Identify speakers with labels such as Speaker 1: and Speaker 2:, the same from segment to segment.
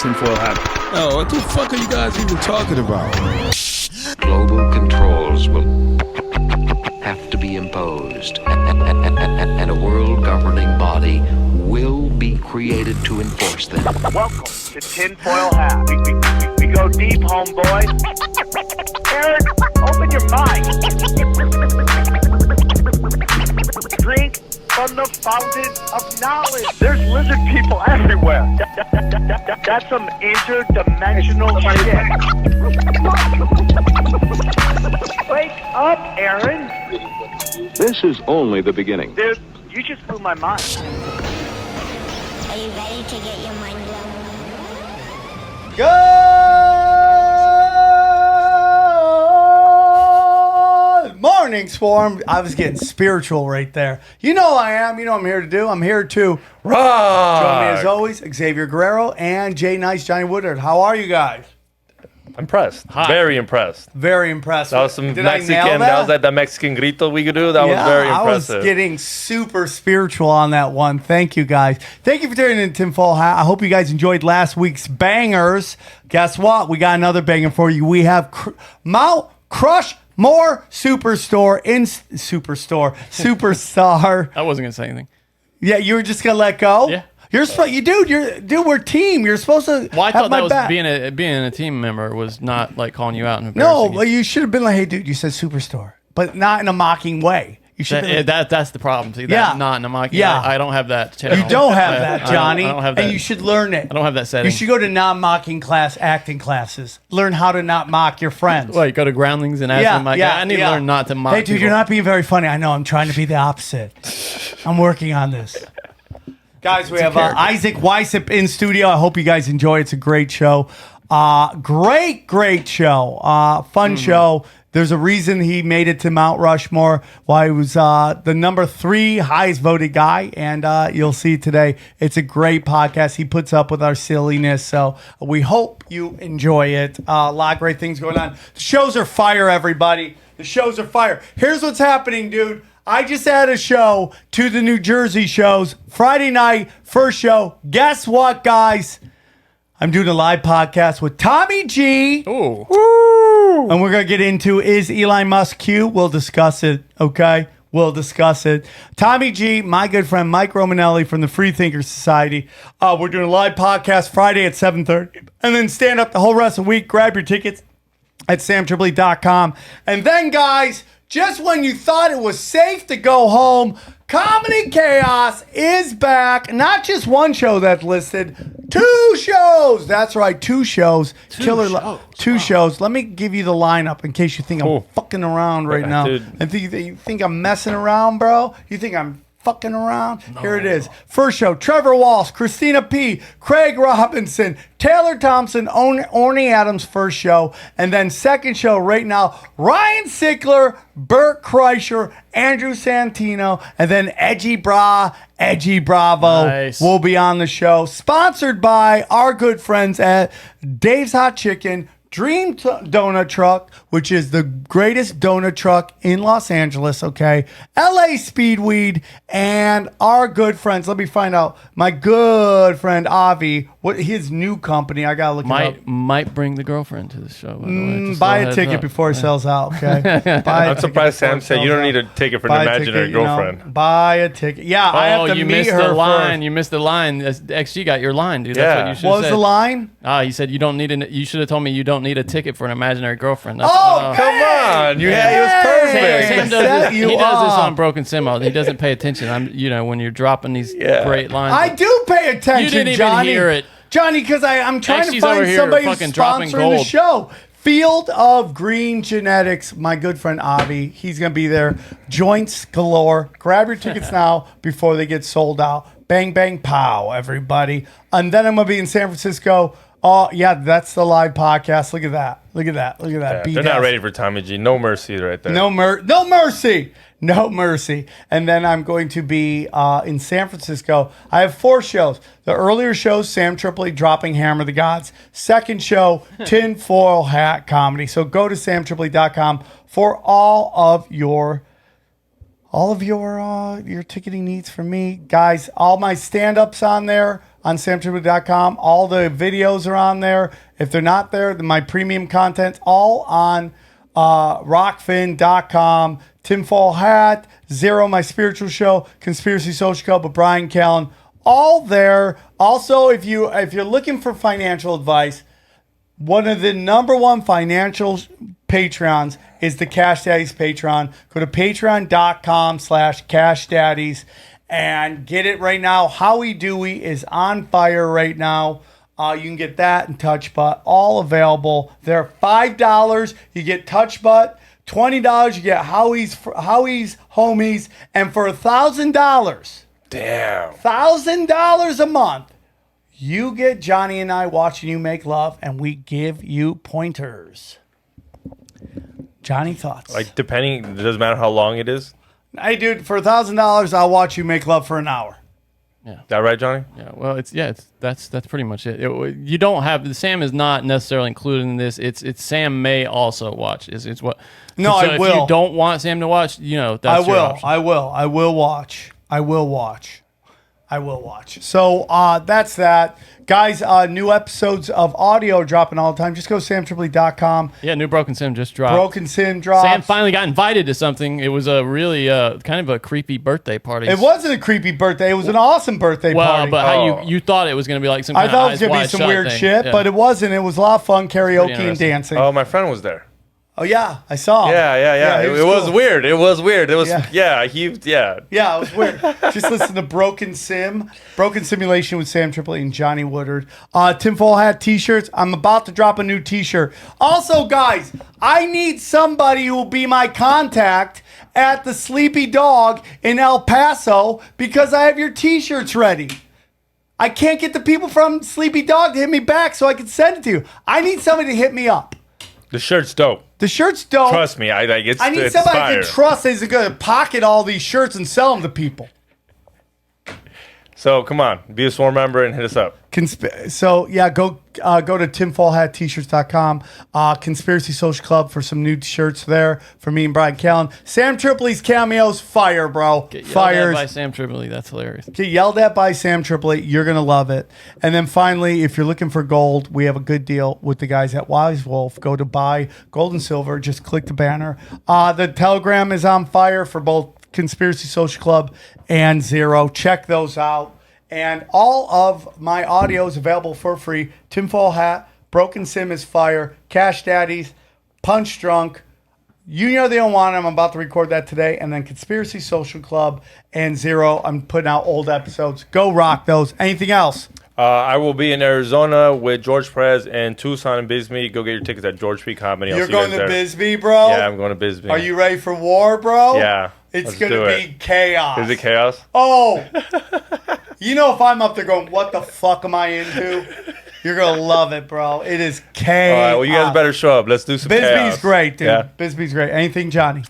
Speaker 1: tinfoil hat. Oh, what the fuck are you guys even talking about?
Speaker 2: Global controls will have to be imposed, and a world governing body will be created to enforce them.
Speaker 3: Welcome to Tinfoil Hat. We go deep, homeboy. Aaron, open your mind. Drink from the fountain of knowledge. There's lizard people everywhere. That's some interdimensional shit. Wake up, Aaron.
Speaker 2: This is only the beginning.
Speaker 3: Dude, you just blew my mind.
Speaker 4: Are you ready to get your mind blown?
Speaker 5: Good morning, Swarm. I was getting spiritual right there. You know I am. You know what I'm here to do. I'm here to rock. Join me as always, Xavier Guerrero and Jay Nice, Johnny Woodard. How are you guys?
Speaker 6: Impressed. Hi. Very impressed.
Speaker 5: Very impressed.
Speaker 6: That was some
Speaker 5: Did
Speaker 6: Mexican. That was like the Mexican grito we could do. That was very impressive.
Speaker 5: I was getting super spiritual on that one. Thank you, guys. Thank you for tuning in, Tinfoil Hat. I hope you guys enjoyed last week's bangers. Guess what? We got another banger for you. We have Mount Crushmore Superstar.
Speaker 7: I wasn't gonna say anything.
Speaker 5: Yeah, you were just gonna let go.
Speaker 7: Yeah.
Speaker 5: We're team. You're supposed to.
Speaker 7: Well, I
Speaker 5: have
Speaker 7: thought
Speaker 5: my
Speaker 7: that was
Speaker 5: back.
Speaker 7: being a team member was not like calling you out and
Speaker 5: No,
Speaker 7: embarrassing
Speaker 5: well,
Speaker 7: you.
Speaker 5: you should have been like, "Hey, dude, you said superstar," but not in a mocking way. You should.
Speaker 7: That's the problem. See,
Speaker 5: Yeah.
Speaker 7: not in a mocking.
Speaker 5: Yeah.
Speaker 7: I don't have that channel.
Speaker 5: You don't have that, Johnny.
Speaker 7: I don't have that.
Speaker 5: And you should learn it.
Speaker 7: I don't have that setting.
Speaker 5: You should go to non-mocking class, acting classes. Learn how to not mock your friends.
Speaker 7: Well, you go to Groundlings and ask them like, I need to learn not to mock.
Speaker 5: Hey, dude,
Speaker 7: people.
Speaker 5: you're not being very funny. I know. I'm trying to be the opposite. I'm working on this. Guys, we have Isaac Weishaupt in studio. I hope you guys enjoy. It's a great show. Great show. Fun show. There's a reason he made it to Mount Rushmore. Why he was the number 3 highest voted guy. And you'll see today. It's a great podcast. He puts up with our silliness. So we hope you enjoy it. A lot of great things going on. The shows are fire, everybody. The shows are fire. Here's what's happening, dude. I just had a show to the New Jersey shows. Friday night, first show. Guess what, guys? I'm doing a live podcast with Tommy G.
Speaker 7: Ooh.
Speaker 5: Woo! And we're going to get into, is Elon Musk cute? We'll discuss it, okay? We'll discuss it. Tommy G, my good friend Mike Romanelli from the Freethinker Society. We're doing a live podcast Friday at 7:30. And then stand up the whole rest of the week. Grab your tickets at SamTripoli.com. And then, guys, just when you thought it was safe to go home, Comedy Chaos is back. Not just one show that's listed, 2 shows. That's right, 2 shows. Two shows. Let me give you the lineup in case you think I'm fucking around right now.
Speaker 6: Dude.
Speaker 5: And you think I'm messing around, bro? You think I'm fucking around? No. Here it is. First show, Trevor Walsh, Christina P., Craig Robinson, Taylor Thompson, Orny Adams, first show. And then second show right now, Ryan Sickler, Bert Kreischer, Andrew Santino, and then Edgy Bravo will be on the show. Sponsored by our good friends at Dave's Hot Chicken, Dream Donut Truck, which is the greatest donut truck in Los Angeles, okay? LA Speedweed, and our good friends. Let me find out. My good friend Avi, what his new company. I gotta look it up.
Speaker 7: Might bring the girlfriend to the show. By the way.
Speaker 5: Buy a ticket before it sells out, okay?
Speaker 6: I'm surprised Sam said you don't need a ticket for an imaginary girlfriend.
Speaker 5: Buy a ticket. Yeah, I have to meet her
Speaker 7: the line.
Speaker 5: first.
Speaker 7: You missed the line. XG got your line, dude. That's what you should have
Speaker 5: What was
Speaker 7: said.
Speaker 5: the line?
Speaker 7: You said you don't need you should have told me you don't need a ticket for an imaginary girlfriend. That's,
Speaker 6: Come on. He was perfect.
Speaker 7: Sam does this, he does this on Broken Simo. He doesn't pay attention. When you're dropping these great lines.
Speaker 5: I do pay attention,
Speaker 7: You didn't
Speaker 5: Johnny.
Speaker 7: even hear it.
Speaker 5: Johnny, because I'm trying to
Speaker 7: She's
Speaker 5: find
Speaker 7: over here
Speaker 5: somebody who's
Speaker 7: fucking dropping
Speaker 5: sponsoring the
Speaker 7: gold.
Speaker 5: show. Field of Green Genetics, my good friend Avi. He's going to be there. Joints galore. Grab your tickets now before they get sold out. Bang, bang, pow, everybody. And then I'm going to be in San Francisco. Oh, yeah, that's the live podcast. Look at that. Look at that. Look at that.
Speaker 6: They're not ready for Tommy G. No mercy right there.
Speaker 5: No mercy. No mercy. And then I'm going to be in San Francisco. I have 4 shows. The earlier shows, Sam Tripoli dropping Hammer the Gods. Second show, Tinfoil Hat Comedy. So go to samtripoli.com for all of your ticketing needs for me. Guys, all my stand-ups on there. on SamTripoli.com. All the videos are on there. If they're not there, my premium content's all on Rokfin.com. Tinfoil Hat, Zero, my spiritual show, Conspiracy Social Club with Brian Callen, all there. Also, if you're looking for financial advice, one of the number one financial Patreons is the Cash Daddies Patreon. Go to patreon.com/Cash Daddies and get it right now. Howie Dewey is on fire right now. You can get that and Touch Butt, all available. They're $5. You get Touch Butt. $20, you get Howie's Homies. And for $1,000,
Speaker 6: Damn.
Speaker 5: $1,000 a month, you get Johnny and I watching you make love, and we give you pointers. Johnny, thoughts?
Speaker 6: Like, depending, it doesn't matter how long it is.
Speaker 5: Hey, dude, for $1,000, I'll watch you make love for an hour.
Speaker 7: Yeah.
Speaker 6: Is that right, Johnny?
Speaker 7: Yeah. Well, that's pretty much it. You don't have Sam is not necessarily included in this. It's Sam may also watch. It's what.
Speaker 5: No,
Speaker 7: so
Speaker 5: I will.
Speaker 7: If you don't want Sam to watch, that's your option.
Speaker 5: I will watch. So that's that. Guys, new episodes of audio are dropping all the time. Just go to SamTripoli.com.
Speaker 7: Yeah, new Broken Sim just dropped.
Speaker 5: Broken Sim dropped.
Speaker 7: Sam finally got invited to something. It was a really kind of a creepy birthday party.
Speaker 5: It wasn't a creepy birthday. It was an awesome birthday party.
Speaker 7: But how you thought it was going to be like some kind
Speaker 5: I thought
Speaker 7: of
Speaker 5: it was going to be some weird
Speaker 7: thing.
Speaker 5: shit,
Speaker 7: Yeah.
Speaker 5: but it wasn't. It was a lot of fun, karaoke and
Speaker 7: interesting.
Speaker 5: dancing.
Speaker 6: Oh, my friend was there.
Speaker 5: Oh, yeah. I saw him.
Speaker 6: Yeah.
Speaker 5: he
Speaker 6: It was
Speaker 5: cool.
Speaker 6: weird. It was weird. It was,
Speaker 5: Yeah.
Speaker 6: yeah,
Speaker 5: Yeah, it was weird. Just listen to Broken Simulation with Sam Tripoli and Johnny Woodard. Tinfoil Hat t-shirts. I'm about to drop a new t-shirt. Also, guys, I need somebody who will be my contact at the Sleepy Dog in El Paso because I have your t-shirts ready. I can't get the people from Sleepy Dog to hit me back so I can send it to you. I need somebody to hit me up.
Speaker 6: The shirt's dope.
Speaker 5: The shirts don't.
Speaker 6: Trust me. I need
Speaker 5: it's
Speaker 6: somebody
Speaker 5: somebody I can trust is going to pocket all these shirts and sell them to people.
Speaker 6: So come on, be a sworn member and hit us up.
Speaker 5: So yeah, go to tinfoilhattshirts.com. Conspiracy Social Club for some new shirts there for me and Brian Callen. Sam Tripoli's cameos, fire, bro.
Speaker 7: Get yelled
Speaker 5: Fires.
Speaker 7: at by Sam Tripoli. That's hilarious.
Speaker 5: Get yelled at by Sam Tripoli. You're gonna love it. And then finally, if you're looking for gold, we have a good deal with the guys at Wise Wolf. Go to buy gold and silver. Just click the banner. The Telegram is on fire for both Conspiracy Social Club and Zero. Check those out. And all of my audio is available for free. Tinfoil Hat, Broken Sim is fire, Cash Daddies, Punch Drunk. You know they don't want them. I'm about to record that today. And then Conspiracy Social Club and Zero. I'm putting out old episodes. Go rock those. Anything else?
Speaker 6: I will be in Arizona with George Perez and Tucson and Bisbee. Go get your tickets at George P. Comedy.
Speaker 5: You're going to Bisbee, bro?
Speaker 6: Yeah, I'm going to Bisbee.
Speaker 5: Are you ready for war, bro?
Speaker 6: Yeah.
Speaker 5: It's going to be chaos.
Speaker 6: Is it chaos?
Speaker 5: Oh. You know if I'm up there going, what the fuck am I into? You're going to love it, bro. It is chaos.
Speaker 6: All right, well, you guys better show up. Let's do some
Speaker 5: Bisbee's
Speaker 6: chaos.
Speaker 5: great, dude.
Speaker 6: Yeah.
Speaker 5: Bisbee's great. Anything, Johnny?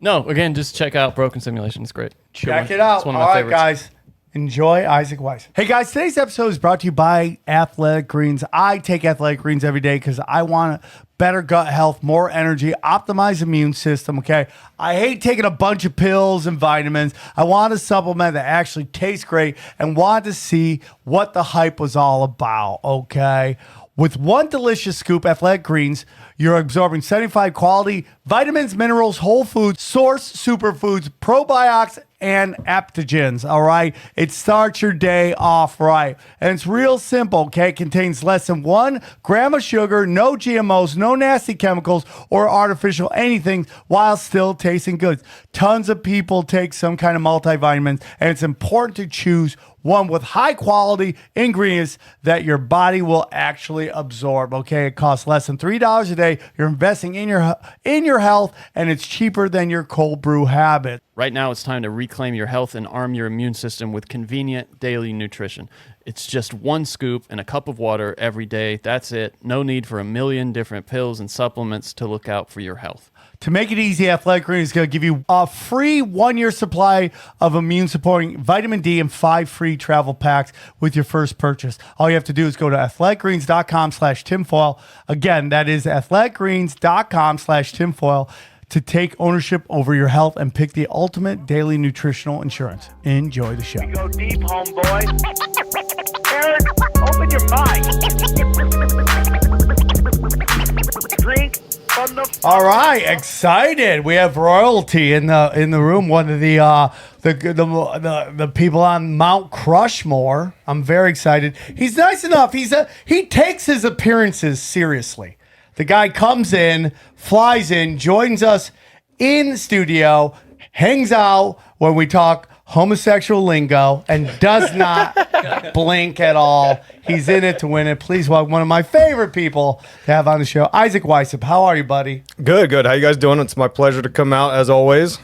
Speaker 7: No, again, just check out Broken Simulation. It's great.
Speaker 5: Check it out.
Speaker 7: It's one
Speaker 5: All
Speaker 7: of my
Speaker 5: right,
Speaker 7: favorites.
Speaker 5: guys. Enjoy Isaac Weishaupt. Hey, guys, today's episode is brought to you by Athletic Greens. I take Athletic Greens every day because I want better gut health, more energy, optimized immune system, okay? I hate taking a bunch of pills and vitamins. I want a supplement that actually tastes great and want to see what the hype was all about, okay? With one delicious scoop, Athletic Greens, you're absorbing 75 quality vitamins, minerals, whole foods, source superfoods, probiotics, and adaptogens, all right? It starts your day off right. And it's real simple, okay? It contains less than 1 gram of sugar, no GMOs, no nasty chemicals or artificial anything while still tasting good. Tons of people take some kind of multivitamins, and it's important to choose one with high quality ingredients that your body will actually absorb, okay? It costs less than $3 a day. You're investing in your health, and it's cheaper than your cold brew habit.
Speaker 7: Right now, it's time to reclaim your health and arm your immune system with convenient daily nutrition. It's just 1 scoop and a cup of water every day. That's it. No need for a million different pills and supplements to look out for your health.
Speaker 5: To make it easy, Athletic Greens is going to give you a free 1-year supply of immune-supporting vitamin D and 5 free travel packs with your first purchase. All you have to do is go to athleticgreens.com/tinfoil. Again, that is athleticgreens.com/tinfoil to take ownership over your health and pick the ultimate daily nutritional insurance. Enjoy the show.
Speaker 3: We go deep, homeboy. Aaron, open your mind. Drink from the.
Speaker 5: All right, excited. We have royalty in the room. One of the people on Mount Crushmore. I'm very excited. He's nice enough. He takes his appearances seriously. The guy comes in, flies in, joins us in studio, hangs out when we talk homosexual lingo, and does not blink at all. He's in it to win it. Please welcome one of my favorite people to have on the show, Isaac Weishaupt. How are you, buddy?
Speaker 8: Good. How you guys doing? It's my pleasure to come out as always.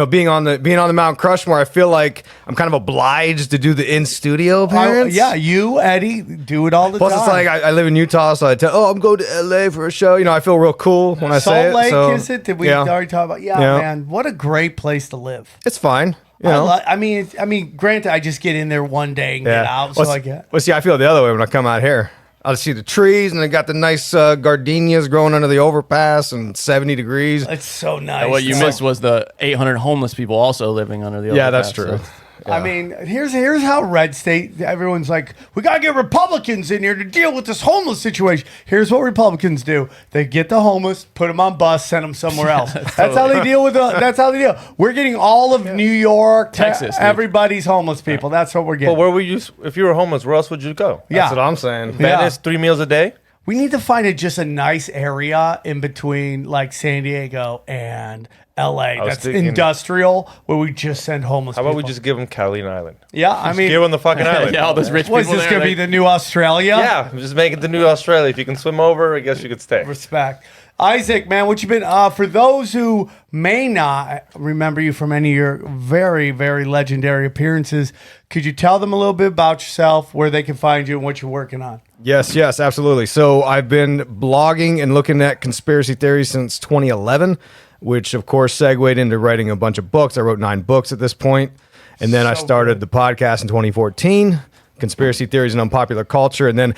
Speaker 8: Being on the Mount Crushmore, I feel like I'm kind of obliged to do the in studio appearance.
Speaker 5: Yeah, you, Eddie, do it all the
Speaker 8: Plus,
Speaker 5: time.
Speaker 8: it's like I live in Utah, so I tell, I'm going to LA for a show. I feel real cool when I say it.
Speaker 5: Salt Lake,
Speaker 8: so,
Speaker 5: is it? Did we already talk about? Yeah, man, what a great place to live.
Speaker 8: It's fine.
Speaker 5: I mean, granted, I just get in there one day and get out, so I get.
Speaker 8: Well, see, I feel the other way when I come out here. I'll see the trees, and they got the nice gardenias growing under the overpass, and 70 degrees.
Speaker 5: It's so nice.
Speaker 7: And what you missed was the 800 homeless people also living under the overpass.
Speaker 8: Yeah, that's true.
Speaker 7: So.
Speaker 5: I mean, here's how red state, everyone's like, we got to get Republicans in here to deal with this homeless situation. Here's what Republicans do. They get the homeless, put them on bus, send them somewhere else. That's how they deal with that's how they deal. We're getting all of New York,
Speaker 7: Texas,
Speaker 5: everybody's homeless people. That's what we're getting.
Speaker 6: Well, where would you, if you were homeless, where else would you go?
Speaker 8: That's what I'm saying.
Speaker 6: Venice, 3 meals a day?
Speaker 5: We need to find just a nice area in between like San Diego and LA. That's
Speaker 6: thinking,
Speaker 5: industrial, where we just send homeless
Speaker 6: How
Speaker 5: people.
Speaker 6: about we just give them Catalina Island?
Speaker 5: Yeah, I mean,
Speaker 6: Give them the fucking island.
Speaker 7: Yeah, all those rich
Speaker 5: what is
Speaker 7: people
Speaker 5: this
Speaker 7: there,
Speaker 5: going to be, the new Australia?
Speaker 6: Yeah, just make it the new Australia. If you can swim over, I guess you could stay.
Speaker 5: Respect. Isaac, man, what you been, for those who may not remember you from any of your very, very legendary appearances, could you tell them a little bit about yourself, where they can find you and what you're working on?
Speaker 8: Yes, absolutely. So I've been blogging and looking at conspiracy theories since 2011, which of course segued into writing a bunch of books. I wrote 9 books at this point. And then I started the podcast in 2014, Conspiracy Theories and Unpopular Culture. And then,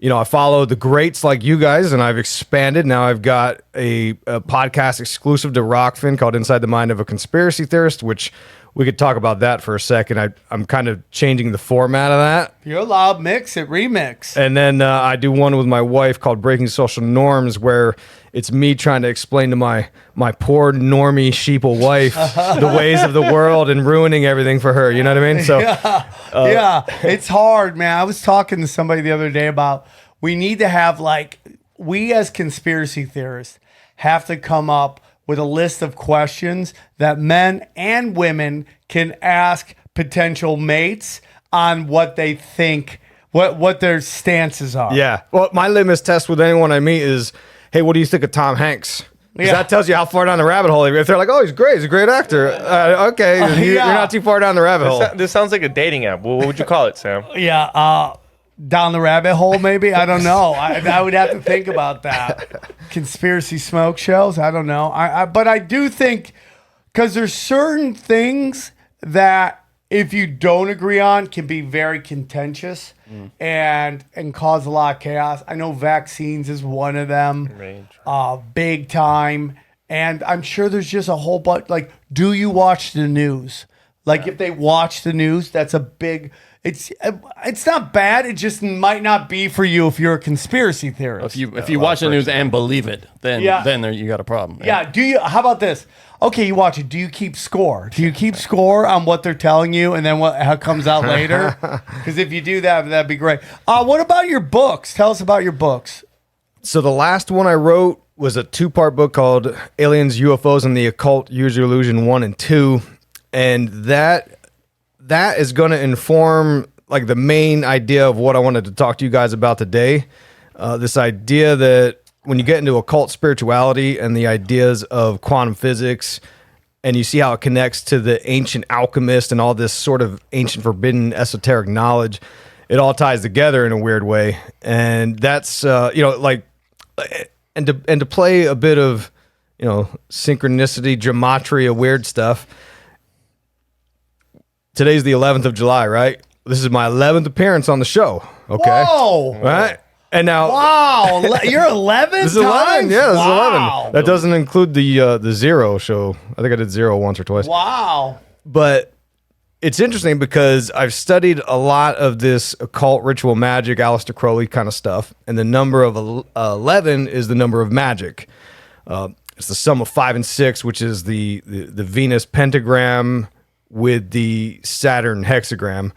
Speaker 8: I followed the greats like you guys, and I've expanded. Now I've got a podcast exclusive to Rokfin called Inside the Mind of a Conspiracy Theorist, which we could talk about that for a second. I'm kind of changing the format of that.
Speaker 5: You're allowed mix it, remix.
Speaker 8: And then I do one with my wife called Breaking Social Norms, where it's me trying to explain to my poor normie sheeple wife the ways of the world and ruining everything for her. You know what I mean? So
Speaker 5: yeah, it's hard, man. I was talking to somebody the other day about we need to have we as conspiracy theorists have to come up with a list of questions that men and women can ask potential mates on what they think, what their stances are.
Speaker 8: Yeah. Well, my litmus test with anyone I meet is, hey, what do you think of Tom Hanks? Because that tells you how far down the rabbit hole. If they're like, oh, he's great, he's a great actor. Okay, you're not too far down the rabbit hole.
Speaker 6: This sounds like a dating app. What would you call it, Sam?
Speaker 5: Yeah, down the rabbit hole, maybe. I don't know. I would have to think about that. Conspiracy smoke shows. I don't know. But I do think, because there's certain things that if you don't agree on can be very contentious and cause a lot of chaos. I know vaccines is one of them, big time. And I'm sure there's just a whole bunch. Do you watch the news? If they watch the news, that's a big. It's not bad. It just might not be for you if you're a conspiracy theorist.
Speaker 7: If you watch the news and believe it, then you got a problem.
Speaker 5: Yeah. Do you? How about this? Okay, you watch it. Do you keep score? Do you keep score on what they're telling you, and then how comes out later? Because if you do that, that'd be great. What about your books? Tell us about your books.
Speaker 8: So the last one I wrote was a 2-part book called Aliens, UFOs, and the Occult: Use Your Illusion 1 and 2, and that is going to inform the main idea of what I wanted to talk to you guys about today. This idea that when you get into occult spirituality and the ideas of quantum physics, and you see how it connects to the ancient alchemist and all this sort of ancient forbidden esoteric knowledge, it all ties together in a weird way. And that's, and to play a bit of, synchronicity, gematria, weird stuff. Today's the 11th of July, right? This is my 11th appearance on the show. Okay.
Speaker 5: Whoa.
Speaker 8: Right? And now,
Speaker 5: wow, you're 11.
Speaker 8: This is 11. Yeah, this is
Speaker 5: Wow.
Speaker 8: 11. That doesn't include the Zero show. I think I did Zero once or twice.
Speaker 5: Wow.
Speaker 8: But it's interesting because I've studied a lot of this occult ritual magic, Aleister Crowley kind of stuff, and the number of 11 is the number of magic. It's the sum of 5 and 6, which is the Venus pentagram with the Saturn hexagram.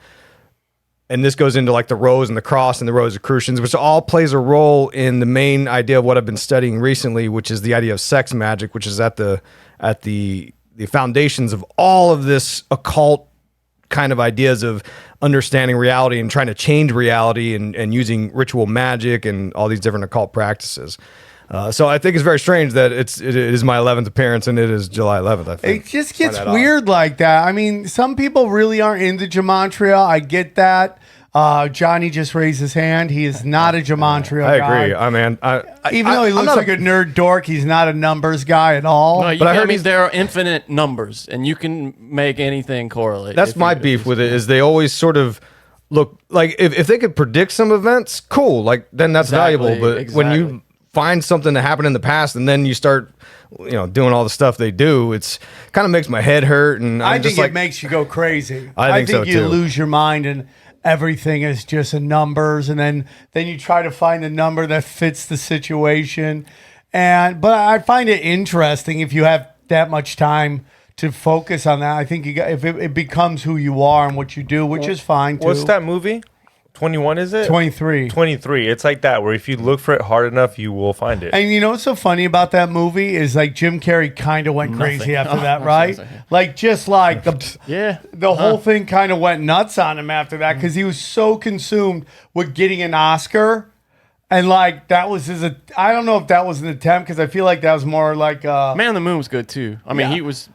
Speaker 8: And this goes into like the rose and the cross and the Rosicrucians, which all plays a role in the main idea of what I've been studying recently, which is the idea of sex magic, which is at the foundations of all of this occult kind of ideas of understanding reality and trying to change reality and using ritual magic and all these different occult practices. So I think it's very strange that it is my 11th appearance and it is July 11th. I think
Speaker 5: it just gets weird like that. I mean, some people really aren't into gematria. I get that. Johnny just raised his hand. He is not a gematria guy.
Speaker 8: I agree.
Speaker 5: Even though he looks like a nerd dork, he's not a numbers guy at all.
Speaker 7: No, but I mean, there are infinite numbers, and you can make anything correlate.
Speaker 8: That's my beef with it. Is they always sort of look like if they could predict some events, cool. Like then that's valuable. But when you find something that happened in the past and then you start, doing all the stuff they do, it's kind of makes my head hurt. And
Speaker 5: I think it makes you go crazy. I think
Speaker 8: so
Speaker 5: you
Speaker 8: too.
Speaker 5: lose your mind and everything is just numbers, and then you try to find a number that fits the situation. But I find it interesting if you have that much time to focus on that. I think if it becomes who you are and what you do, which is fine too.
Speaker 6: What's that movie? 21, is it?
Speaker 5: 23.
Speaker 6: 23. It's like that, where if you look for it hard enough, you will find it.
Speaker 5: And you know what's so funny about that movie is like Jim Carrey kind of went crazy after that, right? Like just like the whole thing kind of went nuts on him after that because he was so consumed with getting an Oscar. And like that was I don't know if that was an attempt because I feel like that was more like
Speaker 7: Man on the Moon was good too. I mean, he was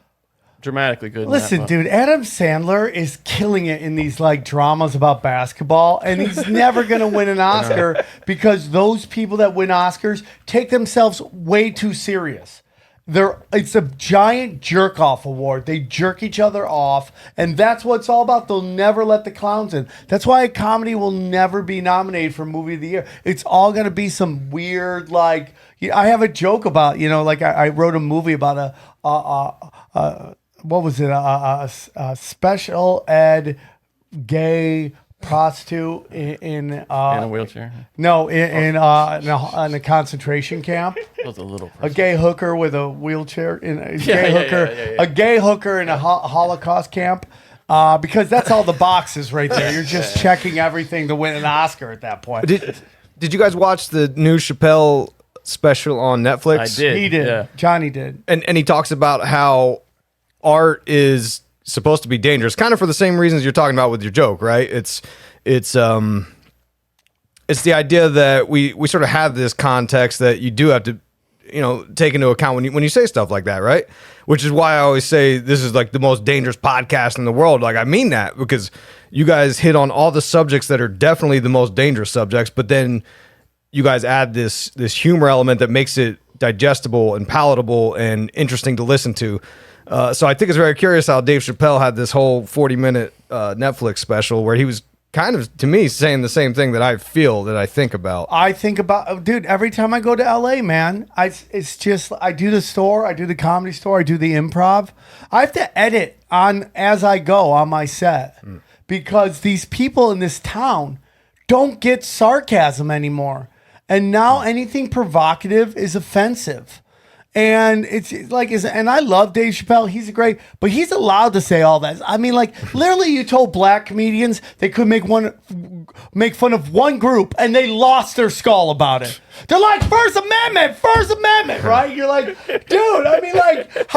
Speaker 7: dramatically good.
Speaker 5: Listen, dude, Adam Sandler is killing it in these like dramas about basketball, and he's never going to win an Oscar because those people that win Oscars take themselves way too serious. It's a giant jerk off award. They jerk each other off, and that's what it's all about. They'll never let the clowns in. That's why a comedy will never be nominated for Movie of the Year. It's all going to be some weird like. I have a joke about like I wrote a movie about what was it? A special ed gay prostitute in
Speaker 7: a wheelchair.
Speaker 5: No, in a concentration camp.
Speaker 7: That was a little.
Speaker 5: A gay hooker with a wheelchair. A gay hooker in a Holocaust camp. Because that's all the boxes right there. You're just checking everything to win an Oscar at that point.
Speaker 8: Did you guys watch the new Chappelle special on Netflix?
Speaker 7: I did.
Speaker 5: He did.
Speaker 7: Yeah.
Speaker 5: Johnny did.
Speaker 8: And he talks about how art is supposed to be dangerous, kind of for the same reasons you're talking about with your joke, right? It's the idea that we sort of have this context that you do have to, take into account when you say stuff like that, right? Which is why I always say this is like the most dangerous podcast in the world. Like I mean that because you guys hit on all the subjects that are definitely the most dangerous subjects, but then you guys add this humor element that makes it digestible and palatable and interesting to listen to. So I think it's very curious how Dave Chappelle had this whole 40-minute Netflix special where he was kind of, to me, saying the same thing that I think about.
Speaker 5: Dude, every time I go to LA, man, it's just, I do the store, I do the Comedy Store, I do the Improv. I have to edit as I go on my set because these people in this town don't get sarcasm anymore. And now anything provocative is offensive. And it's like, and I love Dave Chappelle. He's great, but he's allowed to say all that. I mean, like, literally, you told black comedians they could make fun of one group, and they lost their skull about it. They're like, First Amendment, right? You're like, dude, I mean, like,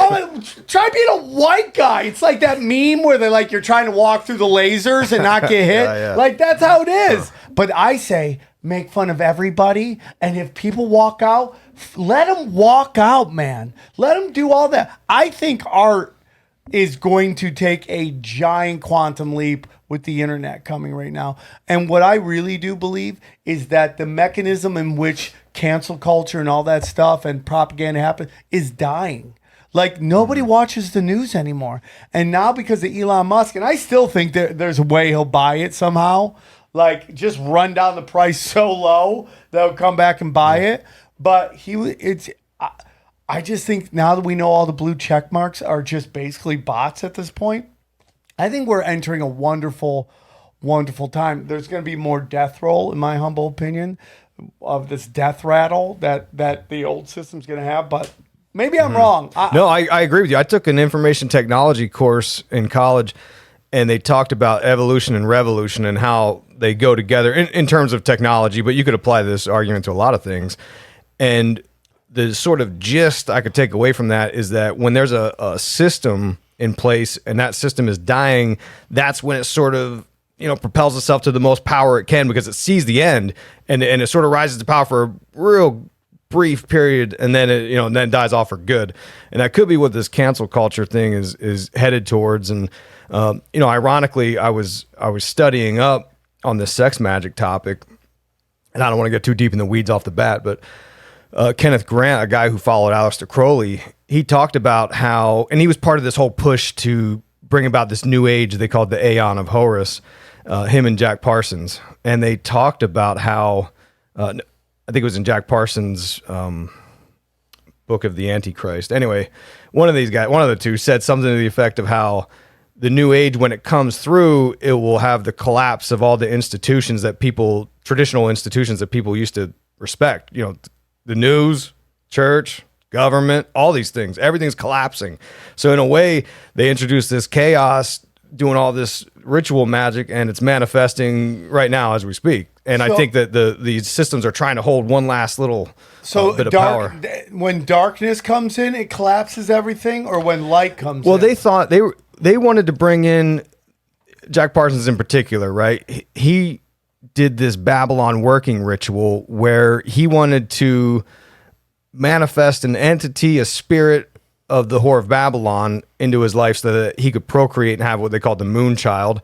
Speaker 5: try being a white guy. It's like that meme where they're like, you're trying to walk through the lasers and not get hit.
Speaker 8: Yeah.
Speaker 5: Like, that's how it is. But I say, make fun of everybody, and if people walk out, let them walk out, man. Let them do all that. I think art is going to take a giant quantum leap with the internet coming right now. And what I really do believe is that the mechanism in which cancel culture and all that stuff and propaganda happens is dying. Like, nobody watches the news anymore. And now because of Elon Musk, and I still think there's a way he'll buy it somehow, like just run down the price so low they'll come back and buy it. But I just think now that we know all the blue check marks are just basically bots at this point, I think we're entering a wonderful, wonderful time. There's going to be more death roll, in my humble opinion, of this death rattle that the old system's going to have. But maybe I'm wrong.
Speaker 8: No, I agree with you. I took an information technology course in college, and they talked about evolution and revolution and how they go together in terms of technology, but you could apply this argument to a lot of things. And the sort of gist I could take away from that is that when there's a system in place and that system is dying, that's when it sort of, propels itself to the most power it can because it sees the end and it sort of rises to power for a real brief period, and then it, and then dies off for good. And that could be what this cancel culture thing is headed towards. And ironically, I was studying up on this sex magic topic, and I don't want to get too deep in the weeds off the bat, but Kenneth Grant, a guy who followed Aleister Crowley, he talked about how, and he was part of this whole push to bring about this new age they called the Aeon of Horus, him and Jack Parsons. And they talked about how, I think it was in Jack Parsons' Book of the Antichrist. Anyway, one of the two said something to the effect of how the new age, when it comes through, it will have the collapse of all the institutions traditional institutions that people used to respect. The news, church, government, all these things, everything's collapsing. So in a way, they introduced this chaos, doing all this ritual magic, and it's manifesting right now as we speak. And I think that these systems are trying to hold one last little bit of power.
Speaker 5: When darkness comes in, it collapses everything, or when light comes in?
Speaker 8: Well, they thought they wanted to bring in Jack Parsons in particular, right? He did this Babylon working ritual where he wanted to manifest an entity, a spirit of the Whore of Babylon into his life so that he could procreate and have what they called the moon child.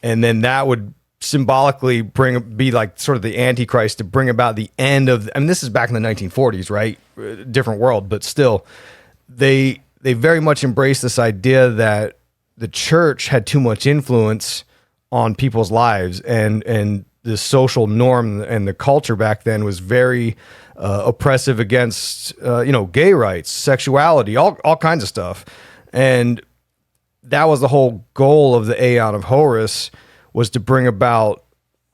Speaker 8: And then that would symbolically be like sort of the Antichrist to bring about the end of, this is back in the 1940s, right? Different world, but still they very much embraced this idea that the church had too much influence on people's lives, and the social norm and the culture back then was very oppressive against gay rights, sexuality, all kinds of stuff. And that was the whole goal of the Aeon of Horus, was to bring about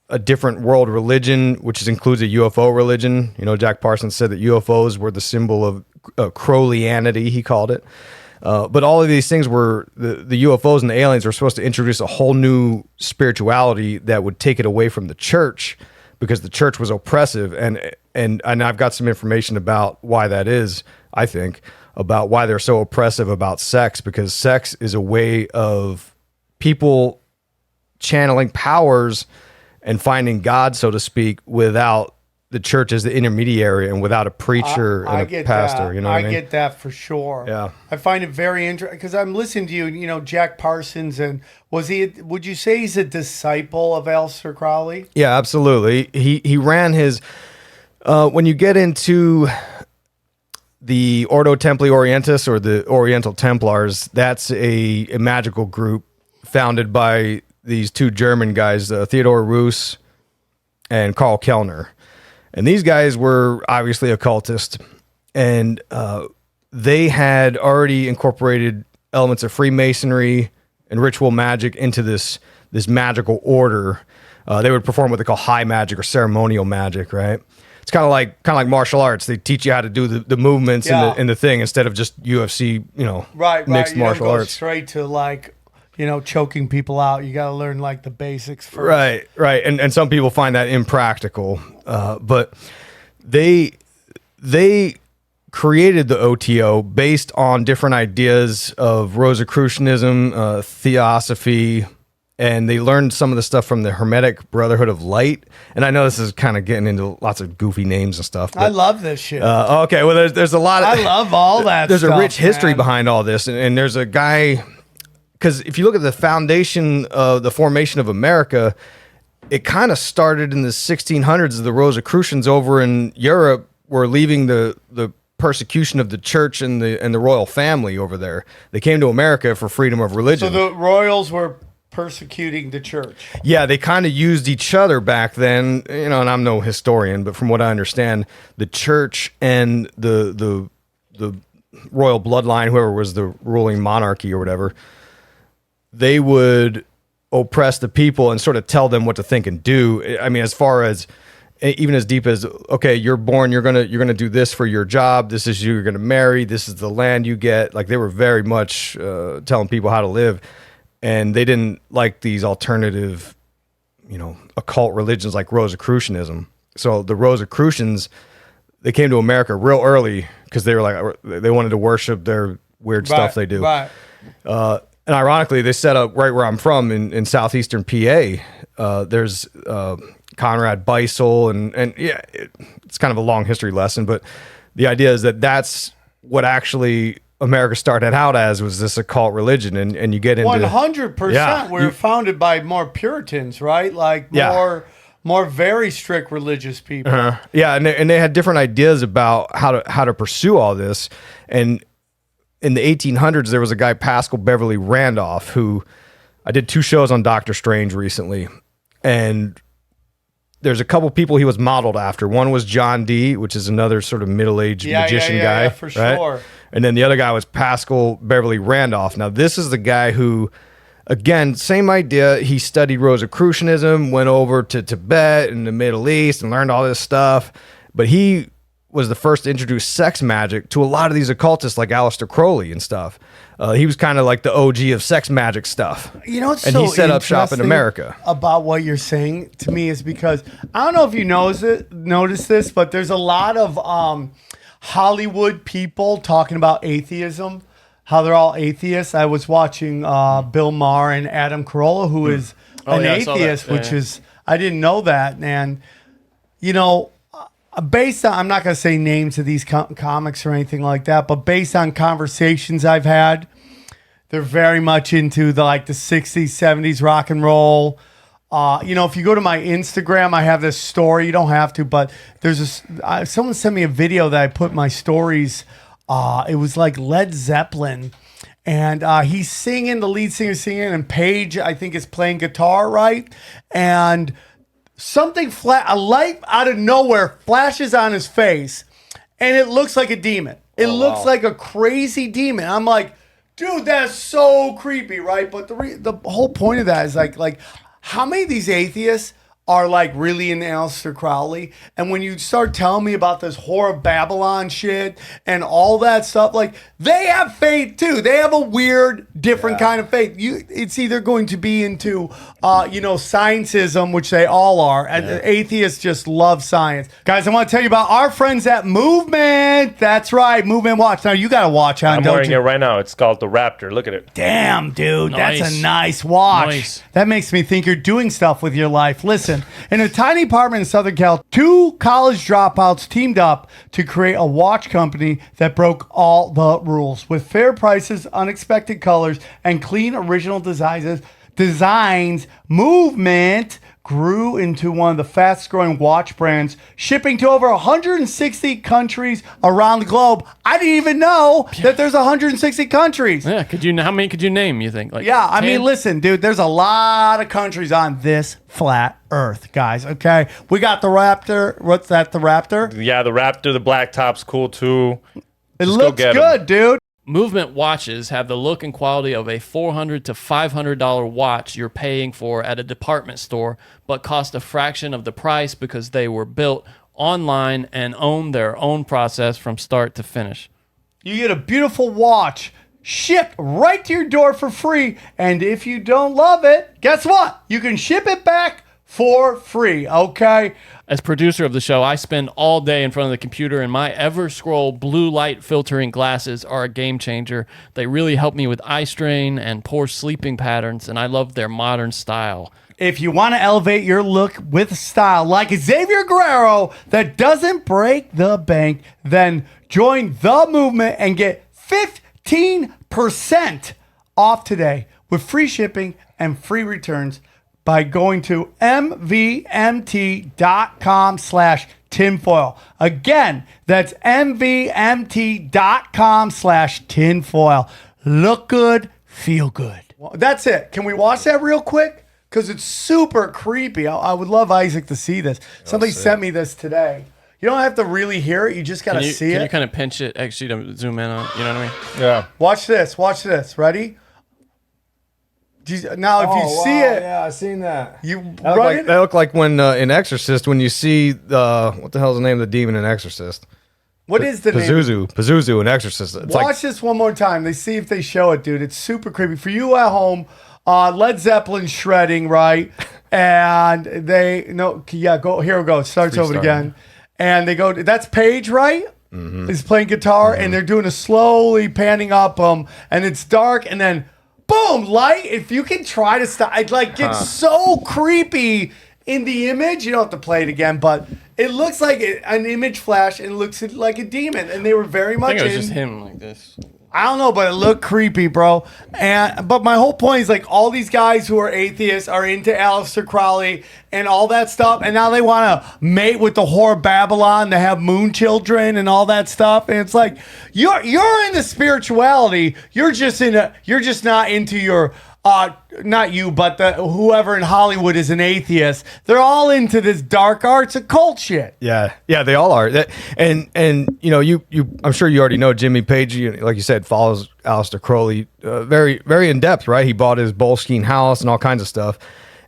Speaker 8: a different world religion, which includes a UFO religion. Jack Parsons said that UFOs were the symbol of Crowleyanity, he called it. But all of these things were, the UFOs and the aliens were supposed to introduce a whole new spirituality that would take it away from the church, because the church was oppressive. And I've got some information about why that is, I think, about why they're so oppressive about sex, because sex is a way of people channeling powers and finding God, so to speak, without the church as the intermediary and without a preacher and a pastor.
Speaker 5: That.
Speaker 8: I mean?
Speaker 5: Get that for sure.
Speaker 8: Yeah.
Speaker 5: I find it very interesting because I'm listening to you, Jack Parsons, and would you say he's a disciple of Aleister Crowley?
Speaker 8: Yeah, absolutely. He ran his, when you get into the Ordo Templi Orientis, or the Oriental Templars, that's a magical group founded by these two German guys, Theodor Roos and Karl Kellner. And these guys were obviously occultists, and they had already incorporated elements of Freemasonry and ritual magic into this magical order. They would perform what they call high magic or ceremonial magic, right? It's kind of like martial arts. They teach you how to do the movements in the thing instead of just UFC, mixed martial arts.
Speaker 5: Straight to choking people out. You got to learn the basics first.
Speaker 8: Right. And some people find that impractical. But they created the OTO based on different ideas of Rosicrucianism, Theosophy, and they learned some of the stuff from the Hermetic Brotherhood of Light. And I know this is kind of getting into lots of goofy names and stuff. But,
Speaker 5: I love this shit.
Speaker 8: Okay, well, there's a lot of...
Speaker 5: I love all that
Speaker 8: There's
Speaker 5: stuff,
Speaker 8: a rich history
Speaker 5: man.
Speaker 8: behind all this. And there's a guy... Because if you look at the foundation of the formation of America, it kind of started in the 1600s. The Rosicrucians over in Europe were leaving the persecution of the church and the royal family over there. They came to America for freedom of religion.
Speaker 5: So the royals were persecuting the church.
Speaker 8: Yeah, they kind of used each other back then. And I'm no historian, but from what I understand, the church and the royal bloodline, whoever was the ruling monarchy or whatever, they would oppress the people and sort of tell them what to think and do. I mean, as far as even as deep as, okay, you're born, you're gonna do this for your job. This is you're gonna marry. This is the land you get. Like they were very much telling people how to live, and they didn't like these alternative, occult religions like Rosicrucianism. So the Rosicrucians, they came to America real early because they were like they wanted to worship their weird stuff they do.
Speaker 5: Right.
Speaker 8: And ironically, they set up right where I'm from in southeastern PA. There's Conrad Beisel, and yeah, it's kind of a long history lesson, but the idea is that that's what actually America started out as, was this occult religion, and you get into
Speaker 5: 100%.
Speaker 8: Yeah,
Speaker 5: We're founded by more Puritans, right? Like more very strict religious people.
Speaker 8: Yeah, and they had different ideas about how to pursue all this. And in the 1800s, there was a guy, Paschal Beverly Randolph, who I did 2 shows on Doctor Strange recently, and there's a couple people he was modeled after. One was John Dee, which is another sort of middle-aged magician guy.
Speaker 5: Yeah, for sure.
Speaker 8: And then the other guy was Paschal Beverly Randolph. Now, this is the guy who, again, same idea. He studied Rosicrucianism, went over to Tibet and the Middle East and learned all this stuff. But he was the first to introduce sex magic to a lot of these occultists like Aleister Crowley and stuff. He was kind of like the OG of sex magic stuff.
Speaker 5: What's
Speaker 8: and
Speaker 5: so
Speaker 8: he set up shop in America.
Speaker 5: About what you're saying to me is because I don't know if you notice this, but there's a lot of Hollywood people talking about atheism, how they're all atheists. I was watching Bill Maher and Adam Carolla, who is an atheist, which is, I didn't know that. And, based on, I'm not going to say names of these comics or anything like that, but based on conversations I've had, they're very much into the 60s, 70s rock and roll. If you go to my Instagram, I have this story. You don't have to, but there's someone sent me a video that I put in my stories. It was like Led Zeppelin, and he's singing, the lead singer singing, and Paige, I think, is playing guitar, right? And something a light out of nowhere flashes on his face, and it looks like a demon. It looks like a crazy demon. I'm like, dude, that's so creepy, right? But the whole point of that is like how many of these atheists are really in Aleister Crowley? And when you start telling me about this Whore of Babylon shit and all that stuff, they have faith too. They have a weird, different kind of faith. It's either going to be into, scientism, which they all are, and atheists just love science. Guys, I want to tell you about our friends at Movement. That's right, Movement Watch. Now you got a watch on,
Speaker 6: I'm wearing it right now. It's called the Raptor. Look at it.
Speaker 5: Damn, dude,
Speaker 7: Nice.
Speaker 5: that's a nice watch.
Speaker 7: Nice.
Speaker 5: That makes me think you're doing stuff with your life. Listen, in a tiny apartment in Southern Cal, 2 college dropouts teamed up to create a watch company that broke all the rules. With fair prices, unexpected colors, and clean original designs, Movement grew into one of the fastest growing watch brands, shipping to over 160 countries around the globe. I didn't even know that there's 160 countries.
Speaker 7: Yeah, how many could you name, you think?
Speaker 5: I
Speaker 7: 10?
Speaker 5: mean, listen, dude, there's a lot of countries on this flat earth, guys, okay? We got the Raptor. What's that, the Raptor?
Speaker 6: Yeah, the Raptor, the black top's cool too.
Speaker 5: It
Speaker 6: Just go
Speaker 5: looks
Speaker 6: get 'em.
Speaker 5: good, dude.
Speaker 7: Movement watches have the look and quality of a $400 to $500 watch you're paying for at a department store, but cost a fraction of the price because they were built online and own their own process from start to finish.
Speaker 5: You get a beautiful watch shipped right to your door for free, and if you don't love it, guess what? You can ship it back for free, okay?
Speaker 7: As producer of the show, I spend all day in front of the computer, and my Everscroll blue light filtering glasses are a game changer. They really help me with eye strain and poor sleeping patterns, and I love their modern style.
Speaker 5: If you want to elevate your look with style like Xavier Guerrero that doesn't break the bank, then join the Movement and get 15% off today with free shipping and free returns by going to mvmt.com/tinfoil. Again, that's mvmt.com/tinfoil. Look good, feel good. Well, that's it. Can we watch that real quick? Because it's super creepy. I would love Isaac to see this. Somebody sent me this today. You don't have to really hear it. You just got to see
Speaker 7: Can
Speaker 5: it.
Speaker 7: you kind of pinch it actually to zoom in on it? You know what I mean?
Speaker 6: Yeah.
Speaker 5: Watch this. Watch this. Ready? Now, if you see it,
Speaker 8: yeah, I seen that.
Speaker 5: you
Speaker 8: That
Speaker 5: run it.
Speaker 8: looked like when in Exorcist, when you see what the hell's the name of the demon in Exorcist?
Speaker 5: What is the name?
Speaker 8: Pazuzu in Exorcist. It's
Speaker 5: Watch this one more time. They see if they show it, dude. It's super creepy. For you at home, Led Zeppelin shredding, right? And go here we go. It starts over again. And they go, that's Paige, right? Mm-hmm. He's playing guitar, and they're doing a slowly panning up and it's dark, and then boom, light. If you can try to stop, it gets so creepy in the image. You don't have to play it again, but it looks like an image flash and it looks like a demon. And they were very much
Speaker 7: I think it was just him like this.
Speaker 5: I don't know, but it looked creepy, bro. But my whole point is all these guys who are atheists are into Aleister Crowley and all that stuff, and now they want to mate with the whore of Babylon to have moon children and all that stuff. And it's like you're into spirituality. You're just not into your not you, but whoever in Hollywood is an atheist. They're all into this dark arts occult shit.
Speaker 8: Yeah, they all are. And you I'm sure you already know Jimmy Page. Like you said, follows Aleister Crowley very very in depth. Right, he bought his Boleskine house and all kinds of stuff.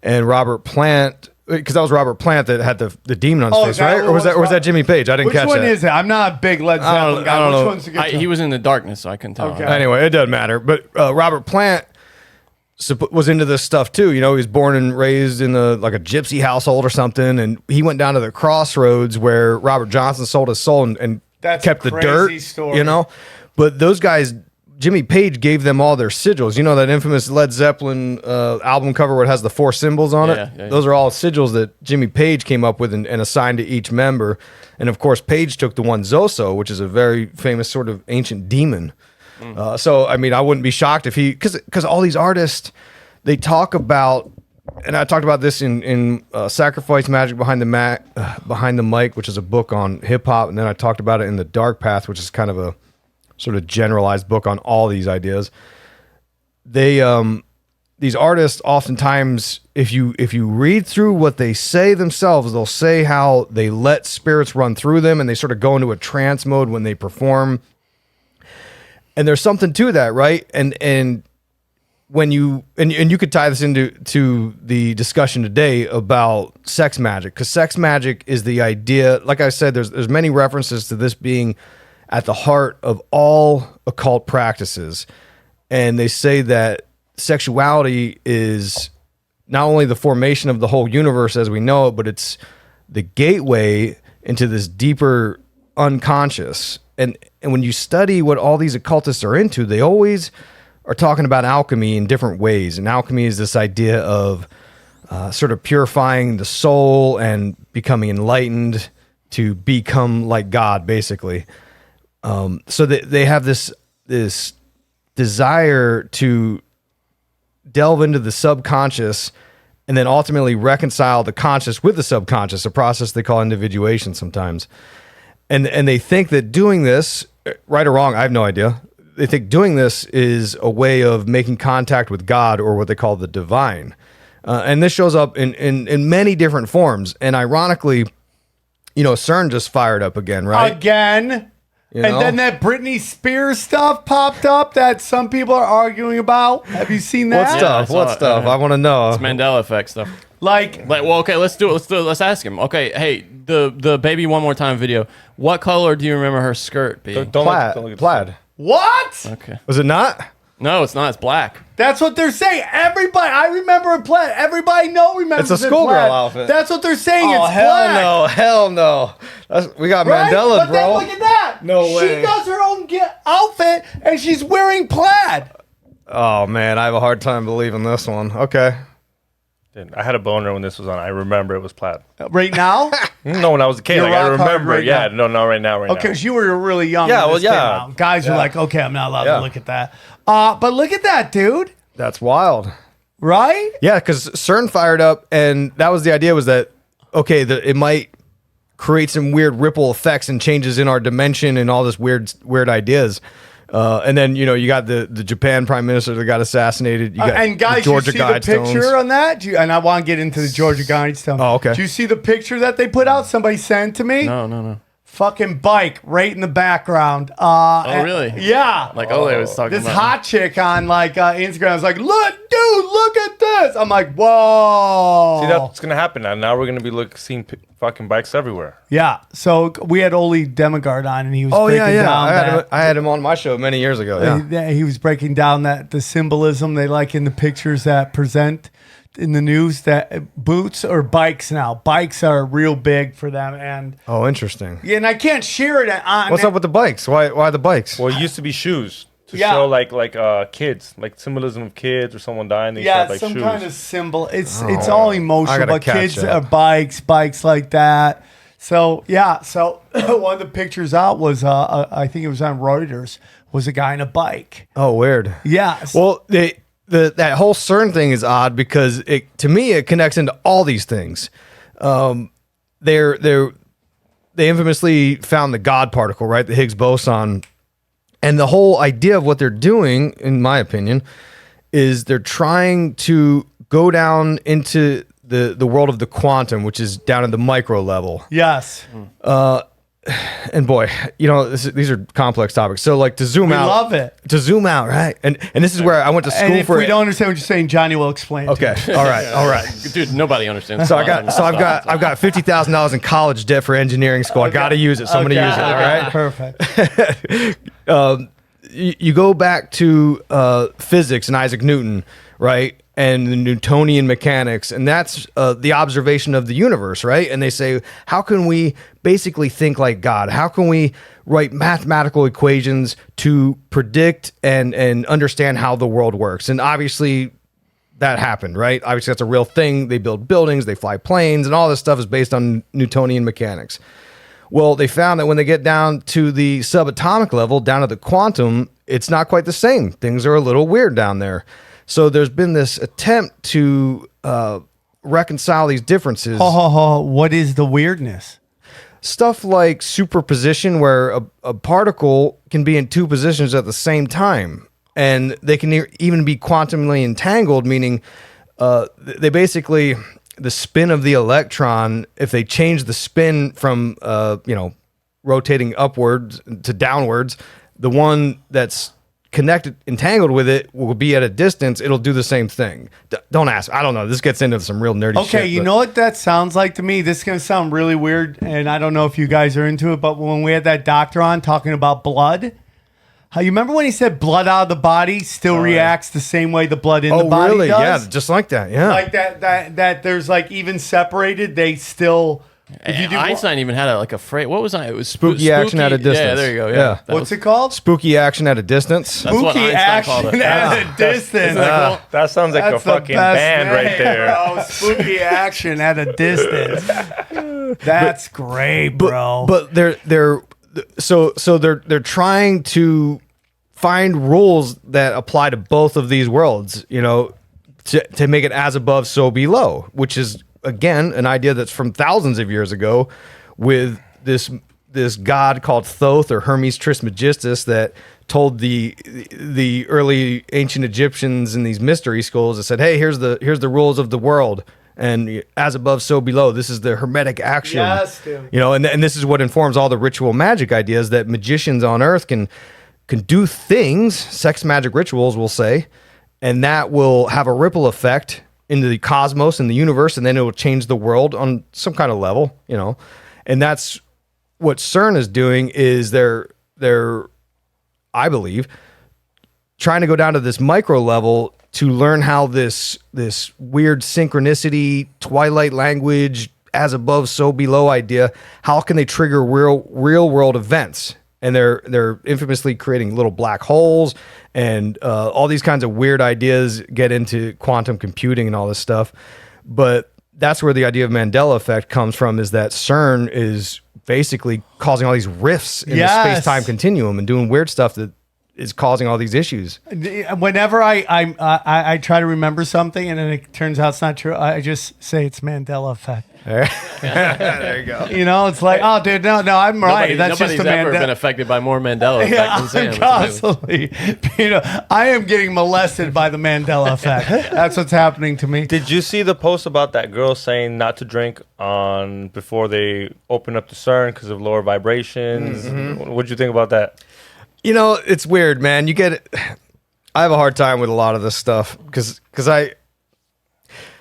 Speaker 8: And Robert Plant, because that was Robert Plant that had the demon on his face, right? Or was that Jimmy Page? I didn't catch that.
Speaker 5: Which one is it? I'm not a big Led Zeppelin guy.
Speaker 8: I don't
Speaker 5: Which
Speaker 8: know.
Speaker 5: one's the guitar?
Speaker 7: He was in the darkness, so I couldn't tell.
Speaker 5: Okay.
Speaker 8: Anyway, it doesn't matter. But Robert Plant was into this stuff too. He was born and raised in a gypsy household or something, and he went down to the crossroads where Robert Johnson sold his soul and
Speaker 5: That's
Speaker 8: kept
Speaker 5: a
Speaker 8: the
Speaker 5: crazy
Speaker 8: dirt.
Speaker 5: story.
Speaker 8: But those guys, Jimmy Page gave them all their sigils. That infamous Led Zeppelin album cover where it has the 4 symbols on it?
Speaker 7: Yeah.
Speaker 8: Those are all sigils that Jimmy Page came up with and assigned to each member. And of course, Page took the one Zoso, which is a very famous sort of ancient demon. So, I mean, I wouldn't be shocked if because all these artists, they talk about, and I talked about this in Sacrifice Magic Behind the Mic, which is a book on hip hop. And then I talked about it in The Dark Path, which is kind of a sort of generalized book on all these ideas. They, these artists, oftentimes, if you read through what they say themselves, they'll say how they let spirits run through them and they sort of go into a trance mode when they perform. And there's something to that, right? And when you could tie this into the discussion today about sex magic, because sex magic is the idea. Like I said, there's many references to this being at the heart of all occult practices, and they say that sexuality is not only the formation of the whole universe as we know it, but it's the gateway into this deeper unconscious. And when you study what all these occultists are into, they always are talking about alchemy in different ways. And alchemy is this idea of sort of purifying the soul and becoming enlightened to become like God, basically. So they have this desire to delve into the subconscious and then ultimately reconcile the conscious with the subconscious, a process they call individuation sometimes. And they think that doing this, right or wrong, I have no idea. They think doing this is a way of making contact with God, or what they call the divine. And this shows up in many different forms. And ironically, CERN just fired up again, right?
Speaker 5: Again. And then that Britney Spears stuff popped up that some people are arguing about. Have you seen that?
Speaker 8: What stuff? I want to know.
Speaker 7: It's Mandela effect stuff.
Speaker 5: Okay,
Speaker 7: let's do it. Let's ask him. Okay, hey, the Baby One More Time video. What color do you remember her skirt being?
Speaker 8: Plaid.
Speaker 5: What?
Speaker 7: Okay.
Speaker 8: Was it not?
Speaker 7: No, it's not. It's black.
Speaker 5: That's what they're saying. Everybody, I remember a plaid. Everybody remembers
Speaker 8: it's a schoolgirl outfit.
Speaker 5: That's what they're saying.
Speaker 8: Oh,
Speaker 5: it's black.
Speaker 8: hell no. We got
Speaker 5: Right?
Speaker 8: Mandela,
Speaker 5: but
Speaker 8: bro.
Speaker 5: Then look at that.
Speaker 8: No way.
Speaker 5: She does her own outfit, and she's wearing plaid.
Speaker 8: Oh man, I have a hard time believing this one. Okay.
Speaker 6: I had a boner when this was on. I remember it was plaid.
Speaker 5: Right now?
Speaker 6: No, when I was a kid,
Speaker 5: You're
Speaker 6: I
Speaker 5: rock hard
Speaker 6: remember.
Speaker 5: right
Speaker 6: Yeah,
Speaker 5: now.
Speaker 6: no, right now.
Speaker 5: Okay, because you were really young.
Speaker 6: Yeah,
Speaker 5: when
Speaker 6: well,
Speaker 5: this came
Speaker 6: yeah.
Speaker 5: out. Guys are like, okay, I'm not allowed
Speaker 8: Yeah.
Speaker 5: to look at that. But look at that, dude.
Speaker 8: That's wild.
Speaker 5: Right?
Speaker 8: Yeah, because CERN fired up, and that was the idea, was that, okay, it might create some weird ripple effects and changes in our dimension and all this weird ideas. And then, you got the Japan prime minister that got assassinated. You got
Speaker 5: And guys,
Speaker 8: the Georgia
Speaker 5: you see the picture on that? And I want to get into the Georgia Guidestones.
Speaker 8: Oh, okay.
Speaker 5: Do you see the picture that they put out? Somebody sent to me?
Speaker 7: No.
Speaker 5: fucking bike right in the background.
Speaker 7: Oh, really?
Speaker 5: Yeah.
Speaker 7: Like Ole was talking
Speaker 5: This
Speaker 7: about.
Speaker 5: hot chick on like Instagram was like, look, dude, look at this. I'm like, whoa.
Speaker 6: See, that's gonna happen now. Now we're gonna be seeing fucking bikes everywhere.
Speaker 5: Yeah. So we had Ole Demigard on, and he was
Speaker 8: Oh
Speaker 5: breaking
Speaker 8: yeah,
Speaker 5: down
Speaker 8: I had him on my show many years ago. Yeah.
Speaker 5: he was breaking down that the symbolism they like in the pictures that present in the news, that boots or bikes now. Bikes are real big for them, and
Speaker 8: Oh, interesting.
Speaker 5: yeah, and I can't share it on.
Speaker 8: What's up with the bikes? Why the bikes?
Speaker 6: Well, it used to be shoes to
Speaker 5: Yeah.
Speaker 6: show like kids, like symbolism of kids or someone dying. They
Speaker 5: Yeah,
Speaker 6: showed, like
Speaker 5: some
Speaker 6: shoes.
Speaker 5: kind of symbol. It's all
Speaker 8: I
Speaker 5: emotional,
Speaker 8: gotta
Speaker 5: but
Speaker 8: catch
Speaker 5: kids
Speaker 8: that.
Speaker 5: are bikes like that. So yeah, so one of the pictures out was I think it was on Reuters, was a guy on a bike.
Speaker 8: Oh, weird.
Speaker 5: Yeah.
Speaker 8: Well, that whole CERN thing is odd because to me it connects into all these things. They infamously found the God particle, right? The Higgs boson, and the whole idea of what they're doing, in my opinion, is they're trying to go down into the world of the quantum, which is down at the micro level.
Speaker 5: Yes.
Speaker 8: And boy, these are complex topics. So like to zoom out,
Speaker 5: love it.
Speaker 8: To zoom out, right? And this is where I went to school
Speaker 5: And if
Speaker 8: for
Speaker 5: we
Speaker 8: it.
Speaker 5: don't understand what you're saying, Johnny will explain. it to
Speaker 8: Okay.
Speaker 5: you.
Speaker 8: All right.
Speaker 7: Dude, nobody understands.
Speaker 8: So I've got $50,000 in college debt for engineering school. I got to use it. So I'm going to use it. All right.
Speaker 5: Perfect.
Speaker 8: You go back to physics and Isaac Newton, right? And the Newtonian mechanics, and that's the observation of the universe, right? And they say, how can we basically think like God? How can we write mathematical equations to predict and understand how the world works? And obviously that happened, right? Obviously that's a real thing. They build buildings, they fly planes, and all this stuff is based on Newtonian mechanics. Well, they found that when they get down to the subatomic level, down to the quantum, it's not quite the same. Things are a little weird down there. So there's been this attempt to reconcile these differences.
Speaker 5: What is the weirdness?
Speaker 8: Stuff like superposition, where a particle can be in two positions at the same time. And they can even be quantumly entangled, meaning they basically, the spin of the electron, if they change the spin from, rotating upwards to downwards, the one that's connected, entangled with it will be at a distance. It'll do the same thing. Don't ask. I don't know. This gets into some real nerdy shit.
Speaker 5: Okay, you know what that sounds like to me? This is going to sound really weird, and I don't know if you guys are into it, but when we had that doctor on talking about blood, how you remember when he said blood out of the body still reacts the same way the blood in the body
Speaker 8: really?
Speaker 5: does?
Speaker 8: Yeah, just like that. Yeah.
Speaker 5: Like that there's like even separated, they still... If you do
Speaker 7: Einstein even had a phrase. What was I? It was
Speaker 8: Spooky action at a distance.
Speaker 7: Yeah, there you go. Yeah.
Speaker 8: Yeah.
Speaker 5: What's it called?
Speaker 8: Spooky action at a distance.
Speaker 7: That's what
Speaker 5: Spooky
Speaker 7: Einstein called
Speaker 5: action
Speaker 7: it.
Speaker 5: at a distance.
Speaker 6: That sounds like
Speaker 5: That's
Speaker 6: a
Speaker 5: the
Speaker 6: fucking
Speaker 5: best
Speaker 6: band right
Speaker 5: name,
Speaker 6: there.
Speaker 5: bro. Spooky action at a distance. That's great, bro.
Speaker 8: But they're trying to find rules that apply to both of these worlds, to make it as above, so below, which is again an idea that's from thousands of years ago, with this god called Thoth or Hermes Trismegistus that told the early ancient Egyptians in these mystery schools that said, hey, here's the rules of the world. And as above, so below. This is the Hermetic axiom.
Speaker 5: Yes, dude.
Speaker 8: And this is what informs all the ritual magic ideas that magicians on Earth can do things, sex magic rituals, we'll say, and that will have a ripple effect into the cosmos and the universe, and then it will change the world on some kind of level, And that's what CERN is doing. Is they're I believe trying to go down to this micro level to learn how this weird synchronicity, twilight language, as above, so below idea, how can they trigger real world events? And they're infamously creating little black holes and all these kinds of weird ideas get into quantum computing and all this stuff. But that's where the idea of Mandela effect comes from, is that CERN is basically causing all these rifts in the space-time continuum and doing weird stuff that is causing all these issues.
Speaker 5: Whenever I try to remember something and then it turns out it's not true, I just say it's Mandela effect.
Speaker 8: There you go.
Speaker 5: You know, it's like, oh, dude, no, I'm right. That's just
Speaker 7: nobody's
Speaker 5: a
Speaker 7: ever
Speaker 5: Mandela.
Speaker 7: been affected by more Mandela effect
Speaker 5: Yeah,
Speaker 7: than Sam.
Speaker 5: I'm constantly, I am getting molested by the Mandela effect. That's what's happening to me.
Speaker 6: Did you see the post about that girl saying not to drink on before they open up the CERN because of lower vibrations? What'd you think about that?
Speaker 8: You know, it's weird, man. I have a hard time with a lot of this stuff because I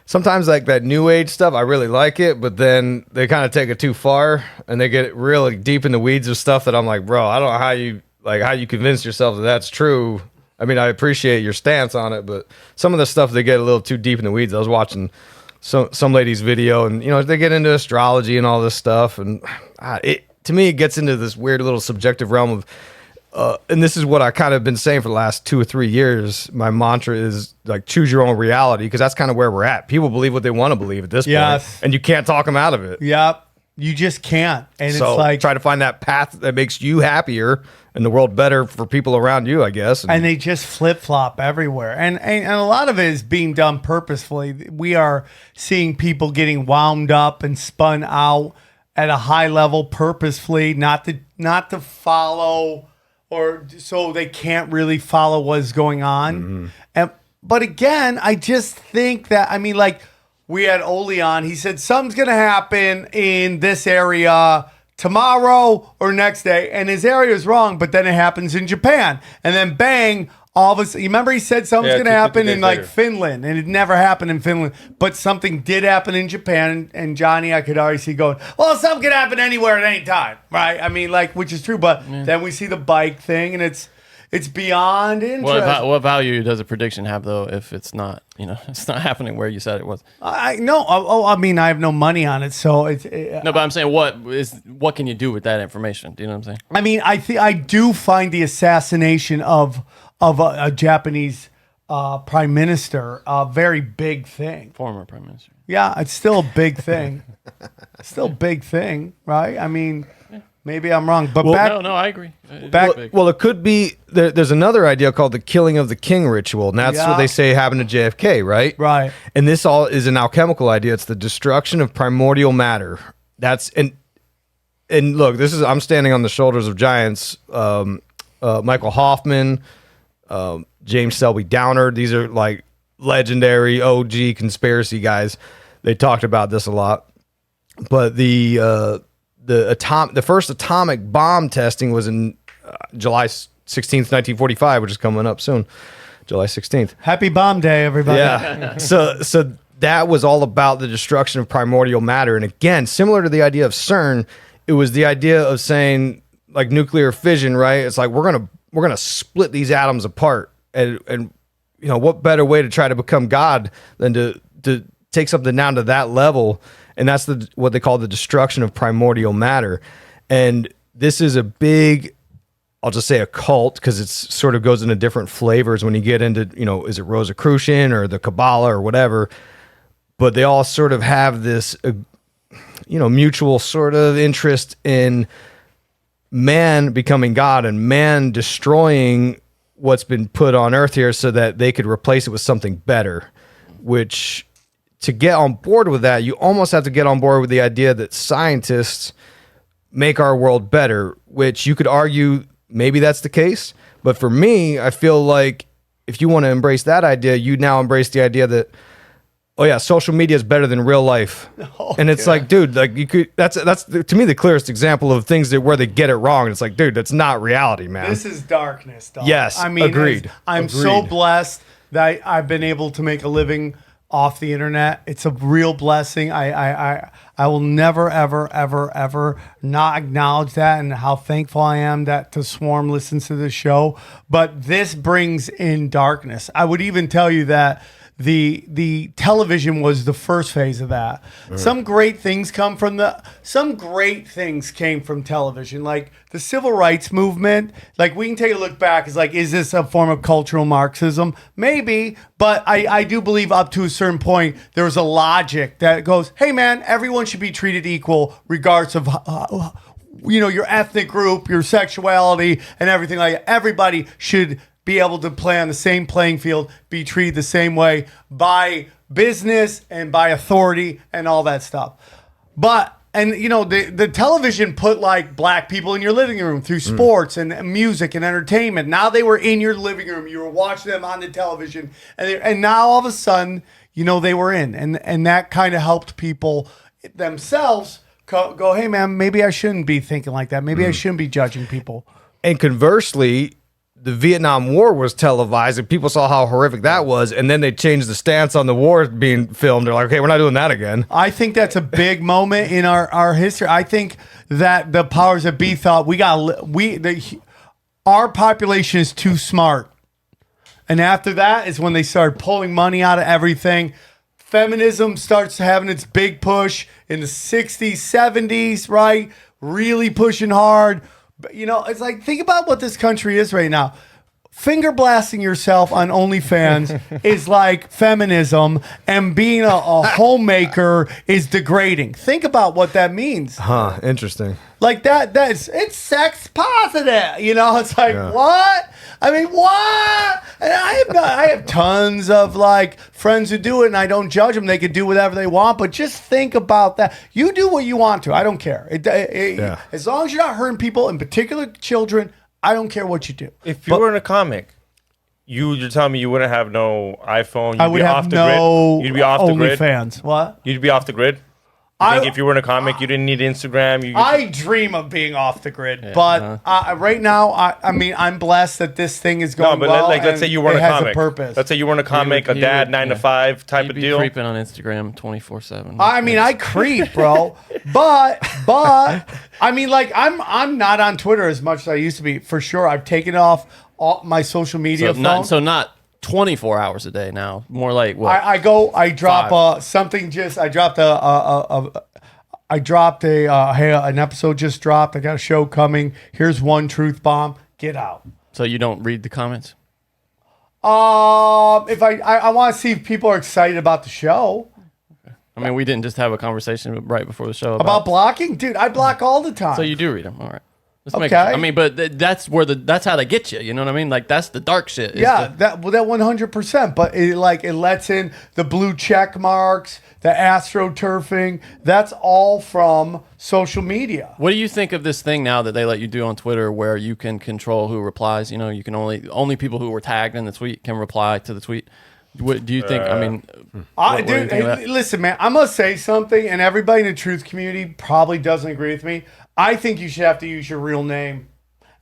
Speaker 8: sometimes like that new age stuff, I really like it, but then they kind of take it too far and they get really deep in the weeds of stuff that I'm like, bro, I don't know how you convince yourself that that's true. I mean, I appreciate your stance on it, but some of the stuff they get a little too deep in the weeds. I was watching some lady's video, and they get into astrology and all this stuff, and to me it gets into this weird little subjective realm of. And this is what I kind of been saying for the last 2 or 3 years. My mantra is like choose your own reality, because that's kind of where we're at. People believe what they want to believe at this point, and you can't talk them out of it.
Speaker 5: Yep, you just can't. And
Speaker 8: so
Speaker 5: it's like
Speaker 8: try to find that path that makes you happier and the world better for people around you, I guess.
Speaker 5: And they just flip flop everywhere, and a lot of it is being done purposefully. We are seeing people getting wound up and spun out at a high level purposefully, not to follow. Or so they can't really follow what's going on. But again, I just think that, I mean, like we had Oli on, he said something's going to happen in this area tomorrow or next day. And his area is wrong, but then it happens in Japan. And then bang, all of a sudden, you remember he said something's going to happen in like Finland, and it never happened in Finland, but something did happen in Japan. And Johnny, I could already see going, well, something could happen anywhere at any time, right? I mean, like, which is true, but then we see the bike thing, and it's beyond interest.
Speaker 7: What value does a prediction have, though, if it's not, it's not happening where you said it was?
Speaker 5: I mean, I have no money on it, so it's
Speaker 7: no. But I'm saying, what can you do with that information? Do you know what I'm saying?
Speaker 5: I mean, I do find the assassination of a Japanese prime minister a very big thing.
Speaker 7: Former prime minister.
Speaker 5: Yeah, it's still a big thing. Still a big thing, right? I mean, maybe I'm wrong, but
Speaker 7: no, I agree.
Speaker 8: Well, it could be. There's another idea called the killing of the king ritual, and that's what they say happened to JFK, right?
Speaker 5: Right.
Speaker 8: And this all is an alchemical idea. It's the destruction of primordial matter. And look, I'm standing on the shoulders of giants. Michael Hoffman. James Selby Downer. These are like legendary OG conspiracy guys. They talked about this a lot. But the first atomic bomb testing was in July 16th, 1945, which is coming up soon. July 16th.
Speaker 5: Happy bomb day, everybody.
Speaker 8: Yeah. So that was all about the destruction of primordial matter. And again, similar to the idea of CERN, it was the idea of saying like nuclear fission, right? It's like we're gonna split these atoms apart, and what better way to try to become God than to take something down to that level, and that's what they call the destruction of primordial matter. And this is a big, I'll just say a cult, because it sort of goes into different flavors when you get into is it Rosicrucian or the Kabbalah or whatever, but they all sort of have this mutual sort of interest in man becoming God and man destroying what's been put on earth here so that they could replace it with something better. Which, to get on board with that, you almost have to get on board with the idea that scientists make our world better, which you could argue maybe that's the case. But for me, I feel like if you want to embrace that idea, you now embrace the idea that, oh yeah, social media is better than real life. And it's like, dude, like you could, that's to me the clearest example of things where they get it wrong. And it's like, dude, that's not reality, man.
Speaker 5: This is darkness, dog.
Speaker 8: Yes,
Speaker 5: I mean,
Speaker 8: agreed.
Speaker 5: I'm so blessed that I've been able to make a living off the internet. It's a real blessing. I will never, ever, ever, ever not acknowledge that, and how thankful I am that the Swarm listens to the show. But this brings in darkness. I would even tell you that the television was the first phase of that. Right. Some great things came from television, like the civil rights movement. Like, we can take a look back. It's like, is this a form of cultural Marxism? Maybe, but I do believe up to a certain point there was a logic that goes, hey man, everyone should be treated equal regardless of your ethnic group, your sexuality, and everything like that. Everybody should be able to play on the same playing field, be treated the same way by business and by authority and all that stuff. And the television put like black people in your living room through sports and music and entertainment. Now they were in your living room. You were watching them on the television, and now all of a sudden, they were in, and that kind of helped people themselves go, hey man, maybe I shouldn't be thinking like that. Maybe I shouldn't be judging people.
Speaker 8: And conversely, the Vietnam War was televised and people saw how horrific that was, and then they changed the stance on the war being filmed. They're like, okay, we're not doing that again.
Speaker 5: I think that's a big moment in our history. I think that the powers that be thought our population is too smart. And after that is when they started pulling money out of everything. Feminism starts having its big push in the 60s, 70s, right? Really pushing hard. But, it's like, think about what this country is right now. Finger blasting yourself on OnlyFans is like feminism, and being a homemaker is degrading. Think about what that means.
Speaker 8: Huh, interesting.
Speaker 5: Like it's sex positive. It's like, what? I mean, what? And I have tons of like friends who do it, and I don't judge them. They can do whatever they want, but just think about that. You do what you want to. I don't care. As long as you're not hurting people, in particular children, I don't care what you do.
Speaker 6: If you were in a comic, you're telling me you wouldn't have no iPhone. You'd
Speaker 5: I would
Speaker 6: be
Speaker 5: have
Speaker 6: off the
Speaker 5: no
Speaker 6: grid. You'd be off the grid.
Speaker 5: OnlyFans. What?
Speaker 6: You'd be off the grid. I think if you were in a comic, you didn't need Instagram.
Speaker 5: I dream of being off the grid, but right now, I'm blessed that this thing is going well.
Speaker 6: Let's say you were in a comic.
Speaker 5: It has a purpose.
Speaker 6: Let's say you were in a comic, a dad 9 to 5 type of
Speaker 7: be
Speaker 6: deal.
Speaker 7: Creeping on Instagram 24/7.
Speaker 5: I creep, bro, but I'm not on Twitter as much as I used to be. For sure, I've taken off all my social media.
Speaker 7: Not 24 hours a day now. More like what?
Speaker 5: I drop something. I dropped an episode just dropped. I got a show coming. Here's one truth bomb. Get out.
Speaker 7: So you don't read the comments?
Speaker 5: If I want to see if people are excited about the show.
Speaker 7: I mean, we didn't just have a conversation right before the show
Speaker 5: about blocking, dude. I block all the time.
Speaker 7: So you do read them, all right?
Speaker 5: Okay.
Speaker 7: But that's how they get you. You know what I mean? Like that's the dark shit.
Speaker 5: That 100%. But it lets in the blue check marks, the astroturfing. That's all from social media.
Speaker 7: What do you think of this thing now that they let you do on Twitter, where you can control who replies? You can only people who were tagged in the tweet can reply to the tweet. What do you think?
Speaker 5: Listen, man. I'm gonna say something, and everybody in the truth community probably doesn't agree with me. I think you should have to use your real name.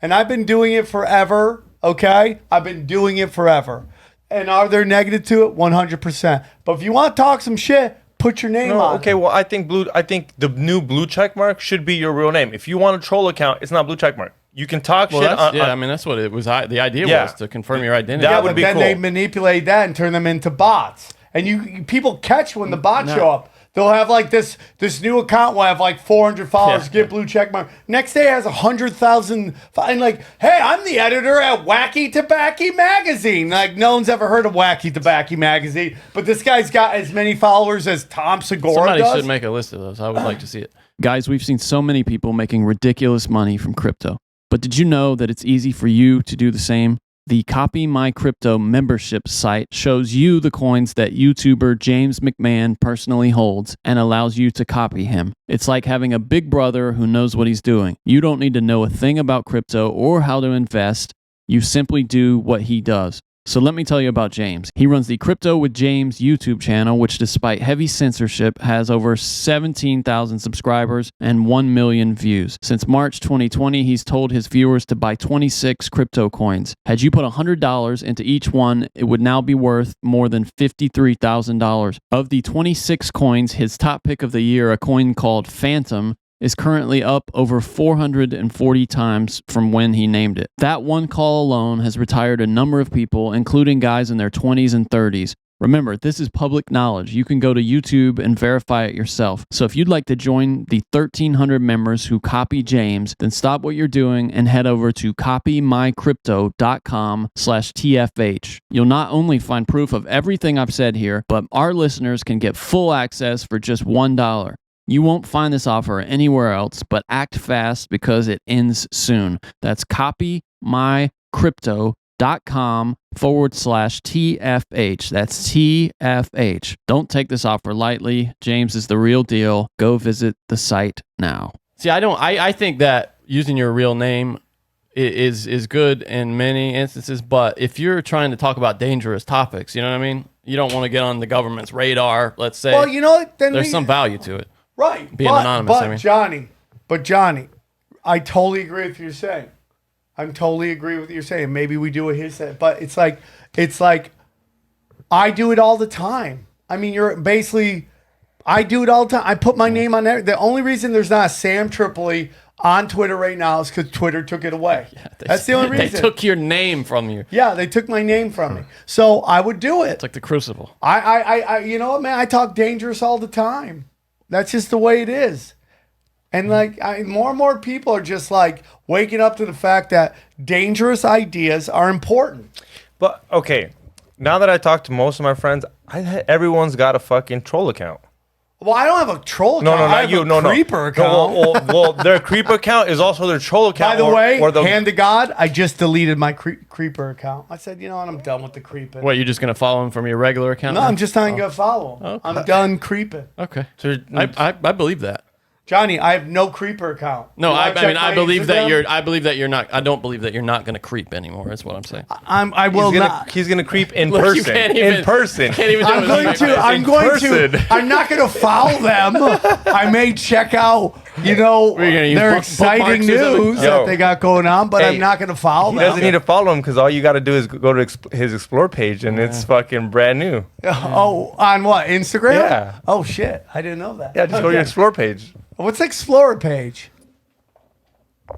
Speaker 5: And I've been doing it forever, okay? I've been doing it forever. And are there negative to it? 100%. But if you want to talk some shit, put your name on.
Speaker 6: Okay, well, I think the new blue check mark should be your real name. If you want a troll account, it's not blue check mark. You can talk shit on...
Speaker 7: that's what it was. The idea was to confirm your identity.
Speaker 6: That would be cool.
Speaker 5: Then they manipulate that and turn them into bots. And people catch when the bots show up. They'll have like this new account will have like 400 followers, get blue check mark. Next day it has 100,000. And like, hey, I'm the editor at Wacky Tobacco Magazine. Like, no one's ever heard of Wacky Tobacco Magazine, but this guy's got as many followers as Tom Segura
Speaker 7: Somebody
Speaker 5: does.
Speaker 7: should make a list of those. I would like to see it. Guys, we've seen so many people making ridiculous money from crypto. But did you know that it's easy for you to do the same? The Copy My Crypto membership site shows you the coins that YouTuber James McMahon personally holds and allows you to copy him. It's like having a big brother who knows what he's doing. You don't need to know a thing about crypto or how to invest. You simply do what he does. So let me tell you about James. He runs the Crypto with James YouTube channel, which despite heavy censorship has over 17,000 subscribers and 1 million views. Since March 2020, he's told his viewers to buy 26 crypto coins. Had you put $100 into each one, it would now be worth more than $53,000. Of the 26 coins, his top pick of the year, a coin called Phantom, is currently up over 440 times from when he named it. That one call alone has retired a number of people, including guys in their 20s and 30s. Remember, this is public knowledge. You can go to YouTube and verify it yourself. So if you'd like to join the 1,300 members who copy James, then stop what you're doing and head over to copymycrypto.com/TFH. You'll not only find proof of everything I've said here, but our listeners can get full access for just $1. You won't find this offer anywhere else, but act fast because it ends soon. That's copymycrypto.com/TFH. That's TFH. Don't take this offer lightly. James is the real deal. Go visit the site now. See, I think that using your real name is good in many instances, but if you're trying to talk about dangerous topics, you know what I mean? You don't want to get on the government's radar, let's say.
Speaker 5: Well, you know what? Then
Speaker 7: there's some value to it.
Speaker 5: Right.
Speaker 7: Being anonymous,
Speaker 5: But
Speaker 7: I mean.
Speaker 5: Johnny, I totally agree with what you're saying. I'm totally agree with what you're saying. Maybe we do a his set, but it's like I do it all the time. I mean, I do it all the time. I put my name on there. The only reason there's not a SamTripoli on Twitter right now is because Twitter took it away. That's the only reason.
Speaker 7: They took your name from you.
Speaker 5: Yeah, they took my name from me. So I would do it.
Speaker 7: It's like the Crucible.
Speaker 5: I you know what, man? I talk dangerous all the time. That's just the way it is. And like more and more people are just like waking up to the fact that dangerous ideas are important.
Speaker 6: But okay, now that I talk to most of my friends, everyone's got a fucking troll account.
Speaker 5: Well, I don't have a troll account.
Speaker 6: No,
Speaker 5: I have
Speaker 6: not you.
Speaker 5: a creeper account.
Speaker 6: Well, their creeper account is also their troll account.
Speaker 5: By the way, hand to God, I just deleted my creeper account. I said, you know what, I'm done with the creeping.
Speaker 7: What, you're just going to follow him from your regular account?
Speaker 5: No, I'm just not going to follow him.
Speaker 7: Okay.
Speaker 5: I'm done creeping.
Speaker 7: Okay. So I believe that.
Speaker 5: Johnny, I have no creeper account.
Speaker 7: No, I mean, I believe that
Speaker 5: Instagram?
Speaker 7: I believe that you're not. I don't believe that you're not going to creep anymore. That's what I'm saying.
Speaker 5: I will not.
Speaker 6: He's gonna creep in
Speaker 7: Look, you
Speaker 6: person.
Speaker 7: can't even-
Speaker 6: in person.
Speaker 7: Can't even do
Speaker 5: I'm
Speaker 7: it.
Speaker 5: going to. I'm going to. I'm not going to follow them. I may check out,
Speaker 7: We're gonna use
Speaker 5: their
Speaker 7: bookmarks
Speaker 5: exciting
Speaker 7: or something?
Speaker 5: news
Speaker 6: Yo.
Speaker 5: that they got going on, but
Speaker 6: Hey,
Speaker 5: I'm not going to follow
Speaker 6: He
Speaker 5: them.
Speaker 6: doesn't need to follow him because all you got to do is go to his explore page and it's fucking brand new.
Speaker 5: Oh, on what? Instagram?
Speaker 6: Yeah.
Speaker 5: Oh shit, I didn't know that.
Speaker 6: Yeah, just go to your explore page.
Speaker 5: What's the Explorer page?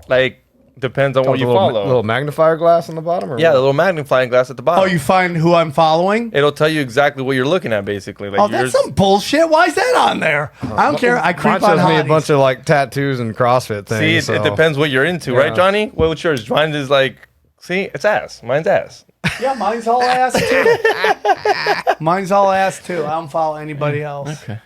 Speaker 6: Like depends on what you follow.
Speaker 8: Little magnifier glass on the bottom, or
Speaker 6: Yeah,
Speaker 8: what?
Speaker 6: the little magnifying glass at the bottom.
Speaker 5: Oh, you find who I'm following?
Speaker 6: It'll tell you exactly what you're looking at, basically. Like
Speaker 5: Oh, that's some bullshit. Why is that on there? I don't care. I creep
Speaker 8: Mine
Speaker 5: on
Speaker 8: shows me a
Speaker 5: hotties.
Speaker 8: bunch of like tattoos and CrossFit
Speaker 6: See,
Speaker 8: things.
Speaker 6: it depends what you're into, right, Johnny? What's yours? Mine is like, see, it's ass. Mine's ass.
Speaker 5: Yeah, mine's all ass too. Mine's all ass too. I don't follow anybody else.
Speaker 7: Okay.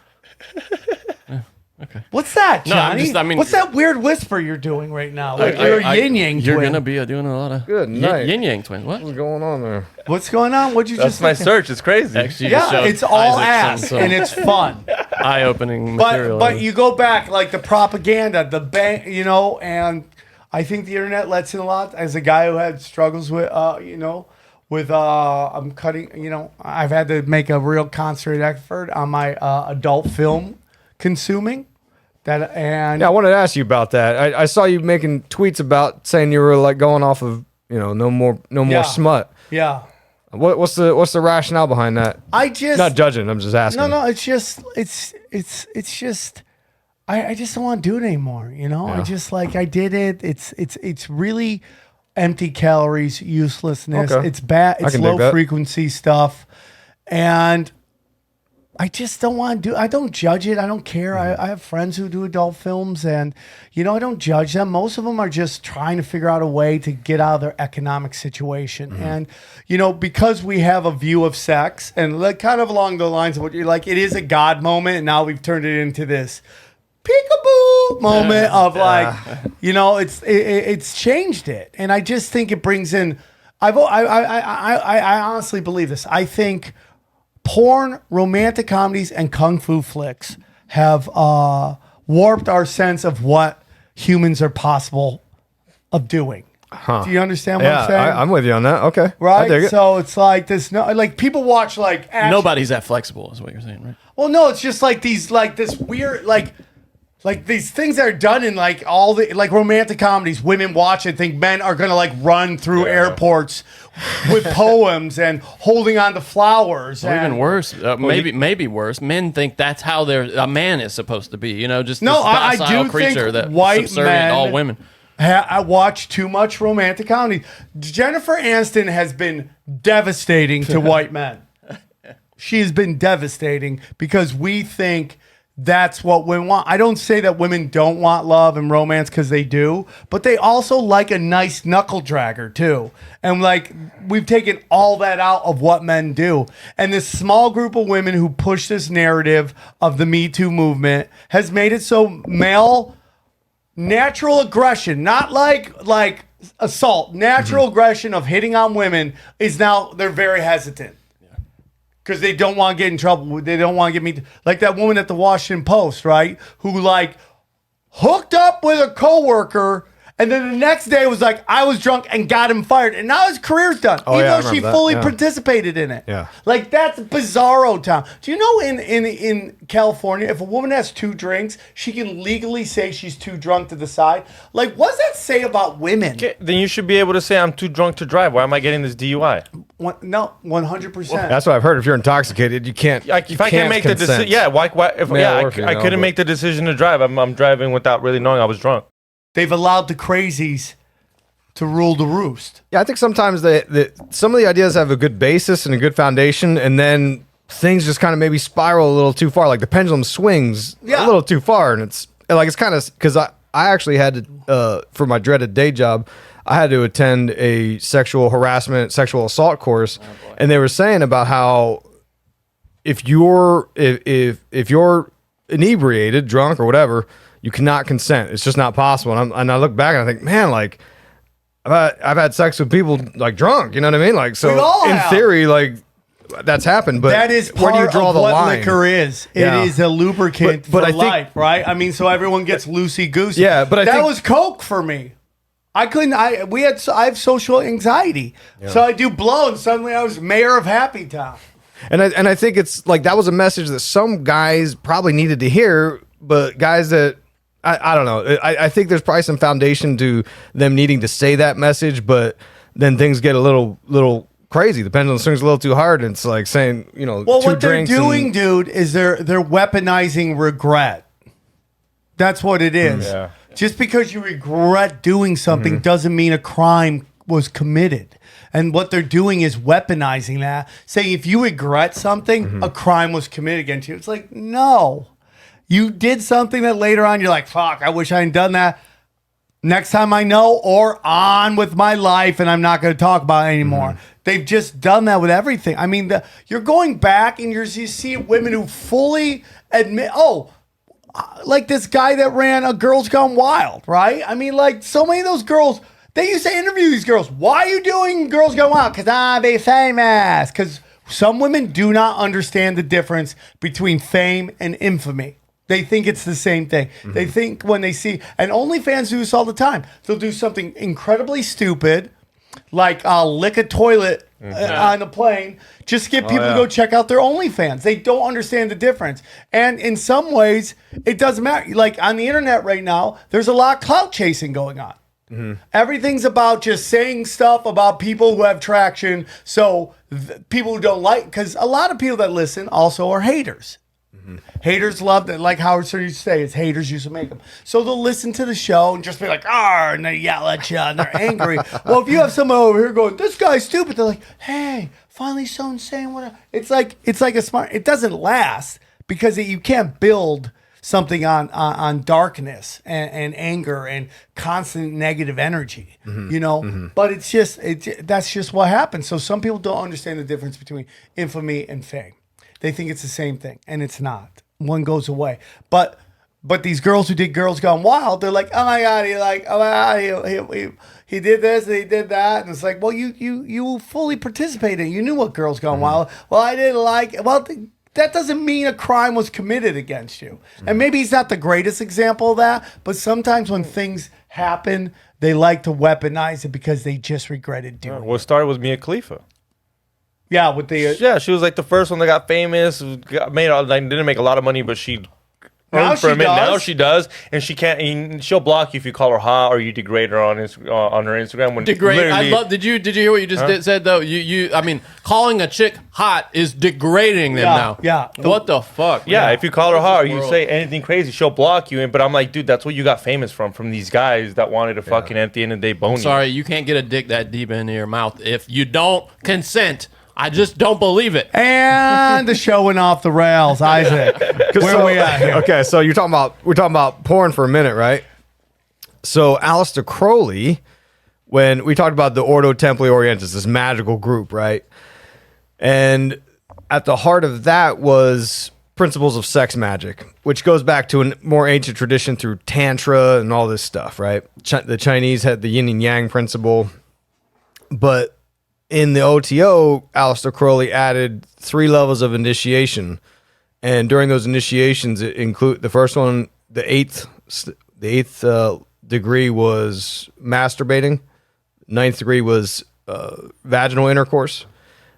Speaker 7: Okay.
Speaker 5: What's that,
Speaker 7: No, I'm
Speaker 5: Johnny?
Speaker 7: just- I mean-
Speaker 5: What's that weird whisper you're doing right now? Like you're a yin yang twin.
Speaker 7: You're gonna be doing a lot of
Speaker 8: Good night.
Speaker 7: yin yang twin. What?
Speaker 8: What's going on there?
Speaker 5: What's going on? What'd you
Speaker 6: That's
Speaker 5: just
Speaker 6: my
Speaker 5: say?
Speaker 6: search. It's crazy.
Speaker 7: Actually, you just
Speaker 5: Yeah,
Speaker 7: showed
Speaker 5: it's all
Speaker 7: Isaac
Speaker 5: ass
Speaker 7: some
Speaker 5: and it's fun.
Speaker 7: eye-opening material.
Speaker 5: But you go back like the propaganda, the bank, and I think the internet lets in a lot. As a guy who had struggles with, I'm cutting, I've had to make a real concentrated effort on my adult film consuming.
Speaker 8: Yeah, I wanted to ask you about that. I saw you making tweets about saying you were like going off of no more
Speaker 5: Yeah.
Speaker 8: smut.
Speaker 5: Yeah.
Speaker 8: What's the rationale behind that?
Speaker 5: I just
Speaker 8: Not judging. I'm just asking.
Speaker 5: No, it's just I just don't want to do it anymore, I just like I did it. It's really empty calories, uselessness.
Speaker 8: Okay.
Speaker 5: It's bad,
Speaker 8: I
Speaker 5: it's
Speaker 8: can dig
Speaker 5: low
Speaker 8: that.
Speaker 5: frequency stuff. And I just don't want to do I don't judge it. I don't care. I have friends who do adult films and I don't judge them. Most of them are just trying to figure out a way to get out of their economic situation. And because we have a view of sex and like kind of along the lines of what you're like, it is a God moment, and now we've turned it into this peekaboo moment of like, it's changed it. And I just think it brings in I honestly believe this. I think porn, romantic comedies, and kung fu flicks have warped our sense of what humans are possible of doing. Do you understand what I'm saying?
Speaker 8: I'm with you on that. Okay, I dig
Speaker 5: Right?
Speaker 8: it.
Speaker 5: So it's like this. Like people watch like action.
Speaker 7: Nobody's that flexible, is what you're saying, right?
Speaker 5: Well, no, it's just like these, like this weird, like these things that are done in like all the like romantic comedies. Women watch and think men are gonna like run through airports with poems and holding on to flowers.
Speaker 7: Or
Speaker 5: and,
Speaker 7: even worse, maybe worse. Men think that's how a man is supposed to be. Just
Speaker 5: No,
Speaker 7: this
Speaker 5: I
Speaker 7: docile
Speaker 5: do
Speaker 7: creature
Speaker 5: think
Speaker 7: that
Speaker 5: white
Speaker 7: subservient
Speaker 5: men
Speaker 7: to all women.
Speaker 5: I watch too much romantic comedy. Jennifer Aniston has been devastating to white men. She has been devastating because we think that's what women want. I don't say that women don't want love and romance, because they do, but they also like a nice knuckle dragger too. And like, we've taken all that out of what men do. And this small group of women who push this narrative of the Me Too movement has made it so male natural aggression, not like assault, natural aggression of hitting on women is now, they're very hesitant. Because they don't want to get in trouble. They don't want to get me like that woman at the Washington Post, right? Who like hooked up with a coworker, and then the next day was like, I was drunk and got him fired, and now his career's done, even though she fully participated in it.
Speaker 8: Yeah,
Speaker 5: like that's bizarro town. Do you know in California, if a woman has 2 drinks, she can legally say she's too drunk to decide? Like, what does that say about women?
Speaker 6: Okay, then you should be able to say I'm too drunk to drive. Why am I getting this DUI?
Speaker 5: No, 100%.
Speaker 8: That's what I've heard. If you're intoxicated, you can't.
Speaker 6: If I can't make the decision, I couldn't make the decision to drive. I'm driving without really knowing I was drunk.
Speaker 5: They've allowed the crazies to rule the roost.
Speaker 8: Yeah, I think sometimes some of the ideas have a good basis and a good foundation, and then things just kind of maybe spiral a little too far. Like the pendulum swings a little too far, and it's kind of because I actually had to for my dreaded day job, I had to attend a sexual harassment, sexual assault course, and they were saying about how if you're inebriated, drunk, or whatever, you cannot consent. It's just not possible. And I look back and I think, man, like I've had sex with people like drunk. You know what I mean? Like, so in theory, like that's happened. But
Speaker 5: that is part
Speaker 8: where do you draw
Speaker 5: of
Speaker 8: the
Speaker 5: what
Speaker 8: line?
Speaker 5: Liquor is. It is a lubricant for life, right? I mean, so everyone gets loosey goosey.
Speaker 8: Yeah, but
Speaker 5: that was Coke for me. I have social anxiety, so I do blow, and suddenly I was mayor of Happy Town.
Speaker 8: And I think it's like that was a message that some guys probably needed to hear, but guys that I don't know. I think there's probably some foundation to them needing to say that message, but then things get a little crazy. The pendulum swings a little too hard, and it's like saying,
Speaker 5: well,
Speaker 8: 2
Speaker 5: what they're
Speaker 8: drinks
Speaker 5: doing, dude, is they're weaponizing regret. That's what it is.
Speaker 6: Yeah.
Speaker 5: Just because you regret doing something doesn't mean a crime was committed. And what they're doing is weaponizing that, saying if you regret something, a crime was committed against you. It's like, no. You did something that later on you're like, fuck, I wish I hadn't done that. Next time I know, or on with my life, and I'm not going to talk about it anymore. They've just done that with everything. I mean, you're going back and you see women who fully admit, like this guy that ran a Girls Gone Wild, right? I mean, like so many of those girls, they used to interview these girls. Why are you doing Girls Gone Wild? Because I be famous. Because some women do not understand the difference between fame and infamy. They think it's the same thing. They think when they see, and OnlyFans do this all the time. They'll do something incredibly stupid, like lick a toilet on the plane, just to get people to go check out their OnlyFans. They don't understand the difference. And in some ways, it doesn't matter. Like on the internet right now, there's a lot of clout chasing going on. Everything's about just saying stuff about people who have traction. So people who don't like, because a lot of people that listen also are haters. Haters love that, like Howard Stern used to say, it's haters used to make them. So they'll listen to the show and just be like, and they yell at you and they're angry. Well, if you have someone over here going, this guy's stupid, they're like, hey, finally someone's saying what. It's like a smart. It doesn't last because you can't build something on darkness and anger and constant negative energy, But that's just what happens. So some people don't understand the difference between infamy and fame. They think it's the same thing, and it's not. One goes away. But these girls who did Girls Gone Wild, they're like, oh my God, he did this, and he did that. And it's like, well, you fully participated. You knew what Girls Gone Wild. Well, I didn't like it. Well, that doesn't mean a crime was committed against you. And maybe he's not the greatest example of that, but sometimes when things happen, they like to weaponize it because they just regretted doing it.
Speaker 6: What started with Mia Khalifa.
Speaker 5: Yeah, with the
Speaker 6: she was like the first one that got famous. Didn't make a lot of money, but she
Speaker 5: now she does.
Speaker 6: Now she does, and she'll block you if you call her hot or you degrade her on her Instagram. When
Speaker 7: degrade, I love. Did you hear what you just said though? I mean, calling a chick hot is degrading them now.
Speaker 5: Yeah.
Speaker 7: What the fuck?
Speaker 6: Yeah, if you call her hot or you say anything crazy, she'll block you. But I'm like, dude, that's what you got famous from these guys that wanted to fucking at the end of the day bone you.
Speaker 7: Sorry, you can't get a dick that deep into your mouth if you don't consent. I just don't believe it.
Speaker 5: And the show went off the rails. Isaac, where are we at here?
Speaker 8: Okay, so we're talking about porn for a minute, right? So Aleister Crowley, when we talked about the Ordo Templi Orientis, this magical group, right? And at the heart of that was principles of sex magic, which goes back to a more ancient tradition through Tantra and all this stuff, right? The Chinese had the yin and yang principle. But in the OTO, Aleister Crowley added 3 levels of initiation. And during those initiations, it include the first one, the eighth degree was masturbating. 9th degree was vaginal intercourse.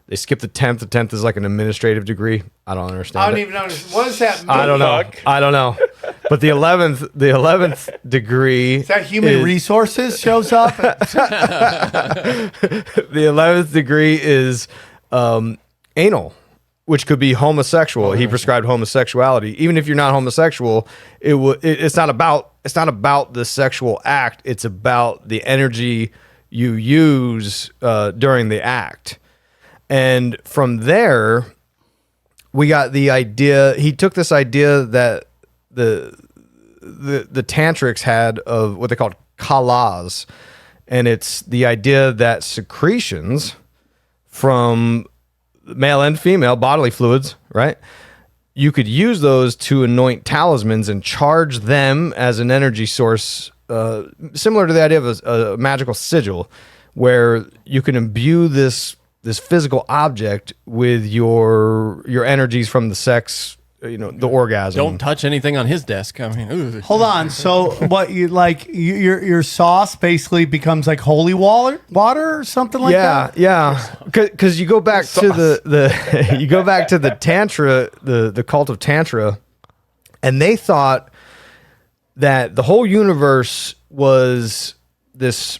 Speaker 8: They skipped the 10th. The 10th is like an administrative degree. I don't understand.
Speaker 5: I don't even know. What does that mean?
Speaker 8: I don't know. But the 11th degree.
Speaker 5: Is that human resources shows up?
Speaker 8: The 11th degree is anal, which could be homosexual. He prescribed homosexuality. Even if you're not homosexual, it's not about the sexual act. It's about the energy you use during the act. And from there, we got the idea. He took this idea that the tantrics had of what they called kalas, and it's the idea that secretions from male and female bodily fluids, right? You could use those to anoint talismans and charge them as an energy source, similar to the idea of a magical sigil, where you can imbue this physical object with your energies from the sex, the orgasm.
Speaker 7: Don't touch anything on his desk. I mean, ooh.
Speaker 5: Hold on. So what your sauce basically becomes like holy water or something like that?
Speaker 8: Yeah. Because you go back to the you go back to the Tantra, the cult of Tantra, and they thought that the whole universe was this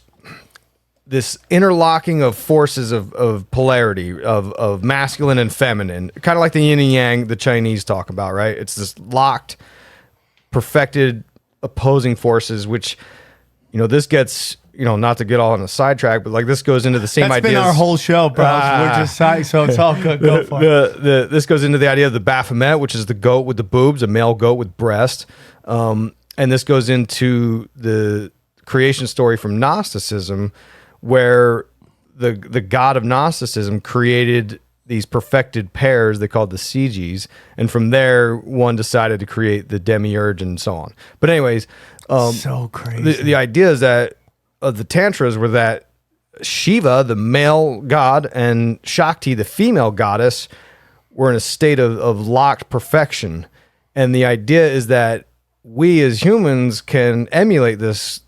Speaker 8: interlocking of forces of polarity, of masculine and feminine, kind of like the yin and yang the Chinese talk about, right? It's this locked, perfected opposing forces, which, this gets, not to get all on a sidetrack, but like this goes into the same
Speaker 5: That's
Speaker 8: ideas.
Speaker 5: been our whole show, bro. We're just so it's all good. Go for it.
Speaker 8: This goes into the idea of the Baphomet, which is the goat with the boobs, a male goat with breast. And this goes into the creation story from Gnosticism, where the god of Gnosticism created these perfected pairs they called the Siges, and from there one decided to create the demiurge and so on. But anyways,
Speaker 5: so crazy.
Speaker 8: The idea is that the Tantras were that Shiva, the male god, and Shakti, the female goddess, were in a state of locked perfection, and the idea is that we as humans can emulate this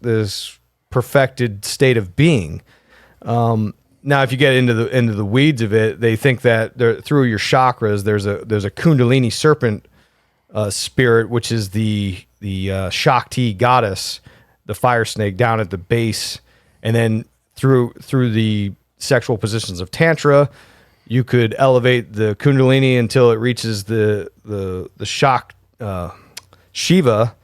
Speaker 8: perfected state of being. Now, if you get into the weeds of it, they think that through your chakras, there's a Kundalini serpent spirit, which is the Shakti goddess, the fire snake down at the base, and then through the sexual positions of Tantra, you could elevate the Kundalini until it reaches the Shiva,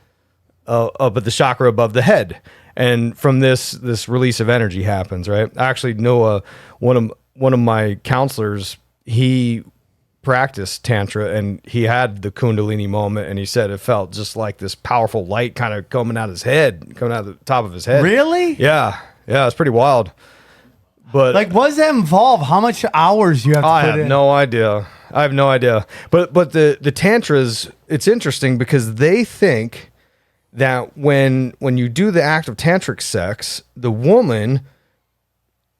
Speaker 8: up at the chakra above the head. And from this release of energy happens, right? I actually know one of my counselors, he practiced Tantra, and he had the Kundalini moment, and he said it felt just like this powerful light kind of coming out of the top of his head.
Speaker 5: Really?
Speaker 8: Yeah, it's pretty wild. But
Speaker 5: what does that involve? How much hours you have to put in?
Speaker 8: I have no idea. But the Tantras, it's interesting because they think that when you do the act of tantric sex, the woman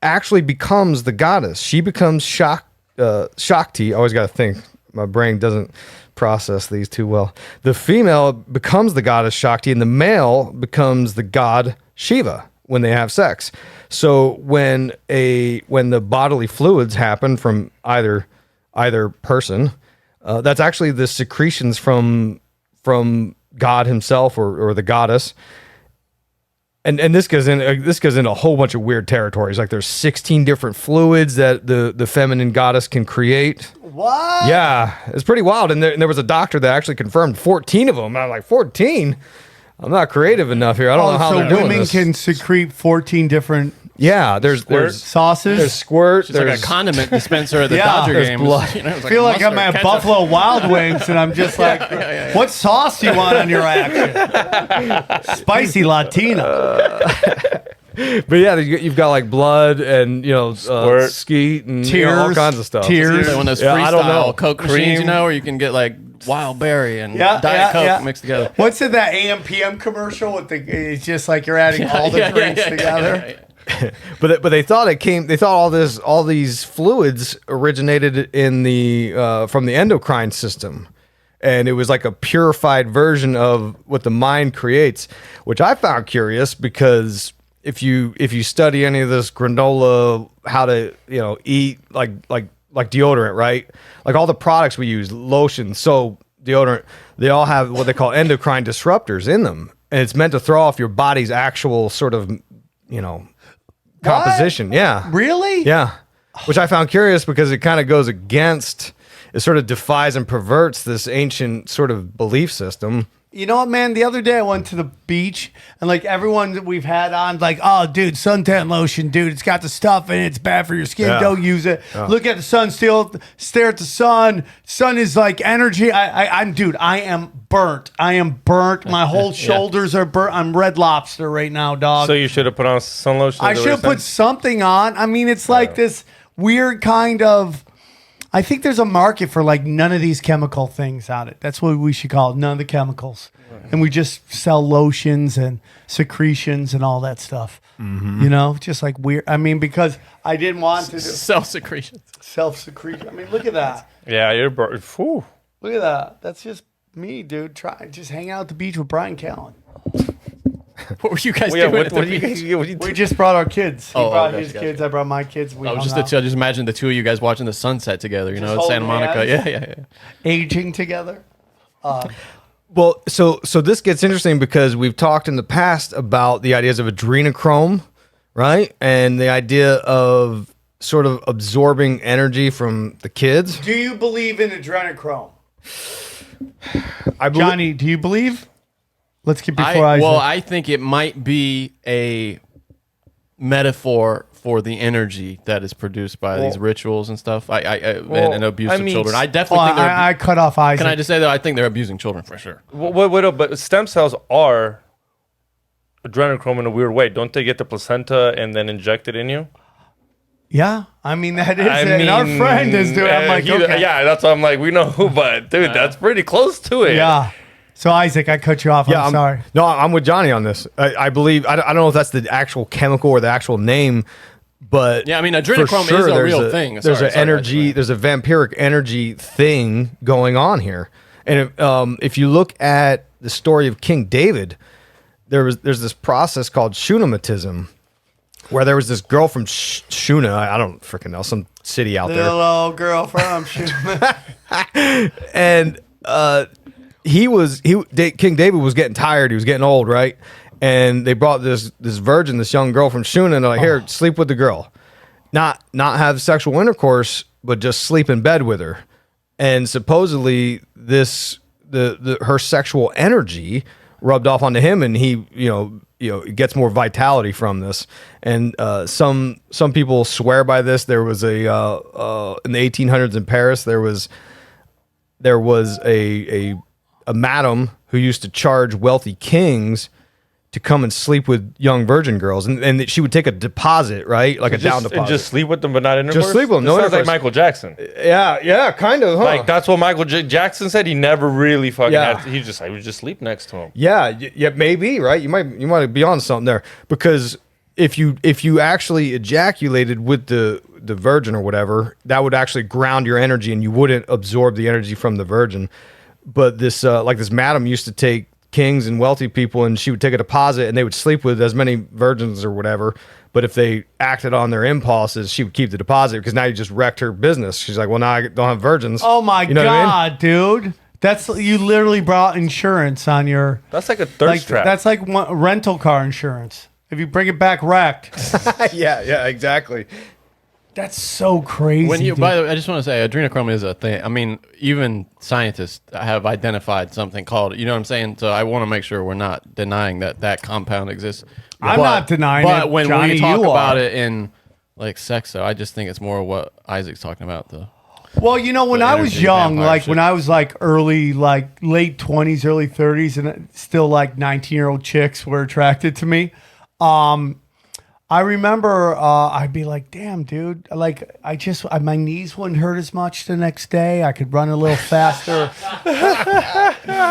Speaker 8: actually becomes the goddess. She becomes Shakti. I always got to think. My brain doesn't process these too well. The female becomes the goddess Shakti, and the male becomes the god Shiva when they have sex. So when the bodily fluids happen from either person, that's actually the secretions from God himself or the goddess, and this goes in a whole bunch of weird territories. Like there's 16 different fluids that the feminine goddess can create.
Speaker 5: What?
Speaker 8: Yeah, it's pretty wild. And there was a doctor that actually confirmed 14 of them. And I'm like, 14? I'm not creative enough here. I don't know how they're doing
Speaker 5: women
Speaker 8: this.
Speaker 5: can secrete 14 different
Speaker 8: Yeah, there's
Speaker 5: Sauces.
Speaker 8: there's squirt.
Speaker 7: It's like
Speaker 8: There's
Speaker 7: a condiment dispenser at the
Speaker 5: Yeah.
Speaker 7: Dodger
Speaker 8: There's
Speaker 7: games.
Speaker 8: blood.
Speaker 7: You know, it's
Speaker 5: I feel like I'm
Speaker 7: mustard,
Speaker 5: at
Speaker 7: ketchup.
Speaker 5: Buffalo Wild Wings, and I'm just like, what sauce do you want on your action? Spicy Latino.
Speaker 8: But yeah, you've got like blood and
Speaker 6: Squirt.
Speaker 8: skeet and
Speaker 5: Tears.
Speaker 8: all kinds of stuff.
Speaker 5: Tears.
Speaker 7: Like one of those
Speaker 8: Yeah, I don't know.
Speaker 7: freestyle Coke machines, you know, where you can get like wild berry and Diet Coke mixed together.
Speaker 5: What's in that AM PM commercial with the? It's just like you're adding all the drinks together.
Speaker 8: But they thought all these fluids originated in the from the endocrine system, and it was like a purified version of what the mind creates, which I found curious because if you study any of this granola, how to eat like deodorant, right? Like all the products we use, lotion, soap, deodorant, they all have what they call endocrine disruptors in them, and it's meant to throw off your body's actual sort of composition.
Speaker 5: What?
Speaker 8: Yeah.
Speaker 5: Really?
Speaker 8: Yeah. Which I found curious because it kind of goes against, it sort of defies and perverts this ancient sort of belief system.
Speaker 5: You know what, man? The other day I went to the beach and like everyone that we've had on, like, oh, dude, suntan lotion, dude, it's got the stuff in it. It's bad for your skin.
Speaker 8: Yeah.
Speaker 5: Don't use it. Look at the sun. Stare at the sun. Sun is like energy. I am burnt. I am burnt. My whole shoulders are burnt. I'm Red Lobster right now, dog.
Speaker 6: So you should have put on sun lotion.
Speaker 5: I should have put something on. I mean, it's like this weird kind of. I think there's a market for like none of these chemical things on it. That's what we should call it. None of the chemicals. And we just sell lotions and secretions and all that stuff. You know, just like weird. I mean, because I didn't want to do
Speaker 7: Self-secretion.
Speaker 5: self-secretion. I mean, look at that.
Speaker 6: Yeah, you're burnt. Whew.
Speaker 5: Look at that. That's just me, dude. Just hang out at the beach with Brian Callen.
Speaker 7: What were you guys
Speaker 6: Well, yeah,
Speaker 7: doing?
Speaker 6: what do you guys do?
Speaker 5: We just brought our kids. He
Speaker 7: Oh,
Speaker 5: brought
Speaker 7: gotcha,
Speaker 5: his
Speaker 7: gotcha.
Speaker 5: kids. I brought my kids. We
Speaker 7: I was
Speaker 5: hung
Speaker 7: just
Speaker 5: out.
Speaker 7: I just imagine the two of you guys watching the sunset together,
Speaker 5: Just
Speaker 7: at Santa
Speaker 5: holding
Speaker 7: Monica.
Speaker 5: hands.
Speaker 7: Yeah.
Speaker 5: aging together.
Speaker 8: Well, so this gets interesting because we've talked in the past about the ideas of adrenochrome, right? And the idea of sort of absorbing energy from the kids.
Speaker 5: Do you believe in adrenochrome?
Speaker 8: I believe,
Speaker 5: Johnny, do you believe? Let's get before I.
Speaker 7: I think it might be a metaphor for the energy that is produced by these rituals and stuff. And abuse of children. I definitely think they're.
Speaker 5: I cut off Isaac.
Speaker 7: Can I just say that I think they're abusing children for sure.
Speaker 6: But stem cells are adrenochrome in a weird way. Don't they get the placenta and then inject it in you?
Speaker 5: Yeah, I mean that is it. And our friend is doing. I'm like, okay.
Speaker 6: Yeah, that's why I'm like, we know, but dude, that's pretty close to it.
Speaker 5: Yeah. So Isaac, I cut you off.
Speaker 8: yeah,
Speaker 5: I'm sorry.
Speaker 8: No, I'm with Johnny on this. I believe, I don't know if that's the actual chemical or the actual name, but
Speaker 7: Yeah, I mean,
Speaker 8: for
Speaker 7: adrenochrome
Speaker 8: sure
Speaker 7: is a
Speaker 8: there's
Speaker 7: real thing.
Speaker 8: There's
Speaker 7: Sorry,
Speaker 8: an energy, there's a vampiric energy thing going on here. And if you look at the story of King David, there's this process called Shunamatism, where there was this girl from Shuna, I don't freaking know, some city out there.
Speaker 5: Little girl from
Speaker 8: And King David was getting tired. He was getting old, right? And they brought this virgin, this young girl from Shuna, and they're like, here, sleep with the girl. Not have sexual intercourse, but just sleep in bed with her. And supposedly her sexual energy rubbed off onto him, and he gets more vitality from this. And some people swear by this. There was in the 1800s in Paris, there was a madam who used to charge wealthy kings to come and sleep with young virgin girls, and she would take a deposit, right, like a down deposit,
Speaker 6: and just sleep with them, but not intercourse.
Speaker 8: Just sleep with them. No
Speaker 6: sounds like
Speaker 8: intercourse.
Speaker 6: Michael Jackson.
Speaker 8: Yeah, kind of. Huh?
Speaker 6: Like that's what Michael Jackson said. He never really fucking.
Speaker 8: Yeah.
Speaker 6: I would just sleep next to him.
Speaker 8: Yeah, maybe, right? You might be on something there, because if you actually ejaculated with the virgin or whatever, that would actually ground your energy, and you wouldn't absorb the energy from the virgin. But this madam used to take kings and wealthy people, and she would take a deposit, and they would sleep with as many virgins or whatever. But if they acted on their impulses, she would keep the deposit, because now you just wrecked her business. She's like, well, now I don't have virgins.
Speaker 5: Oh my
Speaker 8: You know what I mean?
Speaker 5: God, dude. That's, you literally brought insurance on your.
Speaker 6: That's like a thirst trap.
Speaker 5: That's like rental car insurance. If you bring it back wrecked.
Speaker 8: yeah, exactly.
Speaker 5: That's so crazy.
Speaker 7: By the way, I just want to say, adrenochrome is a thing. I mean, even scientists have identified something called, you know what I'm saying? So I want to make sure we're not denying that compound exists.
Speaker 5: I'm not denying it.
Speaker 7: But when
Speaker 5: Johnny,
Speaker 7: we talk
Speaker 5: you
Speaker 7: about
Speaker 5: are.
Speaker 7: it in like sex, though, I just think it's more what Isaac's talking about, though.
Speaker 5: Well, you know, when
Speaker 7: The
Speaker 5: I was
Speaker 7: energy
Speaker 5: young,
Speaker 7: vampire
Speaker 5: like
Speaker 7: shit.
Speaker 5: when I was like late 20s, early 30s, and still like 19-year-old chicks were attracted to me. I remember I'd be like, damn, dude, like my knees wouldn't hurt as much the next day. I could run a little faster.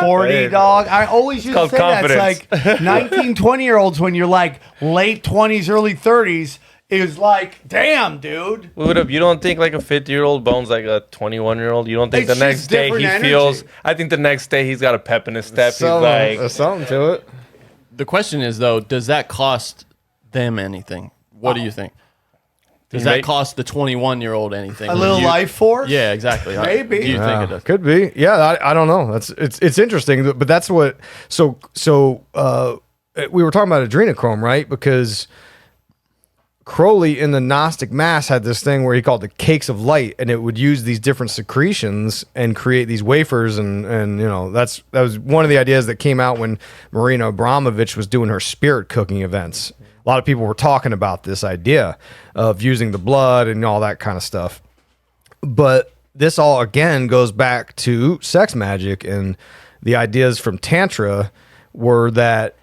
Speaker 5: 40, dog. I always used to say that. It's like 19, 20-year-olds when you're like late 20s, early 30s. It was like, damn, dude.
Speaker 6: You don't think like a 50-year-old bones like a 21-year-old? You don't think
Speaker 5: It's
Speaker 6: the next
Speaker 5: just
Speaker 6: day
Speaker 5: different
Speaker 6: he
Speaker 5: energy.
Speaker 6: feels? I think the next day he's got a pep in his step. He's like,
Speaker 8: There's something to it.
Speaker 7: The question is, though, does that cost them anything? What do you think? Does that cost the 21-year-old anything?
Speaker 5: A little life force?
Speaker 7: Yeah, exactly.
Speaker 5: Maybe.
Speaker 7: Do you think it does?
Speaker 8: Could be. Yeah, I don't know. It's interesting, but that's what. So we were talking about adrenochrome, right? Because Crowley in the Gnostic Mass had this thing where he called the cakes of light, and it would use these different secretions and create these wafers, and you know that was one of the ideas that came out when Marina Abramovich was doing her spirit cooking events. A lot of people were talking about this idea of using the blood and all that kind of stuff. But this all again goes back to sex magic, and the ideas from Tantra were that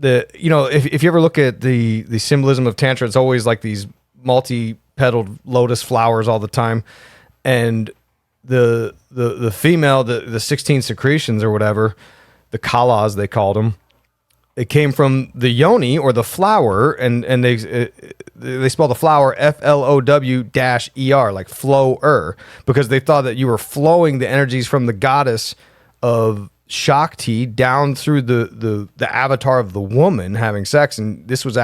Speaker 8: if you ever look at the symbolism of Tantra, it's always like these multi-petaled lotus flowers all the time, and the female, the 16 secretions or whatever, the kalas they called them. It came from the yoni or the flower, and they spell the flower FLOW-ER, like flower, because they thought that you were flowing the energies from the goddess of Shakti down through the avatar of the woman having sex, and this was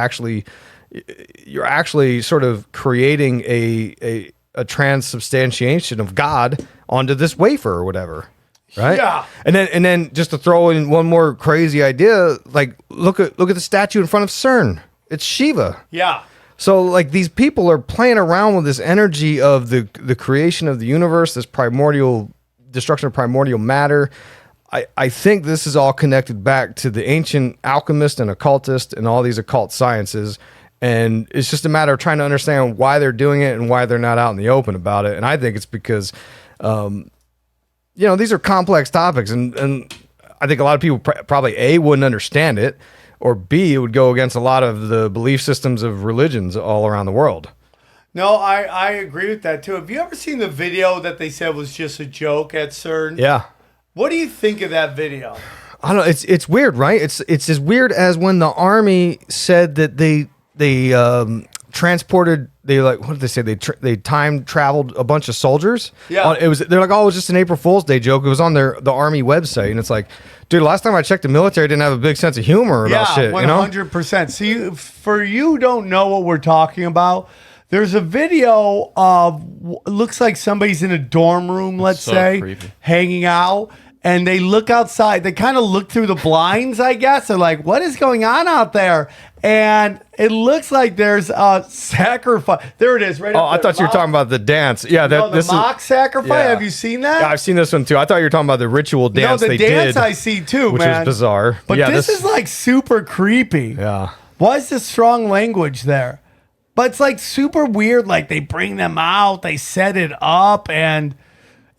Speaker 8: you're actually sort of creating a transubstantiation of God onto this wafer or whatever. Right.
Speaker 5: Yeah.
Speaker 8: And then just to throw in one more crazy idea, like look at the statue in front of CERN. It's Shiva.
Speaker 5: Yeah.
Speaker 8: So like these people are playing around with this energy of the creation of the universe, this primordial destruction of primordial matter. I think this is all connected back to the ancient alchemist and occultist and all these occult sciences. And it's just a matter of trying to understand why they're doing it and why they're not out in the open about it. And I think it's because these are complex topics, and I think a lot of people probably A, wouldn't understand it, or B, it would go against a lot of the belief systems of religions all around the world.
Speaker 5: No, I agree with that too. Have you ever seen the video that they said was just a joke at CERN?
Speaker 8: Yeah.
Speaker 5: What do you think of that video?
Speaker 8: I don't know. It's weird, right? It's as weird as when the army said that they transported. What did they say? They time traveled a bunch of soldiers.
Speaker 5: Yeah.
Speaker 8: They're like, oh, it was just an April Fool's Day joke. It was on the army website, and it's like, dude, last time I checked, the military didn't have a big sense of humor about shit.
Speaker 5: 100%. See, for you don't know what we're talking about. There's a video of looks like somebody's in a dorm room, let's say,
Speaker 7: creepy.
Speaker 5: hanging out. And they look outside. They kind of look through the blinds, I guess. They're like, what is going on out there? And it looks like there's a sacrifice. There it is, right
Speaker 8: Oh,
Speaker 5: up
Speaker 8: I
Speaker 5: there.
Speaker 8: thought you were talking about the dance. Yeah,
Speaker 5: the mock sacrifice.
Speaker 8: yeah.
Speaker 5: Have you seen that?
Speaker 8: Yeah, I've seen this one too. I thought you were talking about the ritual dance
Speaker 5: no, the
Speaker 8: they
Speaker 5: dance
Speaker 8: did.
Speaker 5: I see too,
Speaker 8: which
Speaker 5: man.
Speaker 8: was bizarre.
Speaker 5: But
Speaker 8: yeah,
Speaker 5: this is like super creepy.
Speaker 8: Yeah.
Speaker 5: Why is this strong language there? But it's like super weird. Like they bring them out, they set it up, and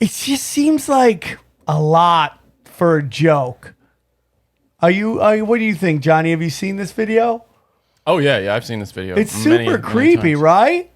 Speaker 5: it just seems like a lot for a joke. What do you think, Johnny? Have you seen this video?
Speaker 7: Oh yeah, I've seen this video.
Speaker 5: It's
Speaker 7: many,
Speaker 5: super
Speaker 7: many
Speaker 5: creepy,
Speaker 7: times.
Speaker 5: right?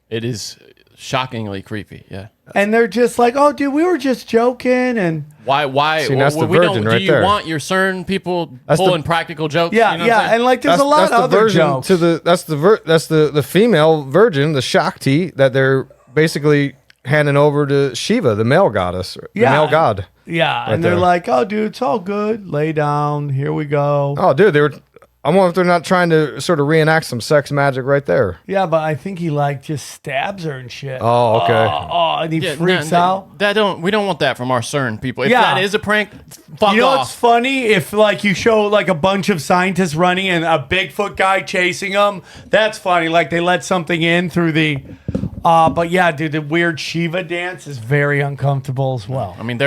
Speaker 7: It is shockingly creepy. Yeah.
Speaker 5: And they're just like, "Oh, dude, we were just joking." And
Speaker 7: Why?
Speaker 8: See, that's the
Speaker 7: we
Speaker 8: virgin
Speaker 7: don't.
Speaker 8: right
Speaker 7: Do you
Speaker 8: there.
Speaker 7: want your CERN people
Speaker 8: That's
Speaker 7: pulling
Speaker 8: the-
Speaker 7: practical jokes?
Speaker 5: yeah,
Speaker 7: You know what I'm
Speaker 5: yeah,
Speaker 7: saying?
Speaker 5: and like there's a lot of other
Speaker 8: version
Speaker 5: jokes.
Speaker 8: that's the female virgin, the Shakti, that they're basically handing over to Shiva, the male goddess, the male god.
Speaker 5: Yeah,
Speaker 8: Right
Speaker 5: and they're
Speaker 8: there.
Speaker 5: like, "Oh, dude, it's all good. Lay down. Here we go."
Speaker 8: Oh, dude, I wonder if they're not trying to sort of reenact some sex magic right there.
Speaker 5: Yeah, but I think he like just stabs her and shit.
Speaker 8: Oh, okay.
Speaker 5: Oh, and he freaks out.
Speaker 7: We don't want that from our CERN people. If
Speaker 5: Yeah.
Speaker 7: that is a prank, fuck
Speaker 5: You know what's
Speaker 7: off.
Speaker 5: funny? If like you show like a bunch of scientists running and a Bigfoot guy chasing them, that's funny. Like they let something in through the. But yeah, dude, the weird Shiva dance is very uncomfortable as well.
Speaker 7: I mean,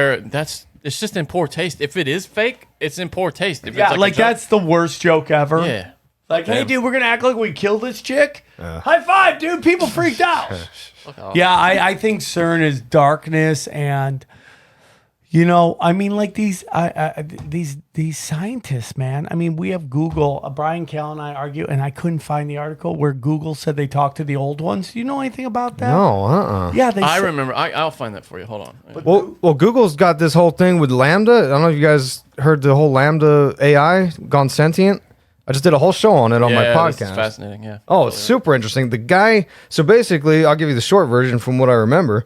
Speaker 7: it's just in poor taste. If it is fake, it's in poor taste. If
Speaker 5: Yeah,
Speaker 7: it's
Speaker 5: like
Speaker 7: a joke,
Speaker 5: that's the worst joke ever.
Speaker 7: Yeah.
Speaker 5: Like, hey, dude, we're gonna act like we killed this chick. High five, dude. People freaked out. Yeah, I think CERN is darkness, and you know, I mean, like these scientists, man. I mean, we have Google. Brian Kell and I argue, and I couldn't find the article where Google said they talked to the old ones. Do you know anything about that?
Speaker 8: No,
Speaker 5: Yeah, they.
Speaker 7: I remember. I'll find that for you. Hold on.
Speaker 8: Well, Google's got this whole thing with Lambda. I don't know if you guys heard the whole Lambda AI gone sentient. I just did a whole show on it on my podcast.
Speaker 7: This is fascinating. Yeah.
Speaker 8: Oh, it's super interesting. The guy. So basically, I'll give you the short version from what I remember.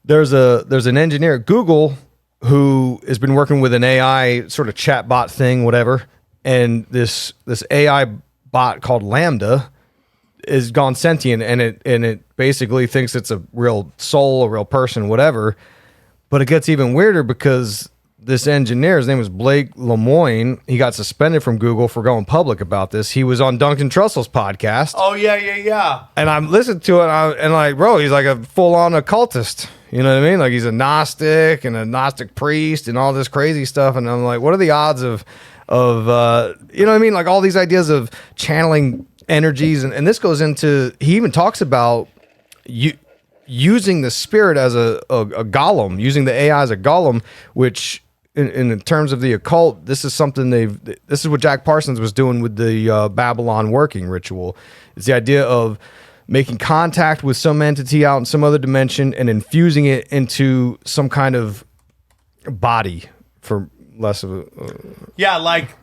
Speaker 8: There's an engineer at Google who has been working with an AI sort of chat bot thing, whatever, and this AI bot called Lambda is gone sentient, and it basically thinks it's a real soul, a real person, whatever. But it gets even weirder because this engineer, his name was Blake Lemoine, he got suspended from Google for going public about this. He was on Duncan Trussell's podcast.
Speaker 5: Oh yeah.
Speaker 8: And I'm listening to it, and like, bro, he's like a full-on occultist. You know what I mean? Like, he's a Gnostic and a Gnostic priest and all this crazy stuff. And I'm like, what are the odds of you know what I mean? Like, all these ideas of channeling energies. And this goes into, he even talks about using the spirit as a golem, using the AI as a golem, which in terms of the occult, this is something this is what Jack Parsons was doing with the Babylon working ritual. It's the idea of making contact with some entity out in some other dimension and infusing it into some kind of body, for less of a
Speaker 5: Yeah, like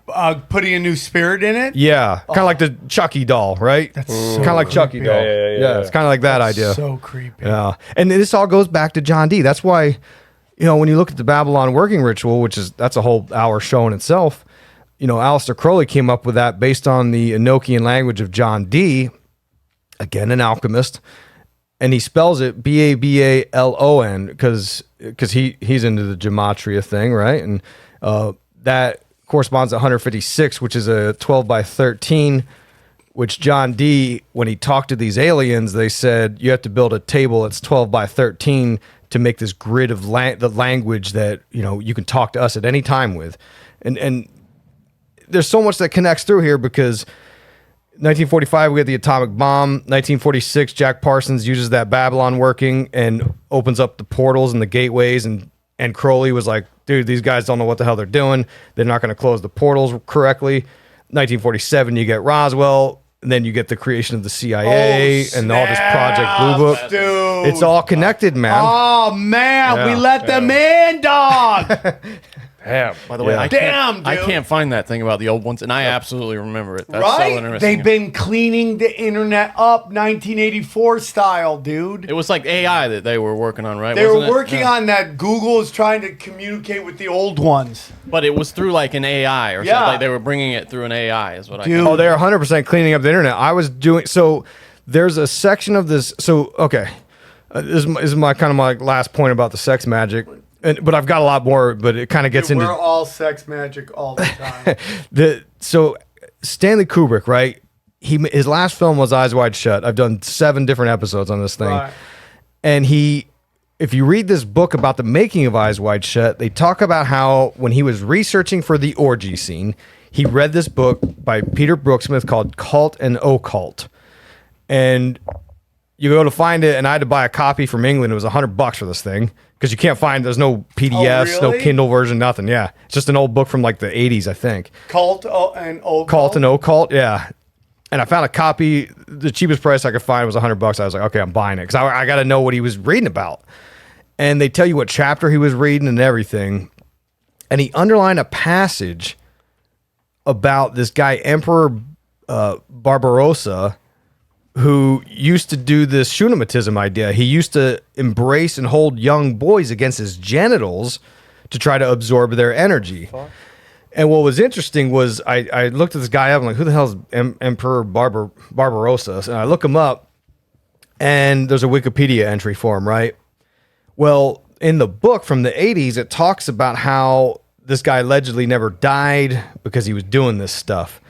Speaker 5: putting a new spirit in it.
Speaker 8: yeah, kind of like the Chucky doll, right?
Speaker 5: That's
Speaker 8: kind of like Chucky doll. Yeah, it's kind of like that idea.
Speaker 5: So creepy.
Speaker 8: Yeah, and this all goes back to John Dee. That's why, you know, when you look at the Babylon working ritual, that's a whole hour show in itself. You know, Aleister Crowley came up with that based on the Enochian language of John Dee, again an alchemist, and he spells it Babalon because he's into the gematria thing, right? And that corresponds to 156, which is a 12 by 13. Which John Dee, when he talked to these aliens, they said you have to build a table that's 12 by 13 to make this grid of the language that, you know, you can talk to us at any time with. And there's so much that connects through here because 1945, we had the atomic bomb. 1946, Jack Parsons uses that Babylon working and opens up the portals and the gateways. And Crowley was like, dude, these guys don't know what the hell they're doing. They're not going to close the portals correctly. 1947, you get Roswell. And then you get the creation of the CIA and all this Project Blue Book.
Speaker 5: Dude.
Speaker 8: It's all connected, man.
Speaker 5: Oh, man. We let them in, dog.
Speaker 6: Damn.
Speaker 7: By the way, I
Speaker 5: Damn,
Speaker 7: can't find that thing about the old ones, and I absolutely remember it. That's
Speaker 5: Right?
Speaker 7: so interesting.
Speaker 5: They've been cleaning the internet up 1984 style, dude.
Speaker 7: It was like AI that they were working on, right?
Speaker 5: They
Speaker 7: Wasn't
Speaker 5: were
Speaker 7: it?
Speaker 5: working
Speaker 7: Yeah.
Speaker 5: on that. Google is trying to communicate with the old ones.
Speaker 7: But it was through like an AI or
Speaker 5: Yeah.
Speaker 7: something. Like they were bringing it through an AI, is what I
Speaker 5: Dude.
Speaker 7: got.
Speaker 8: Oh, they're 100% cleaning up the internet. I was doing so. There's a section of this. So okay, this is my kind of my last point about the sex magic. But I've got a lot more. But it kind of gets
Speaker 5: Dude,
Speaker 8: into
Speaker 5: we're all sex magic all the time.
Speaker 8: So Stanley Kubrick, right? His last film was Eyes Wide Shut. I've done 7 different episodes on this thing,
Speaker 5: Right.
Speaker 8: and if you read this book about the making of Eyes Wide Shut, they talk about how when he was researching for the orgy scene, he read this book by Peter Brooksmith called Cult and Occult. And you go to find it, and I had to buy a copy from England. It was $100 for this thing because you can't find, there's no PDFs, no
Speaker 5: really?
Speaker 8: Kindle version, nothing. Yeah. It's just an old book from like the 80s, I think.
Speaker 5: Cult and occult.
Speaker 8: Cult and Occult. Yeah. And I found a copy. The cheapest price I could find was $100. I was like, okay, I'm buying it because I got to know what he was reading about. And they tell you what chapter he was reading and everything. And he underlined a passage about this guy, Emperor Barbarossa, who used to do this Shunammite idea. He used to embrace and hold young boys against his genitals to try to absorb their energy. And what was interesting was I looked at this guy up. I'm like, who the hell is Emperor Barbarossa? And I look him up, and there's a Wikipedia entry for him, right? Well, in the book from the 80s, it talks about how this guy allegedly never died because he was doing this stuff.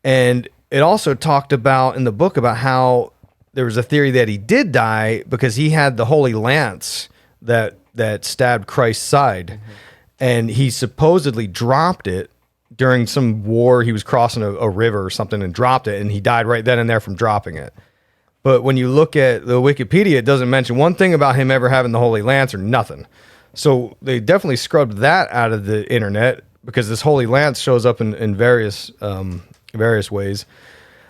Speaker 8: And it also talked about in the book about how there was a theory that he did die because he had the Holy Lance that stabbed Christ's side. Mm-hmm. And he supposedly dropped it during some war, he was crossing a river or something and dropped it, and he died right then and there from dropping it. But when you look at the Wikipedia, it doesn't mention one thing about him ever having the Holy Lance or nothing. So they definitely scrubbed that out of the internet because this Holy Lance shows up in various ways.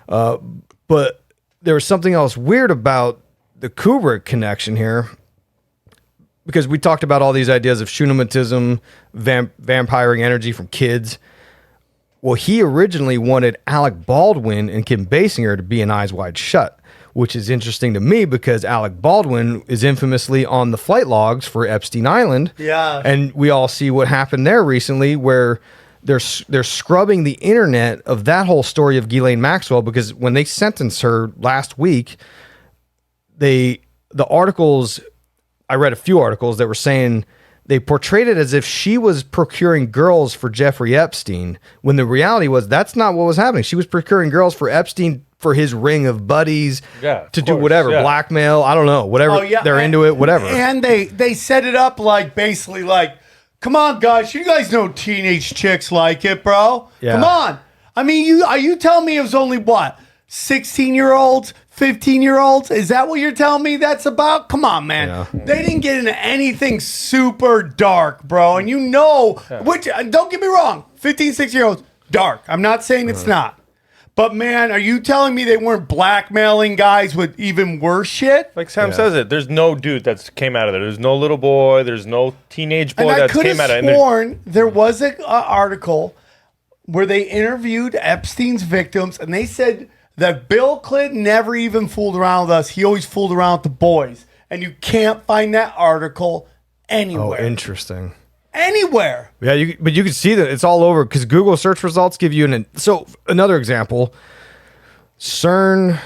Speaker 8: But there was something else weird about the Kubrick connection here, because we talked about all these ideas of Shunamantism, vampiring energy from kids. Well, he originally wanted Alec Baldwin and Kim Basinger to be in Eyes Wide Shut, which is interesting to me because Alec Baldwin is infamously on the flight logs for Epstein Island.
Speaker 5: Yeah.
Speaker 8: And we all see what happened there recently where they're scrubbing the internet of that whole story of Ghislaine Maxwell, because when they sentenced her last week, the articles, I read a few articles that were saying they portrayed it as if she was procuring girls for Jeffrey Epstein, when the reality was that's not what was happening. She was procuring girls for Epstein for his ring of buddies to do whatever, blackmail, I don't know, whatever. They're into it, whatever.
Speaker 5: And they set it up like basically like, come on, guys, you guys know teenage chicks like it, bro.
Speaker 8: Yeah.
Speaker 5: Come on. I mean, are you telling me it was only what, 16-year-olds, 15-year-olds? Is that what you're telling me that's about? Come on, man.
Speaker 8: Yeah.
Speaker 5: They didn't get into anything super dark, bro. And you know, which, don't get me wrong, 15, 16-year-olds, dark. I'm not saying it's not. But man, are you telling me they weren't blackmailing guys with even worse shit?
Speaker 6: Like Sam says it, there's no dude that's came out of there. There's no little boy. There's no teenage boy that came out of it.
Speaker 5: And I could have sworn there was an article where they interviewed Epstein's victims, and they said that Bill Clinton never even fooled around with us. He always fooled around with the boys. And you can't find that article anywhere.
Speaker 8: Oh, interesting.
Speaker 5: Anywhere.
Speaker 8: Yeah, but you can see that it's all over because Google search results give you so another example, CERN,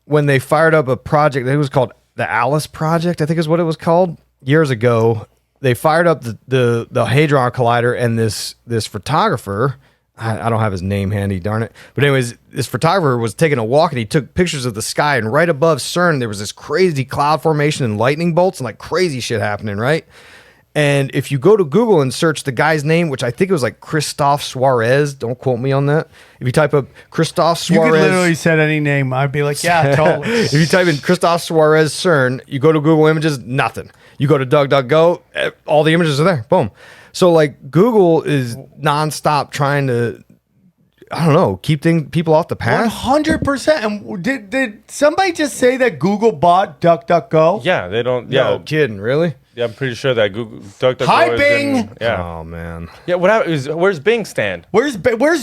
Speaker 8: when they fired up a project, it was called the Alice Project, I think is what it was called, years ago. They fired up the Hadron Collider, and this photographer, I don't have his name handy, darn it. But anyways, this photographer was taking a walk and he took pictures of the sky, and right above CERN, there was this crazy cloud formation and lightning bolts and like crazy shit happening, right? And if you go to Google and search the guy's name, which I think it was like Christophe Suarez, don't quote me on that. If you type up Christophe Suarez.
Speaker 5: You could literally said any name. I'd be like, yeah, totally.
Speaker 8: If you type in Christophe Suarez CERN, you go to Google Images, nothing. You go to DuckDuckGo, all the images are there. Boom. So like Google is nonstop trying to, I don't know, keep people off the path.
Speaker 5: 100%. And did somebody just say that Google bought DuckDuckGo?
Speaker 6: Yeah, they don't.
Speaker 8: No kidding, really?
Speaker 6: Yeah, I'm pretty sure that Google DuckDuckGo.
Speaker 5: Hi, Bing.
Speaker 6: Yeah.
Speaker 8: Oh man.
Speaker 6: Yeah. Where's Bing stand?
Speaker 5: Where's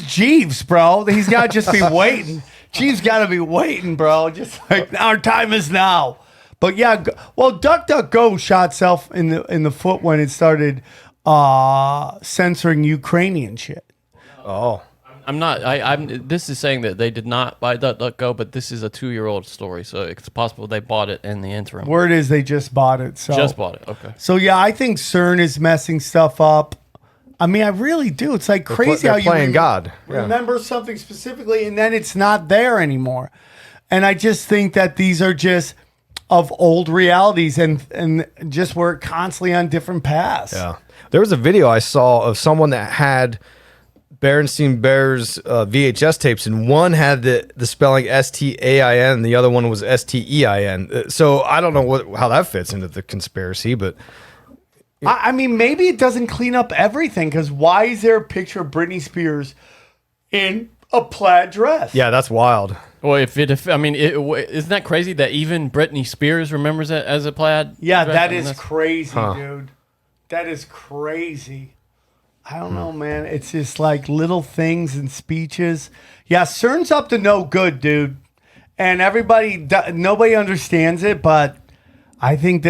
Speaker 5: Jeeves, bro? He's got to just be waiting. Jeeves got to be waiting, bro. Just like our time is now. But yeah, well, DuckDuckGo shot itself in the foot when it started censoring Ukrainian shit.
Speaker 8: Oh.
Speaker 7: I'm not. This is saying that they did not buy DuckDuckGo, but this is a 2-year-old story, so it's possible they bought it in the interim.
Speaker 5: Word is they just bought it. So.
Speaker 7: Just bought it. Okay.
Speaker 5: So yeah, I think CERN is messing stuff up. I mean, I really do. It's like crazy how you
Speaker 8: playing God.
Speaker 5: remember something specifically, and then it's not there anymore. And I just think that these are just of old realities, and just we're constantly on different paths.
Speaker 8: Yeah. There was a video I saw of someone that had Berenstein Bears VHS tapes, and one had the spelling STAIN, the other one was STEIN. So I don't know how that fits into the conspiracy, but
Speaker 5: I mean, maybe it doesn't clean up everything, because why is there a picture of Britney Spears in a plaid dress?
Speaker 8: yeah, that's wild.
Speaker 7: Well, isn't that crazy that even Britney Spears remembers it as a plaid?
Speaker 5: Yeah,
Speaker 7: dress?
Speaker 5: that
Speaker 7: I mean,
Speaker 5: is
Speaker 7: that's-
Speaker 5: crazy, dude. That is crazy. I don't know, man. It's just like little things and speeches. Yeah, CERN's up to no good, dude. And nobody understands it, but I think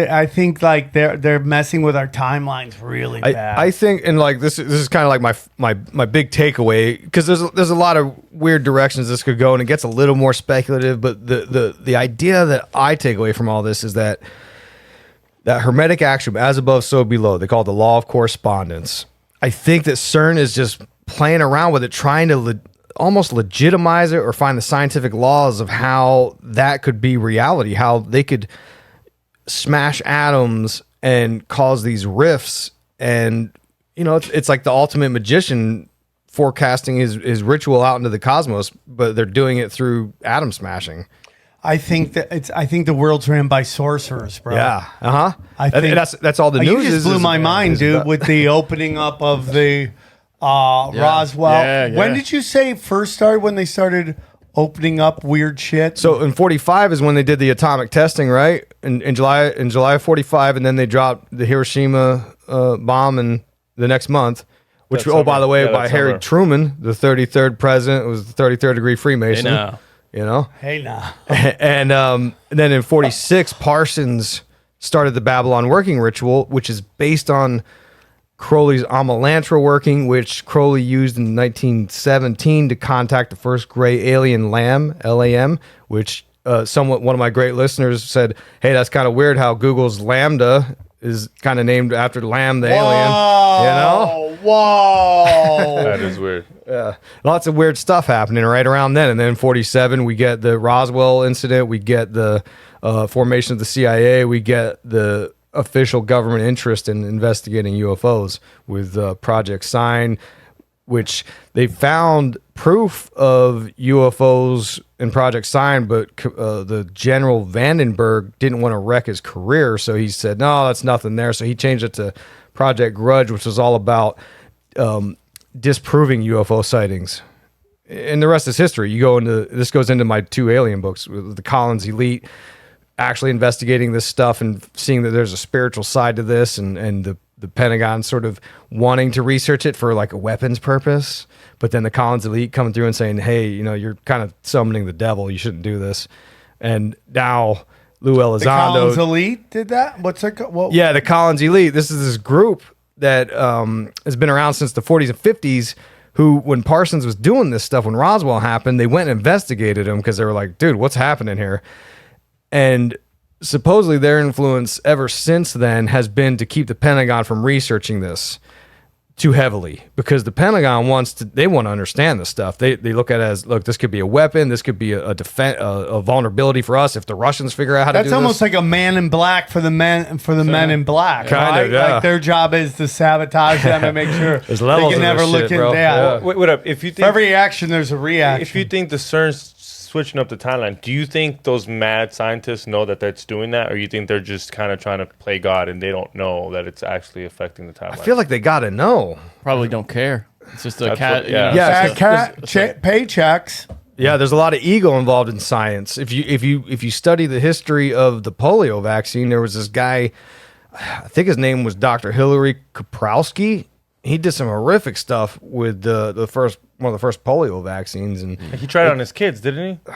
Speaker 5: like they're messing with our timelines really bad.
Speaker 8: I think, and like this is kind of like my big takeaway, because there's a lot of weird directions this could go, and it gets a little more speculative. But the idea that I take away from all this is that hermetic axiom, as above, so below. They call it the law of correspondence. I think that CERN is just playing around with it, trying to almost legitimize it or find the scientific laws of how that could be reality, how they could smash atoms and cause these rifts. And, you know, it's like the ultimate magician forecasting his ritual out into the cosmos, but they're doing it through atom smashing.
Speaker 5: I think the world's ran by sorcerers, bro.
Speaker 8: Yeah. Uh-huh.
Speaker 5: I think
Speaker 8: that's all the news
Speaker 5: you just
Speaker 8: is.
Speaker 5: blew my mind,
Speaker 8: is
Speaker 5: dude,
Speaker 8: about-
Speaker 5: with the opening up of the Roswell.
Speaker 7: Yeah,
Speaker 5: When
Speaker 7: yeah.
Speaker 5: did you say it first started? When they started opening up weird shit?
Speaker 8: So in 45 is when they did the atomic testing, right? In July of 45, and then they dropped the Hiroshima bomb in the next month. Which,
Speaker 6: That
Speaker 8: oh, by
Speaker 6: summer.
Speaker 8: the way,
Speaker 6: Yeah,
Speaker 8: by
Speaker 6: that
Speaker 8: Harry
Speaker 6: summer.
Speaker 8: Truman, the 33rd president, was the 33rd degree Freemason.
Speaker 7: Hey, now.
Speaker 8: You know?
Speaker 5: Hey, nah.
Speaker 8: And then in 46, Parsons started the Babylon working ritual, which is based on Crowley's Amalantra working, which Crowley used in 1917 to contact the first gray alien lamb, LAM, which one of my great listeners said, hey, that's kind of weird how Google's Lambda is kind of named after Lamb the alien. You know?
Speaker 5: Whoa.
Speaker 6: That is weird.
Speaker 8: Lots of weird stuff happening right around then. And then in 47, we get the Roswell incident. We get the formation of the CIA. We get the official government interest in investigating UFOs with Project Sign, which they found proof of UFOs in Project Sign, but the General Vandenberg didn't want to wreck his career. So he said, no, that's nothing there. So he changed it to Project Grudge, which was all about disproving UFO sightings. And the rest is history. This goes into my 2 alien books, with the Collins Elite actually investigating this stuff and seeing that there's a spiritual side to this, and the Pentagon sort of wanting to research it for like a weapons purpose. But then the Collins Elite coming through and saying, hey, you're kind of summoning the devil. You shouldn't do this. And now Lou Elizondo.
Speaker 5: The Collins Elite did that? What's it called? What?
Speaker 8: Yeah, the Collins Elite. This is this group that has been around since the 40s and 50s, who, when Parsons was doing this stuff, when Roswell happened, they went and investigated him because they were like, dude, what's happening here? And supposedly their influence ever since then has been to keep the Pentagon from researching this too heavily, because the Pentagon want to understand this stuff. They look at it as, look, this could be a weapon. This could be a vulnerability for us if the Russians figure out how to do this.
Speaker 5: That's almost like a Man in Black for the men in black,
Speaker 8: Kind
Speaker 5: right?
Speaker 8: of, yeah.
Speaker 5: Like their job is to sabotage them and make sure
Speaker 8: There's
Speaker 5: they
Speaker 8: levels
Speaker 5: can
Speaker 8: of
Speaker 5: never
Speaker 8: this
Speaker 5: look
Speaker 8: shit,
Speaker 5: in
Speaker 8: bro.
Speaker 5: that.
Speaker 8: Yeah.
Speaker 6: Wait up. If you
Speaker 5: For
Speaker 6: think
Speaker 5: every action, there's a reaction.
Speaker 6: if you think the CERN's switching up the timeline, do you think those mad scientists know that that's doing that, or you think they're just kind of trying to play God and they don't know that it's actually affecting the timeline?
Speaker 8: I feel like they got to know.
Speaker 7: Probably don't care. It's just a
Speaker 6: That's
Speaker 7: cat.
Speaker 6: what- yeah.
Speaker 8: Yeah,
Speaker 5: Paychecks.
Speaker 8: Yeah, there's a lot of ego involved in science. If you study the history of the polio vaccine, there was this guy, I think his name was Dr. Hillary Kaprowski. He did some horrific stuff with one of the first polio vaccines, and
Speaker 6: He tried it on his kids, didn't he?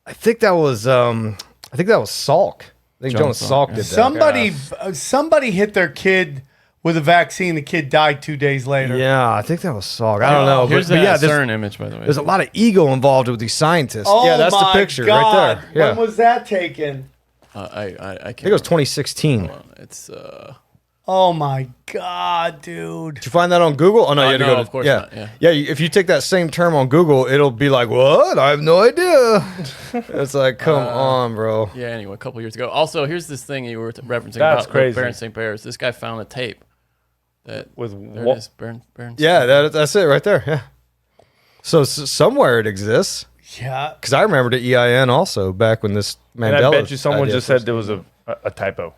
Speaker 8: I think that was Salk. I think Jonas Salk did that.
Speaker 5: Somebody hit their kid with a vaccine. The kid died 2 days later.
Speaker 8: Yeah, I think that was Salk. I don't know.
Speaker 7: Here's
Speaker 8: but
Speaker 7: that
Speaker 8: yeah,
Speaker 7: CERN image, by the way.
Speaker 8: there's a lot of ego involved with these scientists.
Speaker 5: Oh
Speaker 8: yeah, that's the
Speaker 5: my
Speaker 8: picture
Speaker 5: God.
Speaker 8: right there. Yeah.
Speaker 5: When was that taken?
Speaker 7: I can't.
Speaker 8: I think it was 2016.
Speaker 7: It's
Speaker 5: Oh my God, dude.
Speaker 8: Did you find that on Google? Oh no, you had to
Speaker 7: no,
Speaker 8: go to,
Speaker 7: of course
Speaker 8: yeah.
Speaker 7: not, yeah.
Speaker 8: Yeah, if you take that same term on Google, it'll be like, what? I have no idea. It's like, come on, bro.
Speaker 7: yeah. Anyway, a couple years ago. Also, here's this thing you were referencing
Speaker 6: That's
Speaker 7: about
Speaker 6: crazy.
Speaker 7: Baron St. Bears. This guy found a tape that
Speaker 6: With
Speaker 7: there
Speaker 6: what?
Speaker 7: it is. Baron
Speaker 8: Yeah, that's it right there. Yeah. So somewhere it exists.
Speaker 5: Yeah.
Speaker 8: Because I remember the EIN also back when this
Speaker 6: And
Speaker 8: Mandela.
Speaker 6: I bet you someone
Speaker 8: idea
Speaker 6: just said
Speaker 8: first-
Speaker 6: there was a typo.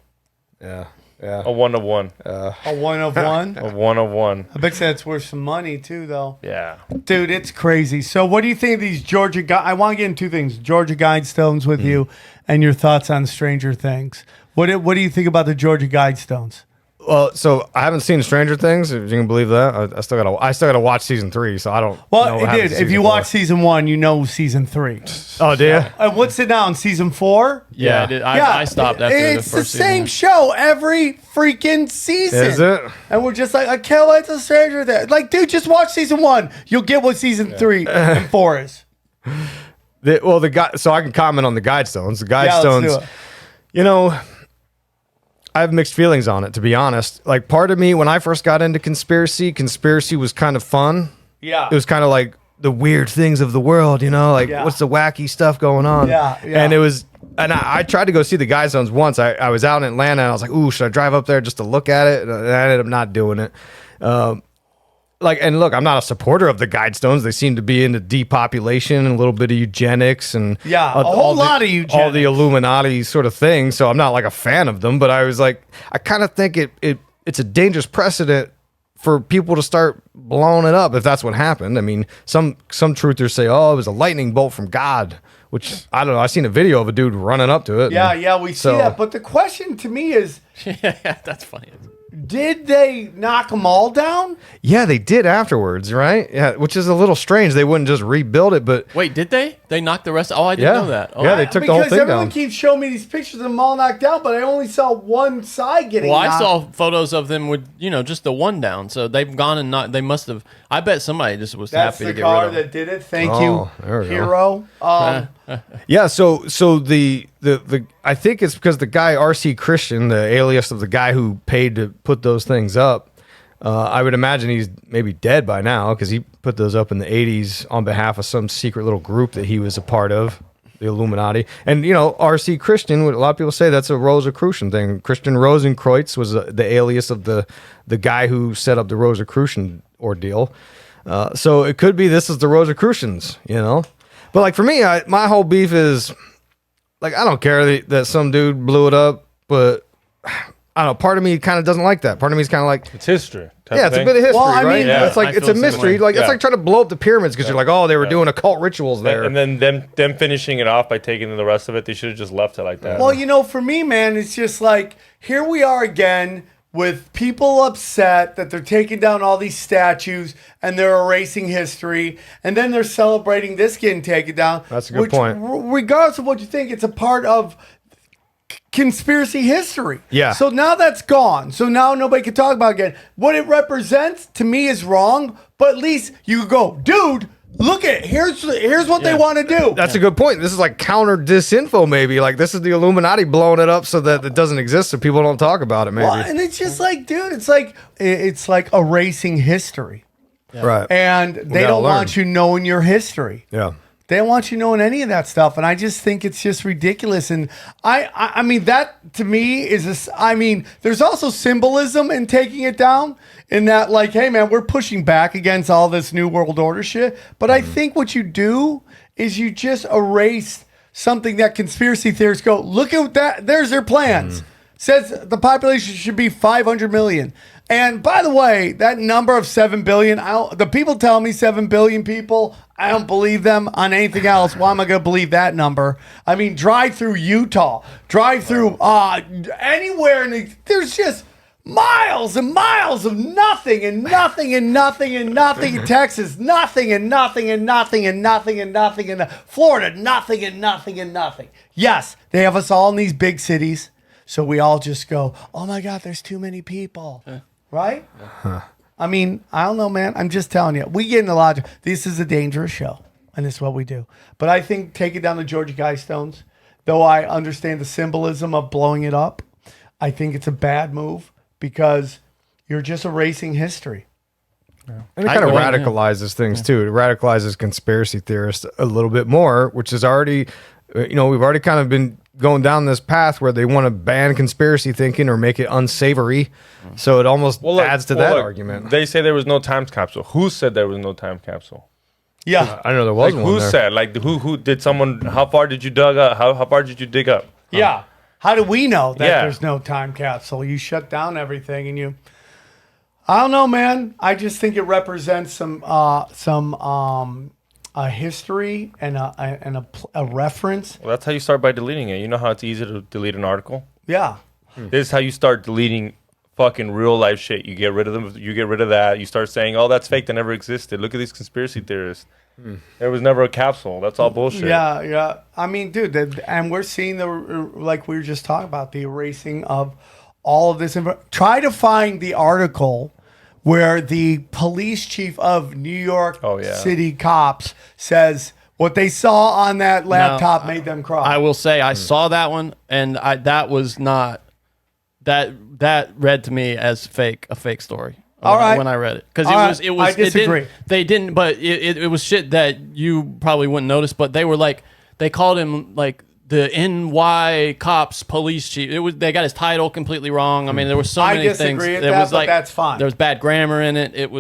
Speaker 8: Yeah. Yeah.
Speaker 6: A 1 of 1.
Speaker 5: A 1 of 1.
Speaker 6: A 1 of 1.
Speaker 5: I bet you that's worth some money too, though.
Speaker 6: Yeah.
Speaker 5: Dude, it's crazy. So, what do you think of these Georgia I want to get into 2 things: Georgia Guidestones with you, and your thoughts on Stranger Things. What do you think about the Georgia Guidestones?
Speaker 8: Well, so I haven't seen Stranger Things. If you can believe that, I still gotta watch season 3. So I don't. know
Speaker 5: Well,
Speaker 8: what
Speaker 5: it
Speaker 8: happens
Speaker 5: did.
Speaker 8: in
Speaker 5: If you
Speaker 8: season
Speaker 5: watch
Speaker 8: 4.
Speaker 5: season 1, you know season 3.
Speaker 8: Oh, do you?
Speaker 5: What's it now in season 4?
Speaker 7: Yeah, I stopped after the
Speaker 5: It's
Speaker 7: first
Speaker 5: the same
Speaker 7: season.
Speaker 5: show every freaking season.
Speaker 8: Is it?
Speaker 5: And we're just like, I can't wait to Stranger Things. Like, dude, just watch season 1. You'll get what season 3 and 4 is.
Speaker 8: The guy. So I can comment on the Guidestones. The
Speaker 5: Yeah, let's do
Speaker 8: Guidestones.
Speaker 5: it.
Speaker 8: You know, I have mixed feelings on it, to be honest. Like, part of me, when I first got into conspiracy was kind of fun.
Speaker 5: Yeah.
Speaker 8: It was kind of like the weird things of the world, you know, like
Speaker 5: Yeah.
Speaker 8: what's the wacky stuff going on?
Speaker 5: Yeah, yeah.
Speaker 8: And it was, and I tried to go see the Guidestones once. I was out in Atlanta and I was like, ooh, should I drive up there just to look at it? And I ended up not doing it. like, and look, I'm not a supporter of the Guidestones. They seem to be into depopulation and a little bit of eugenics and
Speaker 5: Yeah, a whole lot of
Speaker 8: all the
Speaker 5: eugenics.
Speaker 8: Illuminati sort of thing. So I'm not like a fan of them, but I was like, I kind of think it's a dangerous precedent for people to start blowing it up if that's what happened. I mean, some truthers say, oh, it was a lightning bolt from God, which I don't know. I seen a video of a dude running up to it.
Speaker 5: Yeah, we see that. But the question to me is,
Speaker 7: Yeah, that's funny.
Speaker 5: did they knock them all down?
Speaker 8: Yeah, they did afterwards, right? Yeah, which is a little strange. They wouldn't just rebuild it, but
Speaker 7: Wait, did they? They knocked the rest? Oh, I didn't know that. Oh.
Speaker 8: Yeah, they took the whole
Speaker 5: Because
Speaker 8: thing
Speaker 5: everyone
Speaker 8: down.
Speaker 5: keeps showing me these pictures of them all knocked down, but I only saw one side getting
Speaker 7: Well, I
Speaker 5: knocked.
Speaker 7: saw photos of them with, just the one down. So they've gone and not. They must have. I bet somebody just was
Speaker 5: That's
Speaker 7: happy
Speaker 5: the
Speaker 7: to get
Speaker 5: car
Speaker 7: rid of
Speaker 5: that did it. Thank
Speaker 8: Oh,
Speaker 5: you,
Speaker 8: there we go.
Speaker 5: hero.
Speaker 8: Yeah, so the I think it's because the guy RC Christian, the alias of the guy who paid to put those things up, I would imagine he's maybe dead by now because he put those up in the 80s on behalf of some secret little group that he was a part of, the Illuminati. And RC Christian, a lot of people say that's a Rosicrucian thing. Christian Rosenkreutz was the alias of the guy who set up the Rosicrucian ordeal. So it could be this is the Rosicrucians, But like for me, my whole beef is like I don't care that some dude blew it up, but I don't know. Part of me kind of doesn't like that. Part of me is kind of like
Speaker 6: It's history.
Speaker 8: yeah, it's a bit of history,
Speaker 5: Well, I
Speaker 8: right?
Speaker 5: mean,
Speaker 6: Yeah.
Speaker 8: It's like
Speaker 7: I
Speaker 8: it's
Speaker 7: feel
Speaker 8: a
Speaker 7: the same
Speaker 8: mystery.
Speaker 7: way.
Speaker 8: Like it's
Speaker 6: Yeah.
Speaker 8: like trying to blow up the pyramids because you're like, oh, they were doing occult rituals there.
Speaker 6: And then them finishing it off by taking the rest of it, they should have just left it like that.
Speaker 5: Well, for me, man, it's just like here we are again with people upset that they're taking down all these statues and they're erasing history, and then they're celebrating this getting taken down.
Speaker 8: That's a good point.
Speaker 5: Regardless of what you think, it's a part of conspiracy history.
Speaker 8: Yeah.
Speaker 5: So now that's gone. So now nobody can talk about it again. What it represents to me is wrong, but at least you could go, dude, look at here's what they want to do.
Speaker 8: That's a good point. This is like counter disinfo, maybe. Like this is the Illuminati blowing it up so that it doesn't exist, so people don't talk about it. Maybe.
Speaker 5: Well, and it's just like, dude, it's like erasing history.
Speaker 8: Right.
Speaker 5: And they
Speaker 8: gotta
Speaker 5: don't
Speaker 8: learn.
Speaker 5: want you knowing your history.
Speaker 8: Yeah.
Speaker 5: They don't want you knowing any of that stuff, and I just think it's just ridiculous. And I mean, that to me is there's also symbolism in taking it down. In that, like, hey man, we're pushing back against all this new world order shit. But I think what you do is you just erase something that conspiracy theorists go, look at that. There's their plans. Says the population should be 500 million. And by the way, that number of 7 billion, the people tell me 7 billion people, I don't believe them on anything else. Why am I going to believe that number? I mean, drive through Utah, drive through anywhere, there's just miles and miles of nothing and nothing and nothing and nothing in Texas, nothing and nothing and nothing and nothing and nothing in Florida, nothing and nothing and nothing. Yes, they have us all in these big cities. So we all just go, oh my God, there's too many people. Right? I mean, I don't know, man. I'm just telling you. We get in a lot of, this is a dangerous show. And it's what we do. But I think taking down the Georgia Guidestones, though I understand the symbolism of blowing it up, I think it's a bad move because you're just erasing history.
Speaker 8: And it kind of radicalizes things too. It radicalizes conspiracy theorists a little bit more, which is already, we've already kind of been going down this path where they want to ban conspiracy thinking or make it unsavory. So it almost adds to that argument.
Speaker 6: They say there was no time capsule. Who said there was no time capsule?
Speaker 5: Yeah.
Speaker 8: I know there was
Speaker 6: Like
Speaker 8: one
Speaker 6: who
Speaker 8: there.
Speaker 6: said? Like who did someone? How far did you dug up? How far did you dig up?
Speaker 5: Yeah. How do we know that
Speaker 6: Yeah.
Speaker 5: there's no time capsule? You shut down everything and I don't know, man. I just think it represents some a history and a reference.
Speaker 6: Well, that's how you start by deleting it. You know how it's easy to delete an article?
Speaker 5: Yeah.
Speaker 6: This is how you start deleting fucking real life shit. You get rid of them. You get rid of that. You start saying, "Oh, that's fake. That never existed." Look at these conspiracy theorists. There was never a capsule. That's all bullshit.
Speaker 5: Yeah, yeah. I mean, dude, and we're seeing like we were just talking about, the erasing of all of this. Try to find the article where the police chief of New York City cops says what they saw on that laptop made them cry.
Speaker 7: I will say I saw that one, and that was not that read to me as a fake story.
Speaker 5: All right.
Speaker 7: When I read it, because it was
Speaker 5: I disagree.
Speaker 7: They didn't, but it was shit that you probably wouldn't notice. But they were like, they called him like the NY cops police chief. They got his title completely wrong. I mean, there were so many things.
Speaker 5: I disagree with
Speaker 7: There
Speaker 5: that,
Speaker 7: was
Speaker 5: but that's fine.
Speaker 7: There was bad grammar in it. It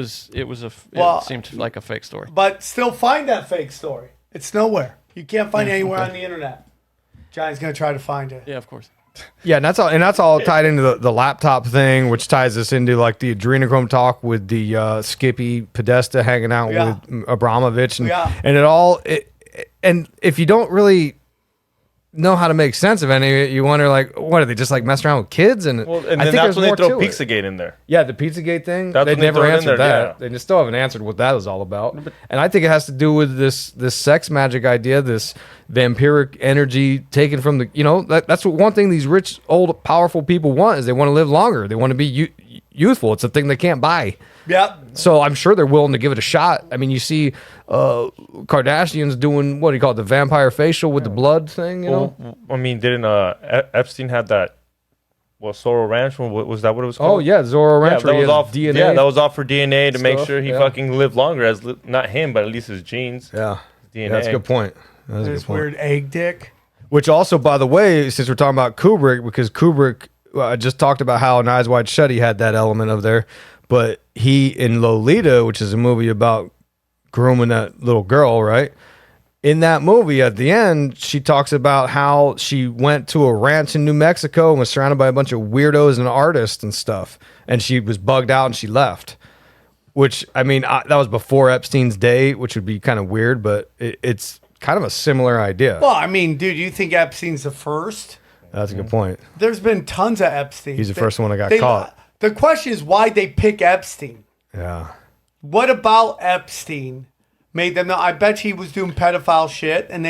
Speaker 7: seemed like a fake story.
Speaker 5: But still find that fake story. It's nowhere. You can't find it anywhere on the internet. Johnny's going to try to find it.
Speaker 7: Yeah, of course.
Speaker 8: Yeah, and that's all tied into the laptop thing, which ties us into like the adrenochrome talk with the Skippy Podesta hanging out with Abramovich, and if you don't really know how to make sense of any of it, you wonder like, what are they just like messing around with kids? And
Speaker 6: Well,
Speaker 8: I
Speaker 6: and then
Speaker 8: think
Speaker 6: that's
Speaker 8: there's
Speaker 6: when they
Speaker 8: more
Speaker 6: throw
Speaker 8: to it.
Speaker 6: Pizzagate in there.
Speaker 8: Yeah, the Pizzagate thing.
Speaker 6: That's
Speaker 8: They
Speaker 6: when they
Speaker 8: never
Speaker 6: throw it in
Speaker 8: answered
Speaker 6: there,
Speaker 8: that. They still haven't answered what that was all about. And I think it has to do with this sex magic idea, this vampiric energy taken from the that's what one thing these rich, old, powerful people want is they want to live longer. They want to be youthful. It's a thing they can't buy.
Speaker 5: Yep.
Speaker 8: So I'm sure they're willing to give it a shot. I mean, you see Kardashians doing, what do you call it, the vampire facial with the blood thing,
Speaker 6: Well, I mean, didn't Epstein have that, Sorrel Ranch? Was that what it was called?
Speaker 8: Oh, yeah, Zorro Ranch.
Speaker 6: that was off
Speaker 8: DNA.
Speaker 6: Yeah, that was off for DNA to make
Speaker 8: stuff,
Speaker 6: sure he
Speaker 8: yeah.
Speaker 6: fucking lived longer, not him, but at least his genes.
Speaker 8: Yeah.
Speaker 6: DNA.
Speaker 8: Yeah, that's a good point. That's a good
Speaker 5: This
Speaker 8: point.
Speaker 5: weird egg dick.
Speaker 8: Which also, by the way, since we're talking about Kubrick, because Kubrick, I just talked about how in Eyes Wide Shut he had that element of there, but he in Lolita, which is a movie about grooming that little girl, right? In that movie, at the end, she talks about how she went to a ranch in New Mexico and was surrounded by a bunch of weirdos and artists and stuff, and she was bugged out and she left. Which, I mean, that was before Epstein's day, which would be kind of weird, but it's kind of a similar idea.
Speaker 5: Well, I mean, dude, you think Epstein's the first?
Speaker 8: That's a good point.
Speaker 5: There's been tons of Epstein.
Speaker 8: He's the first one that got caught.
Speaker 5: The question is why'd they pick Epstein?
Speaker 8: Yeah.
Speaker 5: What about Epstein made them know? I bet he was doing pedophile shit, and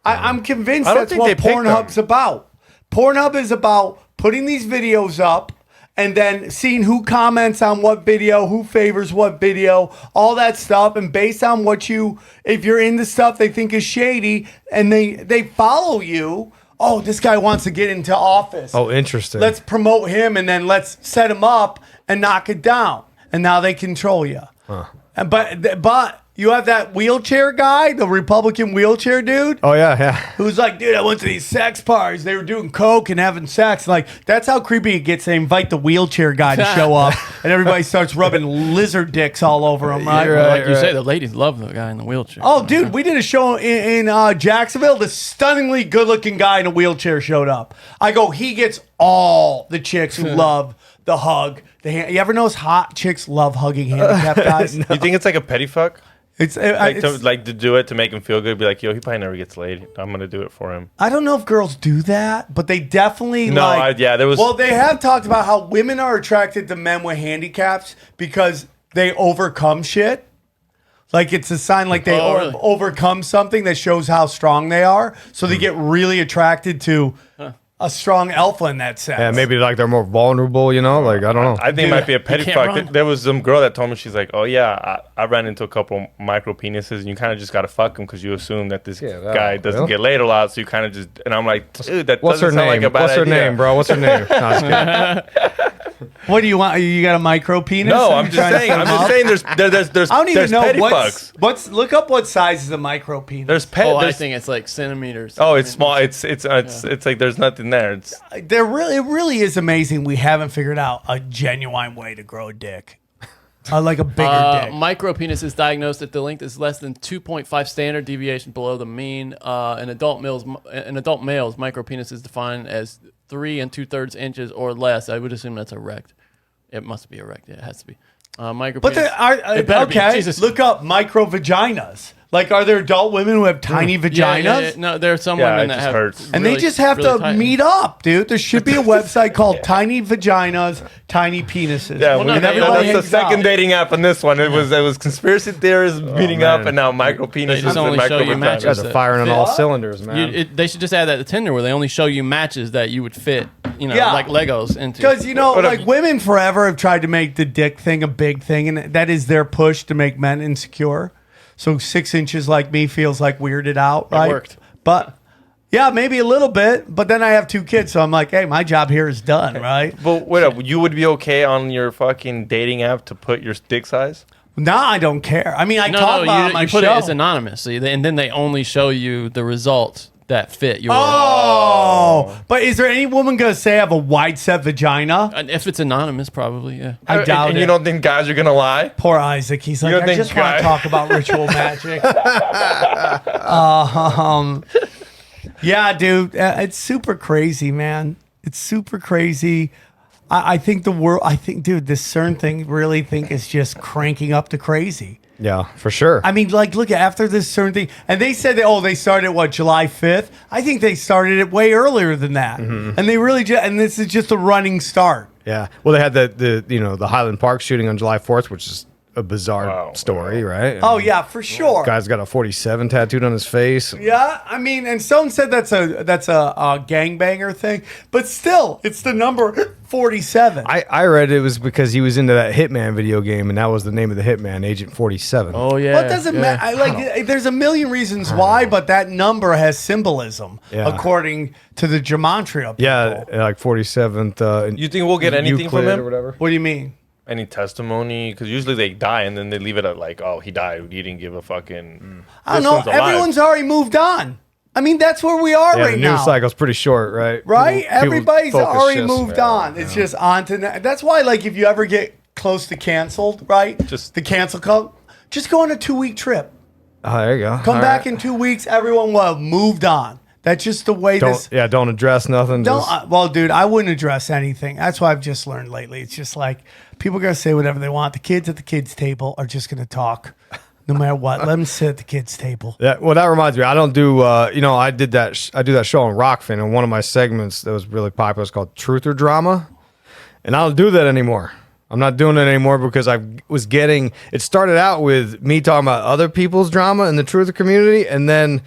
Speaker 5: I'm convinced
Speaker 6: I don't
Speaker 5: that's
Speaker 6: think
Speaker 5: what
Speaker 6: they picked
Speaker 5: Pornhub's about. Pornhub is about putting these videos up and then seeing who comments on what video, who favors what video, all that stuff, and based on if you're into stuff they think is shady, and they follow you. Oh, this guy wants to get into office.
Speaker 8: Oh, interesting.
Speaker 5: Let's promote him, and then let's set him up and knock it down. And now they control you.
Speaker 8: Huh.
Speaker 5: But you have that wheelchair guy, the Republican wheelchair dude.
Speaker 8: Oh, yeah.
Speaker 5: Who's like, dude, I went to these sex parties. They were doing coke and having sex. Like, that's how creepy it gets. They invite the wheelchair guy to show up, and everybody starts rubbing lizard dicks all over him, right?
Speaker 7: Like you say, the ladies love the guy in the wheelchair.
Speaker 5: Oh, dude, we did a show in Jacksonville. This stunningly good-looking guy in a wheelchair showed up. I go, he gets all the chicks who love the hug. You ever notice hot chicks love hugging handicapped guys?
Speaker 6: You think it's like a petty fuck?
Speaker 5: It's
Speaker 6: To do it to make him feel good, be like, yo, he probably never gets laid. I'm gonna do it for him.
Speaker 5: I don't know if girls do that, but they definitely
Speaker 6: there was.
Speaker 5: Well, they have talked about how women are attracted to men with handicaps because they overcome shit. Like it's a sign like they
Speaker 7: really?
Speaker 5: overcome something that shows how strong they are. So they get really attracted to a strong alpha in that sense.
Speaker 8: Yeah, maybe like they're more vulnerable, like, I don't know.
Speaker 6: I think it might be a petty
Speaker 7: can't
Speaker 6: fuck.
Speaker 7: run.
Speaker 6: There was some girl that told me, she's like, oh yeah, I ran into a couple micro penises, and you kind of just gotta fuck them because you assume that this guy doesn't get laid a lot, so you kind of just. And I'm like, dude, that
Speaker 8: What's her
Speaker 6: doesn't sound
Speaker 8: name?
Speaker 6: like a bad
Speaker 8: What's her
Speaker 6: idea.
Speaker 8: name, bro? What's her name? No, I'm just kidding.
Speaker 5: What do you want? You got a micro penis?
Speaker 6: No,
Speaker 5: Are
Speaker 6: I'm
Speaker 5: you
Speaker 6: just
Speaker 5: trying to
Speaker 6: saying.
Speaker 5: set
Speaker 6: I'm
Speaker 5: them
Speaker 6: just
Speaker 5: up?
Speaker 6: saying. There's
Speaker 5: I don't even
Speaker 6: there's
Speaker 5: know
Speaker 6: petty
Speaker 5: what's
Speaker 6: fucks.
Speaker 5: look up what size is a micro penis.
Speaker 6: There's
Speaker 7: I think it's like centimeters.
Speaker 6: Oh, it's small. It's like there's nothing there. It's
Speaker 5: It really is amazing. We haven't figured out a genuine way to grow a dick, like a bigger dick.
Speaker 7: Micropenis is diagnosed if the length is less than 2.5 standard deviation below the mean. In adult males, micropenis is defined as 3 2/3 inches or less. I would assume that's erect. It must be erect. Yeah, it has to be. Micropenis.
Speaker 5: But there are
Speaker 7: It better be.
Speaker 5: okay.
Speaker 7: Jesus.
Speaker 5: Look up micro vaginas. Like, are there adult women who have tiny vaginas?
Speaker 7: Yeah. No, there are some
Speaker 6: Yeah,
Speaker 7: women
Speaker 6: it
Speaker 7: that
Speaker 6: just
Speaker 7: have.
Speaker 6: hurts.
Speaker 5: And they just have to
Speaker 7: tight.
Speaker 5: meet up, dude. There should be a website called Tiny Vaginas, Tiny Penises.
Speaker 6: yeah.
Speaker 7: no,
Speaker 6: and
Speaker 7: they-
Speaker 6: that's the
Speaker 5: hangs
Speaker 6: second
Speaker 5: out.
Speaker 6: dating app on this one. It was conspiracy theorists meeting up,
Speaker 8: man.
Speaker 6: and now micro penises
Speaker 7: They just
Speaker 6: and
Speaker 7: only
Speaker 6: micro
Speaker 7: show you
Speaker 6: vaginas.
Speaker 7: matches.
Speaker 8: You guys are firing on all cylinders, man.
Speaker 7: They should just add that to Tinder where they only show you matches that you would fit,
Speaker 5: Yeah.
Speaker 7: like Legos into.
Speaker 5: Because,
Speaker 6: What
Speaker 5: like
Speaker 6: if-
Speaker 5: women forever have tried to make the dick thing a big thing, and that is their push to make men insecure. So 6 inches like me feels like weirded out, right?
Speaker 7: worked.
Speaker 5: But yeah, maybe a little bit. But then I have 2 kids, so I'm like, hey, my job here is done, right?
Speaker 6: But wait up, you would be okay on your fucking dating app to put your dick size?
Speaker 5: Nah, I don't care. I mean, I
Speaker 7: no,
Speaker 5: talk about it on
Speaker 7: you
Speaker 5: my
Speaker 7: put
Speaker 5: show.
Speaker 7: it as anonymous, and then they only show you the results that fit your.
Speaker 5: Oh, but is there any woman gonna say I have a wide set vagina?
Speaker 7: If it's anonymous, probably, yeah.
Speaker 5: I doubt
Speaker 6: and
Speaker 5: it.
Speaker 6: you don't think guys are gonna lie?
Speaker 5: Poor Isaac. He's like,
Speaker 6: don't
Speaker 5: I
Speaker 6: think
Speaker 5: just want
Speaker 6: guy-
Speaker 5: to talk about ritual magic. Yeah, dude, it's super crazy, man. It's super crazy. I think the world. I think, dude, this CERN thing really think is just cranking up to crazy.
Speaker 8: Yeah, for sure.
Speaker 5: I mean, like, look, after this CERN thing, and they said that, they started, July 5th? I think they started it way earlier than that. And they really and this is just a running start.
Speaker 8: Yeah. Well, they had the Highland Park shooting on July 4th, which is a bizarre story, right?
Speaker 5: Oh, yeah, for sure.
Speaker 8: Guy's got a 47 tattooed on his face.
Speaker 5: Yeah, I mean, and someone said that's a gangbanger thing, but still, it's the number 47.
Speaker 8: I read it was because he was into that Hitman video game, and that was the name of the Hitman, Agent 47.
Speaker 7: Oh, yeah.
Speaker 5: Well, it doesn't matter. There's a million reasons why, but that number has symbolism, according to the gematria.
Speaker 8: Yeah, like 47th.
Speaker 6: You think we'll get anything from
Speaker 8: Euclid
Speaker 6: him?
Speaker 8: or whatever?
Speaker 5: What do you mean?
Speaker 6: Any testimony? Because usually they die and then they leave it at like, oh, he died. He didn't give a fucking.
Speaker 5: I don't know. Everyone's already moved on. I mean, that's where we are
Speaker 8: Yeah,
Speaker 5: right
Speaker 8: the
Speaker 5: now.
Speaker 8: news cycle's pretty short, right?
Speaker 5: Right?
Speaker 8: People
Speaker 5: Everybody's
Speaker 8: focus
Speaker 5: already
Speaker 8: just-
Speaker 5: moved on. It's just on to that's why, like, if you ever get close to canceled, right?
Speaker 6: Just-
Speaker 5: the cancel cult, just go on a 2-week trip.
Speaker 8: Oh, there you go.
Speaker 5: Come
Speaker 8: All
Speaker 5: back
Speaker 8: right.
Speaker 5: in 2 weeks. Everyone will have moved on. That's just the way this.
Speaker 8: Don't address nothing.
Speaker 5: Don't.
Speaker 8: Just,
Speaker 5: Well, dude, I wouldn't address anything. That's what I've just learned lately. It's just like people are gonna say whatever they want. The kids at the kids' table are just gonna talk, no matter what. Let them sit at the kids' table.
Speaker 8: yeah, well, that reminds me. I don't do. I did that. I do that show on Rokfin, and one of my segments that was really popular was called Truth or Drama, and I don't do that anymore. I'm not doing it anymore because I was getting. It started out with me talking about other people's drama in the truther community, and then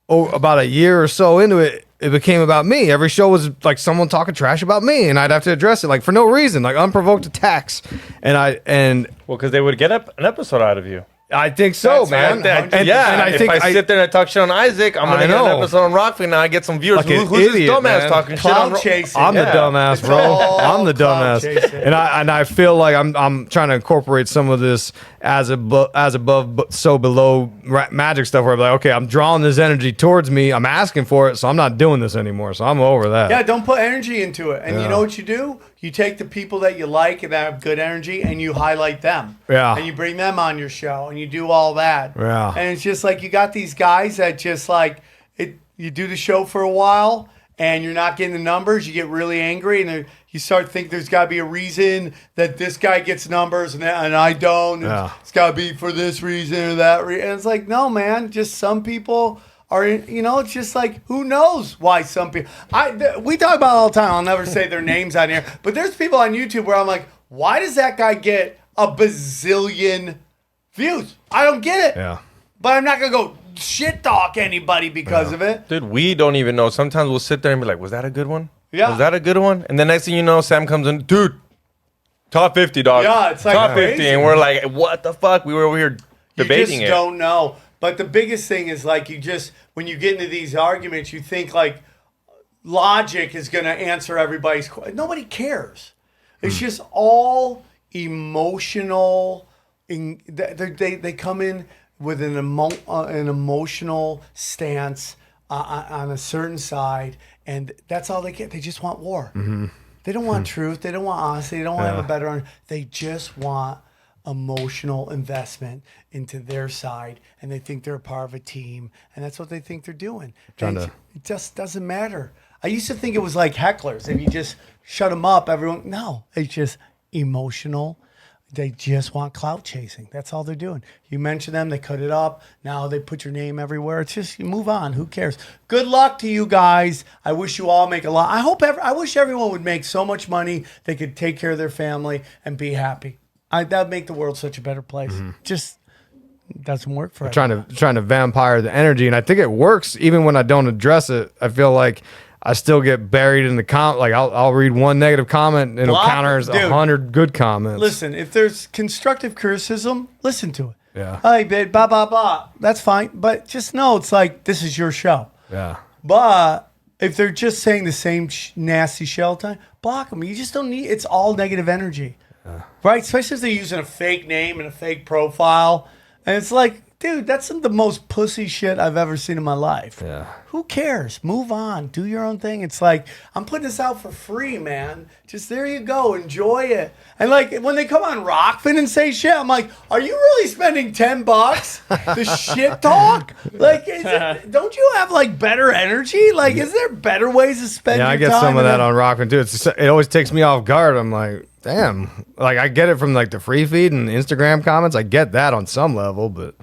Speaker 8: about a year or so into it, it became about me. Every show was like someone talking trash about me, and I'd have to address it like for no reason, like unprovoked attacks. And
Speaker 6: Well, because they would get an episode out of you.
Speaker 8: I think so, man.
Speaker 6: And
Speaker 8: And I
Speaker 6: if
Speaker 8: think
Speaker 6: I sit there and I talk shit on Isaac, I'm
Speaker 8: I
Speaker 6: gonna get an
Speaker 8: know.
Speaker 6: episode on Rockfin. Now I get some viewers.
Speaker 8: Like an
Speaker 6: Who's this
Speaker 8: idiot,
Speaker 6: dumbass
Speaker 8: man.
Speaker 6: talking shit
Speaker 5: Cloud
Speaker 6: on
Speaker 5: chasing.
Speaker 8: I'm the
Speaker 6: Yeah.
Speaker 8: dumbass,
Speaker 5: It's
Speaker 8: bro.
Speaker 5: all
Speaker 8: I'm the
Speaker 5: cloud
Speaker 8: dumbass,
Speaker 5: chasing.
Speaker 8: and I feel like I'm trying to incorporate some of this as above, but so below magic stuff. Where I'm like, okay, I'm drawing this energy towards me. I'm asking for it, so I'm not doing this anymore. So I'm over that.
Speaker 5: Yeah, don't put energy into it. And you
Speaker 8: Yeah.
Speaker 5: know what you do? You take the people that you like and that have good energy and you highlight them.
Speaker 8: Yeah.
Speaker 5: And you bring them on your show and you do all that.
Speaker 8: Yeah.
Speaker 5: And it's just like you got these guys that just like you do the show for a while and you're not getting the numbers, you get really angry and you start to think there's got to be a reason that this guy gets numbers and I don't.
Speaker 8: Yeah.
Speaker 5: It's got to be for this reason or that reason. And it's like, no, man, just some people are, it's just like, who knows why some people, we talk about it all the time. I'll never say their names on here, but there's people on YouTube where I'm like, why does that guy get a bazillion views? I don't get it.
Speaker 8: Yeah.
Speaker 5: But I'm not going to go shit talk anybody because of it.
Speaker 6: Dude, we don't even know. Sometimes we'll sit there and be like, was that a good one?
Speaker 5: Yeah.
Speaker 6: Was that a good one? And the next thing you know, Sam comes in, dude, top 50, dog.
Speaker 5: Yeah, it's like
Speaker 6: top 50.
Speaker 5: crazy.
Speaker 6: And we're like, what the fuck? We were over here debating
Speaker 5: You just don't know. But the biggest thing is like when you get into these arguments, you think like logic is going to answer everybody's question. Nobody cares. It's just all emotional. They come in with an emotional stance on a certain side, and that's all they get. They just want war. They don't want truth. They don't want honesty. They don't want to have a better. They just want emotional investment into their side, and they think they're a part of a team, and that's what they think they're doing. It just doesn't matter. I used to think it was like hecklers. If you just shut them up, everyone. No, it's just emotional. They just want clout chasing. That's all they're doing. You mention them, they cut it up. Now they put your name everywhere. It's just, you move on. Who cares? Good luck to you guys. I wish you all make a lot. I wish everyone would make so much money they could take care of their family and be happy. That would make the world such a better place. Just doesn't work for everyone.
Speaker 8: trying to vampire the energy, and I think it works even when I don't address it. I feel like I still get buried in the comment. Like I'll read one negative comment and it'll
Speaker 5: Block
Speaker 8: counter
Speaker 5: it, dude.
Speaker 8: 100 good comments.
Speaker 5: Listen, if there's constructive criticism, listen to it.
Speaker 8: Yeah.
Speaker 5: Hey, babe, blah, blah, blah. That's fine. But just know it's like, this is your show.
Speaker 8: Yeah.
Speaker 5: But if they're just saying the same nasty shit all the time, block them. You just don't need, it's all negative energy. Right? Especially if they're using a fake name and a fake profile. And it's like, dude, that's the most pussy shit I've ever seen in my life.
Speaker 8: Yeah.
Speaker 5: Who cares? Move on. Do your own thing. It's like, I'm putting this out for free, man. Just there you go. Enjoy it. And like when they come on Rokfin and say shit, I'm like, are you really spending $10 to shit talk? Like, don't you have like better energy? Like, is there better ways to spend your
Speaker 8: Yeah,
Speaker 5: time?
Speaker 8: I get some of that on Rokfin too. It always takes me off guard. I'm like, damn. Like I get it from like the free feed and Instagram comments. I get that on some level, but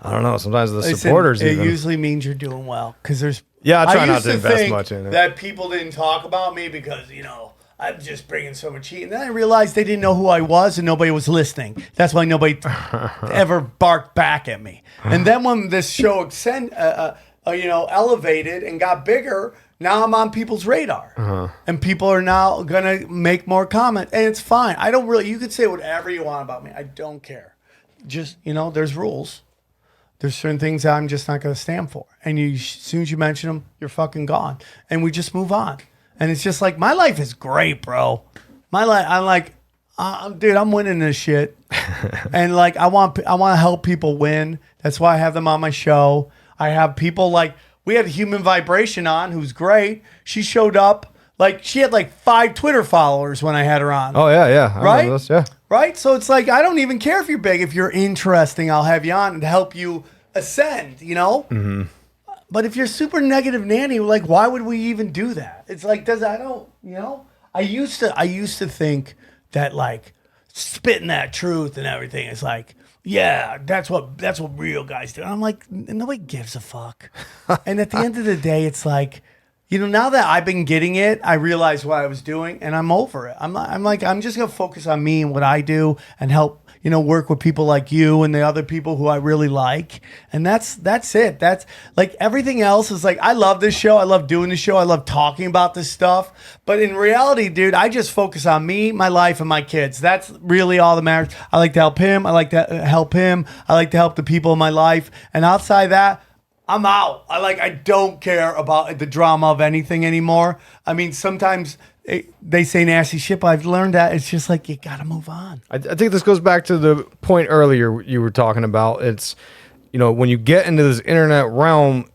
Speaker 8: I don't know. Sometimes the supporters
Speaker 5: It
Speaker 8: even.
Speaker 5: usually means you're doing well because there's.
Speaker 8: Yeah, I try not
Speaker 5: used
Speaker 8: to invest
Speaker 5: think
Speaker 8: much in it.
Speaker 5: That people didn't talk about me because I'm just bringing so much heat, and then I realized they didn't know who I was and nobody was listening. That's why nobody ever barked back at me. And then when this show elevated and got bigger, now I'm on people's radar, and people are now gonna make more comment, and it's fine. I don't really. You could say whatever you want about me. I don't care. Just there's rules. There's certain things that I'm just not going to stand for. And as soon as you mention them, you're fucking gone. And we just move on. And it's just like, my life is great, bro. My life, I'm like, dude, I'm winning this shit. And like, I want to help people win. That's why I have them on my show. I have people like, we had Human Vibration on, who's great. She showed up. Like, she had like 5 Twitter followers when I had her on.
Speaker 8: Oh, yeah. I
Speaker 5: Right?
Speaker 8: remember this, yeah.
Speaker 5: Right? So it's like, I don't even care if you're big. If you're interesting, I'll have you on and help you ascend, Mm-hmm. But if you're super negative Nanny, like, why would we even do that? It's like, I used to think that like spitting that truth and everything is like, yeah, that's what real guys do. And I'm like, nobody gives a fuck. And at the end of the day, it's like, now that I've been getting it, I realized what I was doing, and I'm over it. I'm just gonna focus on me and what I do, and help work with people like you and the other people who I really like, and that's it. That's like everything else is like, I love this show, I love doing this show, I love talking about this stuff, but in reality, dude, I just focus on me, my life, and my kids. That's really all that matters. I like to help him. I like to help him. I like to help the people in my life, and outside that, I'm out. I don't care about the drama of anything anymore. I mean, sometimes they say nasty shit, but I've learned that it's just like, you got to move on.
Speaker 8: I think this goes back to the point earlier you were talking about. It's, when you get into this internet realm,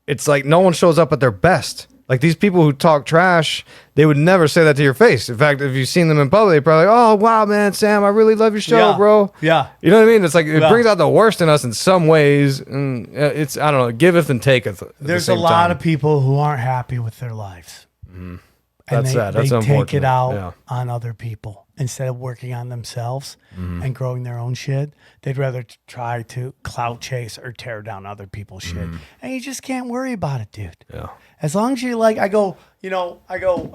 Speaker 8: it's like no one shows up at their best. Like these people who talk trash, they would never say that to your face. In fact, if you've seen them in public, they're probably like, oh, wow, man, Sam, I really love your show, bro.
Speaker 5: Yeah.
Speaker 8: You know what I mean? It's like, it brings out the worst in us in some ways. And it's, I don't know, giveth and taketh.
Speaker 5: There's a lot of people who aren't happy with their lives.
Speaker 8: Mm-hmm.
Speaker 5: And
Speaker 8: That's sad. That's
Speaker 5: they
Speaker 8: unfortunate.
Speaker 5: take it out
Speaker 8: Yeah.
Speaker 5: on other people instead of working on themselves and growing their own shit. They'd rather try to clout chase or tear down other people's shit. And you just can't worry about it, dude.
Speaker 8: Yeah.
Speaker 5: As long as you I go,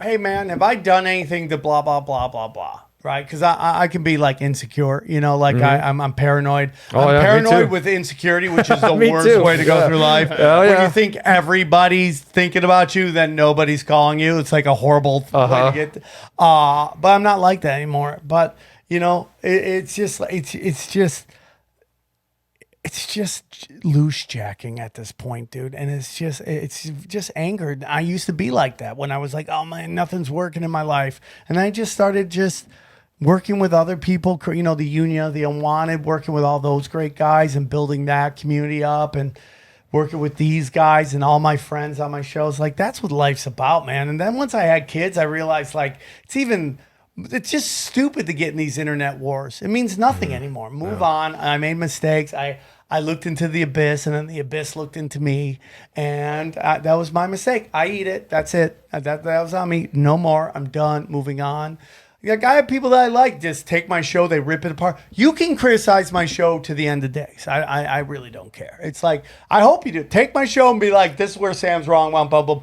Speaker 5: hey man, have I done anything to blah, blah, blah, blah, blah. Right? Because I can be like insecure, I'm paranoid.
Speaker 8: Oh,
Speaker 5: I'm
Speaker 8: yeah, me
Speaker 5: paranoid
Speaker 8: too.
Speaker 5: with insecurity, which is the
Speaker 8: Me
Speaker 5: worst
Speaker 8: too.
Speaker 5: way to go through life.
Speaker 8: Oh,
Speaker 5: When
Speaker 8: yeah.
Speaker 5: you think everybody's thinking about you, then nobody's calling you. It's like a horrible way to get. But I'm not like that anymore. But it's just loose jacking at this point, dude. And it's just angered. I used to be like that when I was like, oh man, nothing's working in my life. And I just started working with other people, the Union, the Unwanted, working with all those great guys and building that community up, and working with these guys and all my friends on my shows. Like, that's what life's about, man. And then once I had kids, I realized like, it's just stupid to get in these internet wars. It means nothing anymore. Move on. I made mistakes. I looked into the abyss, and then the abyss looked into me, and that was my mistake. I eat it. That's it. That was on me. No more. I'm done. Moving on. Like, I have people that I like just take my show, they rip it apart. You can criticize my show to the end of days. I really don't care. It's like, I hope you do. Take my show and be like, this is where Sam's wrong. Blah, blah, blah.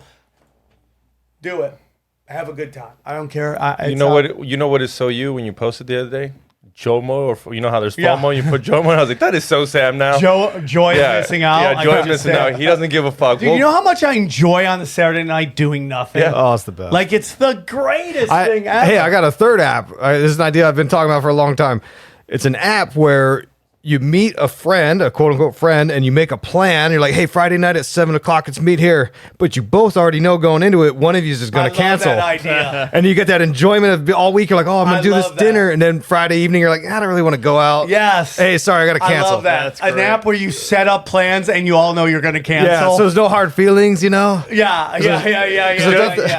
Speaker 5: Do it. Have a good time. I don't care.
Speaker 6: You know what is so you when you posted the other day? Jomo, or you know how there's FOMO, you put Jomo, and I was like, that is so Sam now.
Speaker 5: Joy is missing out.
Speaker 6: Yeah, Joy is missing out. He doesn't give a fuck.
Speaker 5: Dude, you know how much I enjoy on the Saturday night doing nothing?
Speaker 8: Yeah. Oh, it's the best.
Speaker 5: Like, it's the greatest thing ever.
Speaker 8: Hey, I got a third app. This is an idea I've been talking about for a long time. It's an app where you meet a friend, a quote unquote friend, and you make a plan. You're like, hey, Friday night at 7:00, let's meet here. But you both already know going into it, one of you is just going to cancel.
Speaker 5: That idea.
Speaker 8: And you get that enjoyment of all week. You're like, oh, I'm going to do this
Speaker 5: love
Speaker 8: dinner. And then Friday evening, you're like, I don't really want to go out.
Speaker 5: Yes.
Speaker 8: Hey, sorry, I got to cancel.
Speaker 5: I love that. An app where you set up plans and you all know you're going to cancel.
Speaker 8: Yeah, so there's no hard feelings, you know?
Speaker 5: Yeah.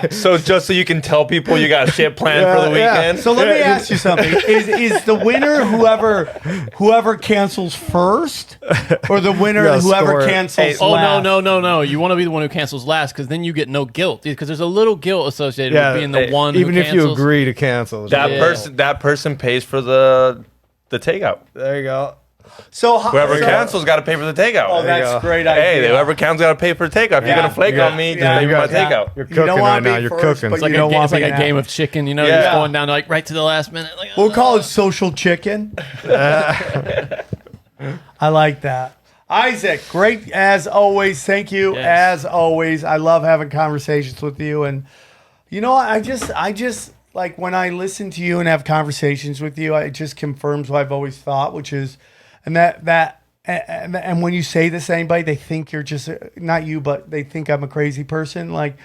Speaker 6: So just so you can tell people you got shit planned for the weekend.
Speaker 5: So let me ask you something: is the winner whoever cancels first, or the winner whoever cancels last?
Speaker 7: No. You want to be the one who cancels last, because then you get no guilt, because there's a little guilt associated with being the one
Speaker 8: even
Speaker 7: who
Speaker 8: if you agree to cancel.
Speaker 6: That person pays for the takeout.
Speaker 8: There you go.
Speaker 5: So
Speaker 6: whoever cancels got to pay for the takeout.
Speaker 5: Oh, that's a great idea.
Speaker 6: Hey, whoever cancels got to pay for the takeout. If you're gonna flake on me, just pay for my takeout.
Speaker 8: You're cooking right now. You're cooking.
Speaker 7: It's like a game of chicken, just going down to right to the last minute. Like,
Speaker 5: we'll call it social chicken. I like that. Isaac, great as always. Thank you as always. I love having conversations with you, and I just like when I listen to you and have conversations with you, it just confirms what I've always thought, which is, and when you say this to anybody, they think you're just not you, but they think I'm a crazy person. Like,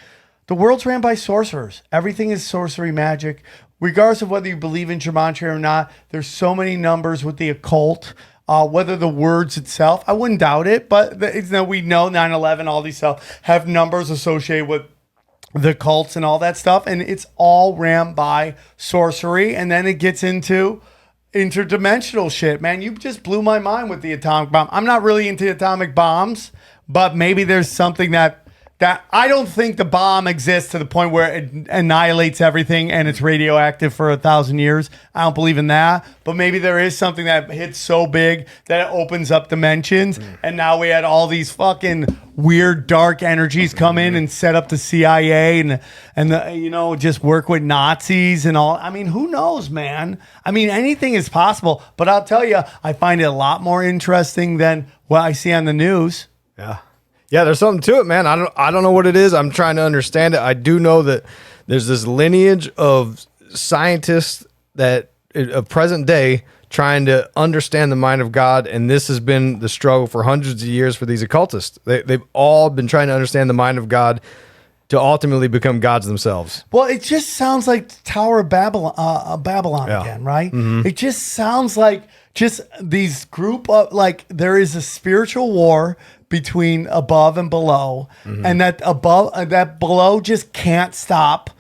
Speaker 5: the world's ran by sorcerers. Everything is sorcery magic, regardless of whether you believe in gematria or not. There's so many numbers with the occult. Whether the words itself, I wouldn't doubt it, but we know 9/11, all these stuff have numbers associated with the cults and all that stuff, and it's all ran by sorcery. And then it gets into interdimensional shit. Man, you just blew my mind with the atomic bomb. I'm not really into atomic bombs, but maybe there's something that I don't think the bomb exists to the point where it annihilates everything and it's radioactive for 1,000 years. I don't believe in that, but maybe there is something that hits so big that it opens up dimensions. And now we had all these fucking weird dark energies come in and set up the CIA and just work with Nazis and all. I mean, who knows, man? I mean, anything is possible, but I'll tell you, I find it a lot more interesting than what I see on the news.
Speaker 8: Yeah, there's something to it, man. I don't know what it is. I'm trying to understand it. I do know that there's this lineage of scientists that of present day trying to understand the mind of God, and this has been the struggle for hundreds of years for these occultists. They've all been trying to understand the mind of God to ultimately become gods themselves.
Speaker 5: Well, it just sounds like Tower of Babylon again, right? Mm-hmm. It just sounds like just these group of, like, there is a spiritual war between above and below, and that below just can't stop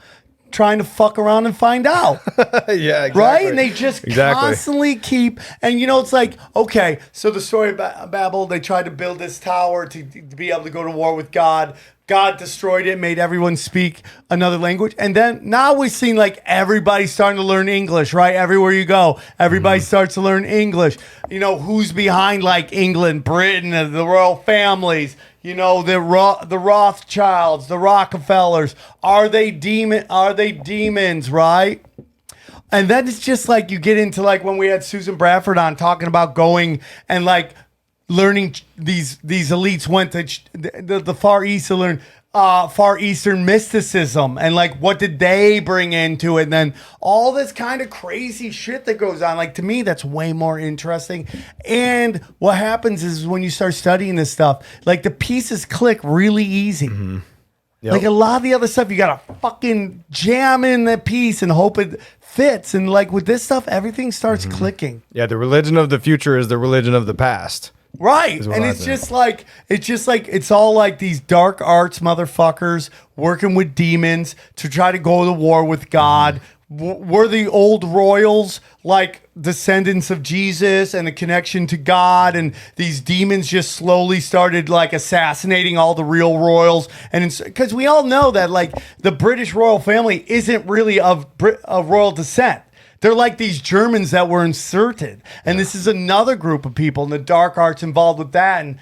Speaker 5: trying to fuck around and find out.
Speaker 8: Yeah, exactly.
Speaker 5: Right? And they just constantly keep, and it's like, okay, so the story of Babel, they tried to build this tower to be able to go to war with God. God destroyed it, made everyone speak another language. And then now we've seen like everybody starting to learn English, right? Everywhere you go, everybody starts to learn English. Who's behind like England, Britain, the royal families, the Rothschilds, the Rockefellers. Are they demons, right? And then it's just like you get into like when we had Susan Bradford on talking about going and like learning, these elites went to the Far East to learn Far Eastern mysticism, and like what did they bring into it, and then all this kind of crazy shit that goes on. Like, to me, that's way more interesting. And what happens is when you start studying this stuff, like the pieces click really easy. Mm-hmm. Yep. Like a lot of the other stuff, you gotta fucking jam in the piece and hope it fits. And like with this stuff, everything starts clicking.
Speaker 8: Yeah, the religion of the future is the religion of the past.
Speaker 5: Right. And it's just like it's all like these dark arts motherfuckers working with demons to try to go to war with God. Were the old royals like descendants of Jesus and a connection to God, and these demons just slowly started like assassinating all the real royals? And because we all know that like the British royal family isn't really of royal descent. They're like these Germans that were inserted. And this is another group of people in the dark arts involved with that. And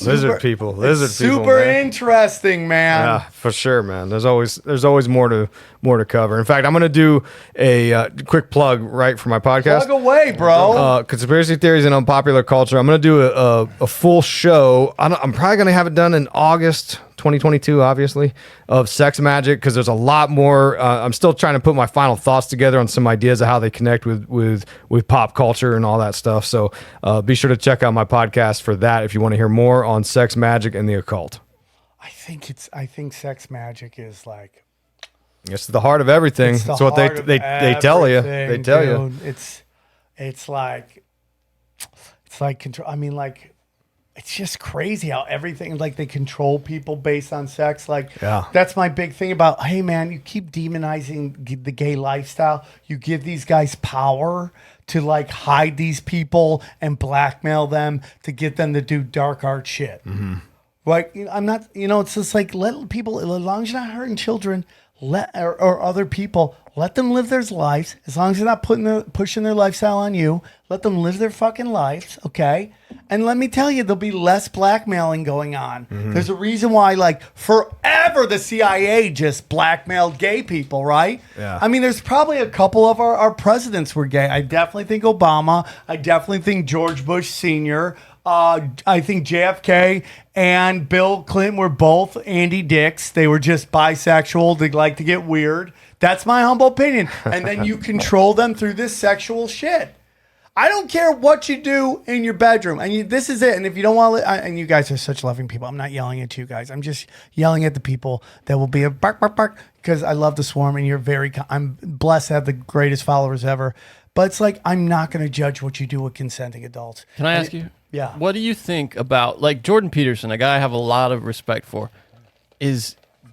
Speaker 8: lizard people,
Speaker 5: super
Speaker 8: man.
Speaker 5: Interesting, man.
Speaker 8: Yeah, for sure, man. There's always more to cover. In fact, I'm gonna do a quick plug right for my podcast.
Speaker 5: Plug away, bro.
Speaker 8: Conspiracy theories and unpopular culture. I'm gonna do a full show. I'm probably gonna have it done in August 2022, obviously, of sex magic, because there's a lot more. I'm still trying to put my final thoughts together on some ideas of how they connect with pop culture and all that stuff. So be sure to check out my podcast for that if you want to hear more on sex magic and the occult.
Speaker 5: I think sex magic is like
Speaker 8: It's the heart of everything.
Speaker 5: it's the
Speaker 8: That's what
Speaker 5: heart of
Speaker 8: they tell you.
Speaker 5: everything,
Speaker 8: They tell you.
Speaker 5: dude. It's like control. I mean, like, it's just crazy how everything, like, they control people based on sex. Like,
Speaker 8: Yeah.
Speaker 5: that's my big thing about, hey, man, you keep demonizing the gay lifestyle. You give these guys power to, like, hide these people and blackmail them to get them to do dark art shit. Like, I'm not, it's just like, let people, as long as you're not hurting children, or other people, let them live their lives. As long as they're not pushing their lifestyle on you, let them live their fucking lives, okay? And let me tell you, there'll be less blackmailing going on. There's a reason why, like, forever the CIA just blackmailed gay people, right?
Speaker 8: Yeah.
Speaker 5: I mean, there's probably a couple of our presidents were gay. I definitely think Obama. I definitely think George Bush Sr., I think JFK and Bill Clinton were both Andy Dicks. They were just bisexual. They like to get weird. That's my humble opinion. And then you control them through this sexual shit. I don't care what you do in your bedroom. And this is it. And if you don't want to, and you guys are such loving people. I'm not yelling at you guys. I'm just yelling at the people that will be a bark, bark, bark, because I love the swarm and I'm blessed to have the greatest followers ever. But it's like, I'm not going to judge what you do with consenting adults.
Speaker 7: Can I ask you?
Speaker 5: Yeah.
Speaker 7: What do you think about, like, Jordan Peterson, a guy I have a lot of respect for,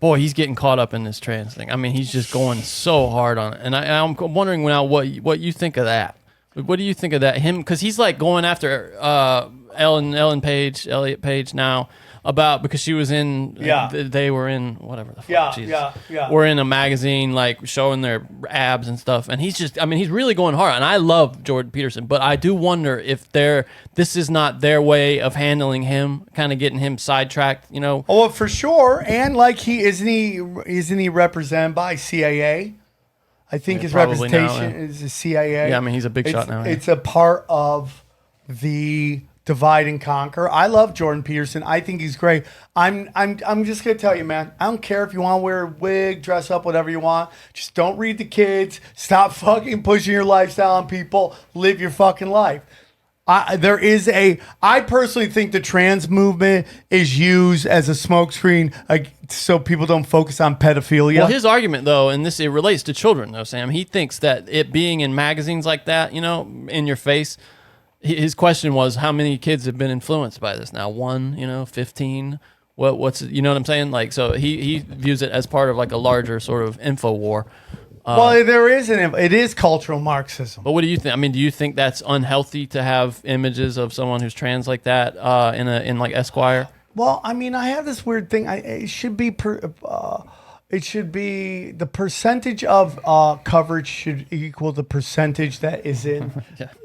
Speaker 7: boy, he's getting caught up in this trans thing. I mean, he's just going so hard on it. And I'm wondering now what you think of that. What do you think of that? Him, because he's like going after Elliot Page now because she was in, they were in, whatever the fuck, Jesus. We're in a magazine, like, showing their abs and stuff. And he's really going hard. And I love Jordan Peterson, but I do wonder if this is not their way of handling him, kind of getting him sidetracked, Oh,
Speaker 5: well, for sure. And, like, isn't he represented by CAA? I think his
Speaker 7: probably
Speaker 5: representation
Speaker 7: now,
Speaker 5: is the CIA.
Speaker 7: Yeah, I mean, he's a big shot now. Yeah.
Speaker 5: It's a part of the divide and conquer. I love Jordan Peterson. I think he's great. I'm just gonna tell you, man. I don't care if you want to wear a wig, dress up, whatever you want. Just don't read the kids. Stop fucking pushing your lifestyle on people. Live your fucking life. I personally think the trans movement is used as a smokescreen, so people don't focus on pedophilia.
Speaker 7: Well, his argument, though, and it relates to children, though, Sam, he thinks that it being in magazines like that, in your face, his question was, how many kids have been influenced by this now? 1, 15? What's you know what I'm saying? Like, so he views it as part of, like, a larger sort of info war.
Speaker 5: Well, it is cultural Marxism.
Speaker 7: But what do you think? I mean, do you think that's unhealthy to have images of someone who's trans like that in like Esquire?
Speaker 5: Well, I mean, I have this weird thing. It should be the percentage of coverage should equal the percentage that is in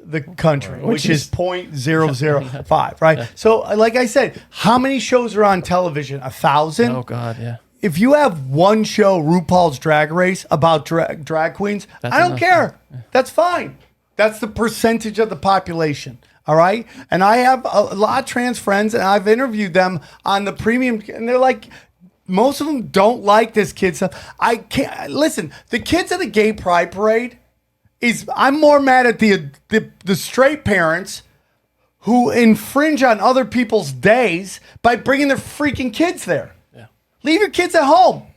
Speaker 5: the country, which is 0.005, right? Yeah. So, like I said, how many shows are on television? 1,000?
Speaker 7: Oh God, yeah.
Speaker 5: If you have one show, RuPaul's Drag Race, about drag queens, I don't care. Yeah. That's fine. That's the percentage of the population. All right. And I have a lot of trans friends, and I've interviewed them on the premium, and they're like, most of them don't like this kid stuff. I can't listen. The kids at the gay pride parade I'm more mad at the straight parents who infringe on other people's days by bringing their freaking kids there. Leave your kids at home.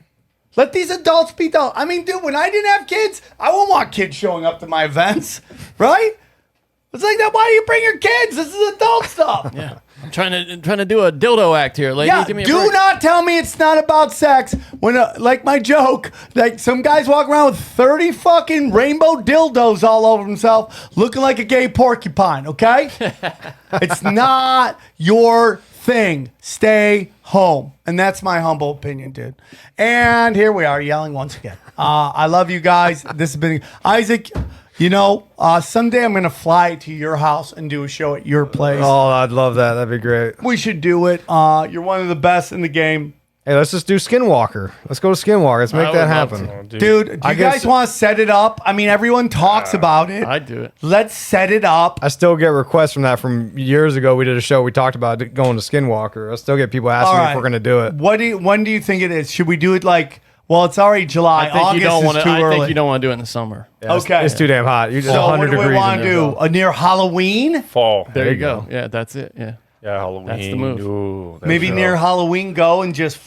Speaker 5: Let these adults be adults. I mean, dude, when I didn't have kids, I wouldn't want kids showing up to my events, right? It's like that. Why do you bring your kids? This is adult stuff.
Speaker 7: Yeah, I'm trying to do a dildo act here, lady.
Speaker 5: Yeah,
Speaker 7: give me a
Speaker 5: do
Speaker 7: break.
Speaker 5: not tell me it's not about sex. When, like my joke, like some guys walk around with 30 fucking rainbow dildos all over themselves, looking like a gay porcupine. Okay, it's not your thing. Stay home. And that's my humble opinion, dude. And here we are yelling once again. I love you guys. This has been Isaac. You know, someday I'm going to fly to your house and do a show at your place.
Speaker 8: Oh, I'd love that. That'd be great.
Speaker 5: We should do it. You're one of the best in the game.
Speaker 8: Hey, let's just do Skinwalker. Let's go to Skinwalker. Let's make
Speaker 7: I
Speaker 8: that
Speaker 7: would love
Speaker 8: happen.
Speaker 7: to.
Speaker 6: Oh, dude.
Speaker 5: Dude, do
Speaker 8: I
Speaker 5: you guys
Speaker 8: guess-
Speaker 5: want to set it up? I mean, everyone talks about it.
Speaker 7: I'd do it.
Speaker 5: Let's set it up.
Speaker 8: I still get requests from that from years ago. We did a show. We talked about going to Skinwalker. I still get people asking
Speaker 5: All
Speaker 8: me
Speaker 5: right.
Speaker 8: if we're going to do it.
Speaker 5: When do you think it is? Should we do it like? Well, it's already July.
Speaker 7: I think
Speaker 5: August
Speaker 7: you don't
Speaker 5: is
Speaker 7: want to.
Speaker 5: too
Speaker 7: I
Speaker 5: early.
Speaker 7: think you don't want to do it in the summer.
Speaker 8: Yeah,
Speaker 5: Okay.
Speaker 8: It's too damn hot. You just
Speaker 5: So what
Speaker 8: 100
Speaker 5: do we
Speaker 8: degrees.
Speaker 5: want
Speaker 8: in
Speaker 5: to
Speaker 8: there.
Speaker 5: do? Near Halloween?
Speaker 6: Fall.
Speaker 7: There
Speaker 8: you
Speaker 7: you go.
Speaker 8: go.
Speaker 7: Yeah, that's it. Yeah.
Speaker 6: Yeah, Halloween.
Speaker 7: That's the move.
Speaker 6: Ooh, that's
Speaker 5: Maybe
Speaker 6: rough.
Speaker 5: near Halloween. Go and just.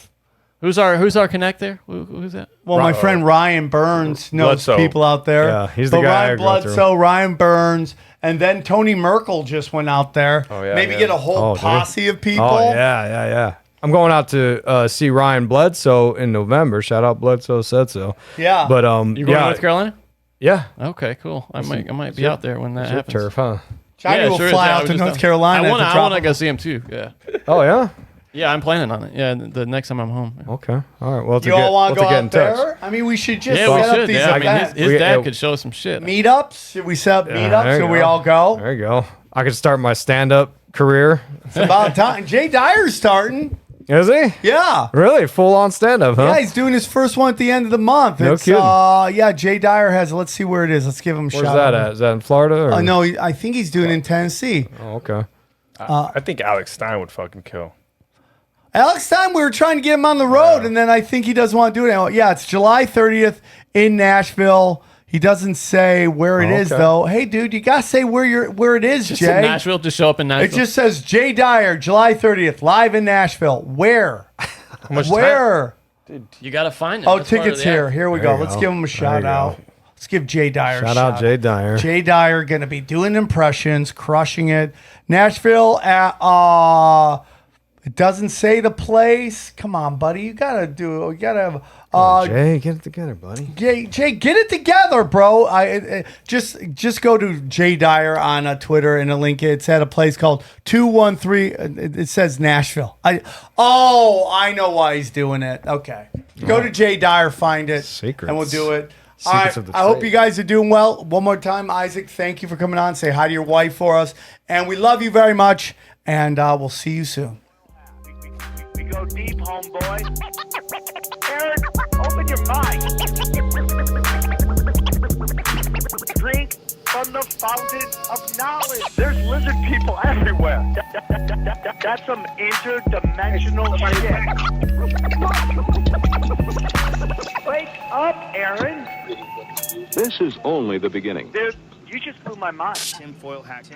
Speaker 7: Who's our connect there? Who's that?
Speaker 5: Well, my friend Ryan Burns knows
Speaker 6: Bloodsoe.
Speaker 5: people out there.
Speaker 8: Yeah, he's the
Speaker 5: But
Speaker 8: guy I
Speaker 5: Ryan
Speaker 8: go
Speaker 5: Bloodsoe, Ryan Burns, and then Tony Merkel just went out there.
Speaker 6: Oh, yeah,
Speaker 5: Maybe
Speaker 6: yeah.
Speaker 5: get a whole
Speaker 8: Oh, dude.
Speaker 5: posse of people.
Speaker 8: Oh, yeah. I'm going out to see Ryan Bledsoe in November. Shout out Bledsoe said so.
Speaker 5: Yeah.
Speaker 8: But
Speaker 7: You going to North Carolina?
Speaker 8: yeah.
Speaker 7: Okay, cool. I might be out there when that
Speaker 8: Zip
Speaker 7: happens.
Speaker 8: turf, huh?
Speaker 5: Johnny will
Speaker 7: sure is.
Speaker 5: fly
Speaker 7: Yeah, I
Speaker 5: out
Speaker 7: was
Speaker 5: to
Speaker 7: just
Speaker 5: North
Speaker 7: down-
Speaker 5: Carolina.
Speaker 7: I
Speaker 5: at
Speaker 7: want
Speaker 5: the
Speaker 7: to
Speaker 5: drop.
Speaker 7: go see him too. Yeah.
Speaker 8: Oh yeah.
Speaker 7: Yeah, I'm planning on it. Yeah, the next time I'm home.
Speaker 8: Okay. All right. Well,
Speaker 5: You all want to go
Speaker 8: get
Speaker 5: out
Speaker 8: in touch.
Speaker 5: there? I mean, we should just
Speaker 7: Yeah,
Speaker 5: set
Speaker 7: we
Speaker 5: up
Speaker 7: should.
Speaker 5: these
Speaker 7: Yeah, I mean,
Speaker 5: events.
Speaker 7: his dad
Speaker 8: We-
Speaker 7: could show us some shit.
Speaker 5: Meetups? Should we set up meetups
Speaker 8: there
Speaker 5: so
Speaker 8: you
Speaker 5: we
Speaker 8: go.
Speaker 5: all go?
Speaker 8: There you go. I could start my stand-up career.
Speaker 5: It's about time. Jay Dyer's starting.
Speaker 8: Is he?
Speaker 5: Yeah.
Speaker 8: Really? Full-on stand-up, huh?
Speaker 5: Yeah, he's doing his first one at the end of the month.
Speaker 8: No kidding.
Speaker 5: Yeah, Jay Dyer has. Let's see where it is. Let's give him a
Speaker 8: Where's
Speaker 5: shout.
Speaker 8: that at? Is that in Florida? Or?
Speaker 5: No, I think he's doing it in Tennessee.
Speaker 8: Oh, okay.
Speaker 6: I think Alex Stein would fucking kill.
Speaker 5: Alex Stein, we were trying to get him on the road, and then I think he doesn't want to do it anymore. Yeah, it's July 30th in Nashville. He doesn't say where it is,
Speaker 8: okay.
Speaker 5: though. Hey, dude, you gotta say where it is,
Speaker 7: Just
Speaker 5: Jay.
Speaker 7: in Nashville, just show up in Nashville.
Speaker 5: It just says Jay Dyer, July 30th, live in Nashville. Where?
Speaker 6: How much
Speaker 5: Where?
Speaker 7: you got to find it.
Speaker 5: Oh,
Speaker 7: That's part of
Speaker 5: tickets
Speaker 7: the
Speaker 5: here.
Speaker 7: act.
Speaker 5: Here we
Speaker 8: There
Speaker 5: go.
Speaker 8: you
Speaker 5: Let's
Speaker 8: go.
Speaker 5: give him a shout
Speaker 8: you
Speaker 5: out.
Speaker 8: go.
Speaker 5: Let's give Jay Dyer a
Speaker 8: Shout out Jay Dyer.
Speaker 5: Jay Dyer going to be doing impressions, crushing it. Nashville at it doesn't say the place. Come on, buddy. You got to have
Speaker 8: Jay, get it together, buddy.
Speaker 5: Jay, get it together, bro. Just go to Jay Dyer on Twitter and a link. It's at a place called 213. It says Nashville. I know why he's doing it. Okay, go to Jay Dyer, find it,
Speaker 8: Secrets.
Speaker 5: and we'll do it.
Speaker 8: Secrets
Speaker 5: All right.
Speaker 8: of the
Speaker 5: I hope
Speaker 8: trade.
Speaker 5: you guys are doing well. One more time, Isaac. Thank you for coming on. Say hi to your wife for us, and we love you very much. And we'll see you soon.
Speaker 3: We go deep, homeboy. Aaron, open your mind. Drink from the fountain of knowledge. There's lizard people everywhere. That's some interdimensional shit. Wake up, Aaron.
Speaker 2: This is only the beginning.
Speaker 3: Dude, you just blew my mind.
Speaker 9: Tinfoil hat.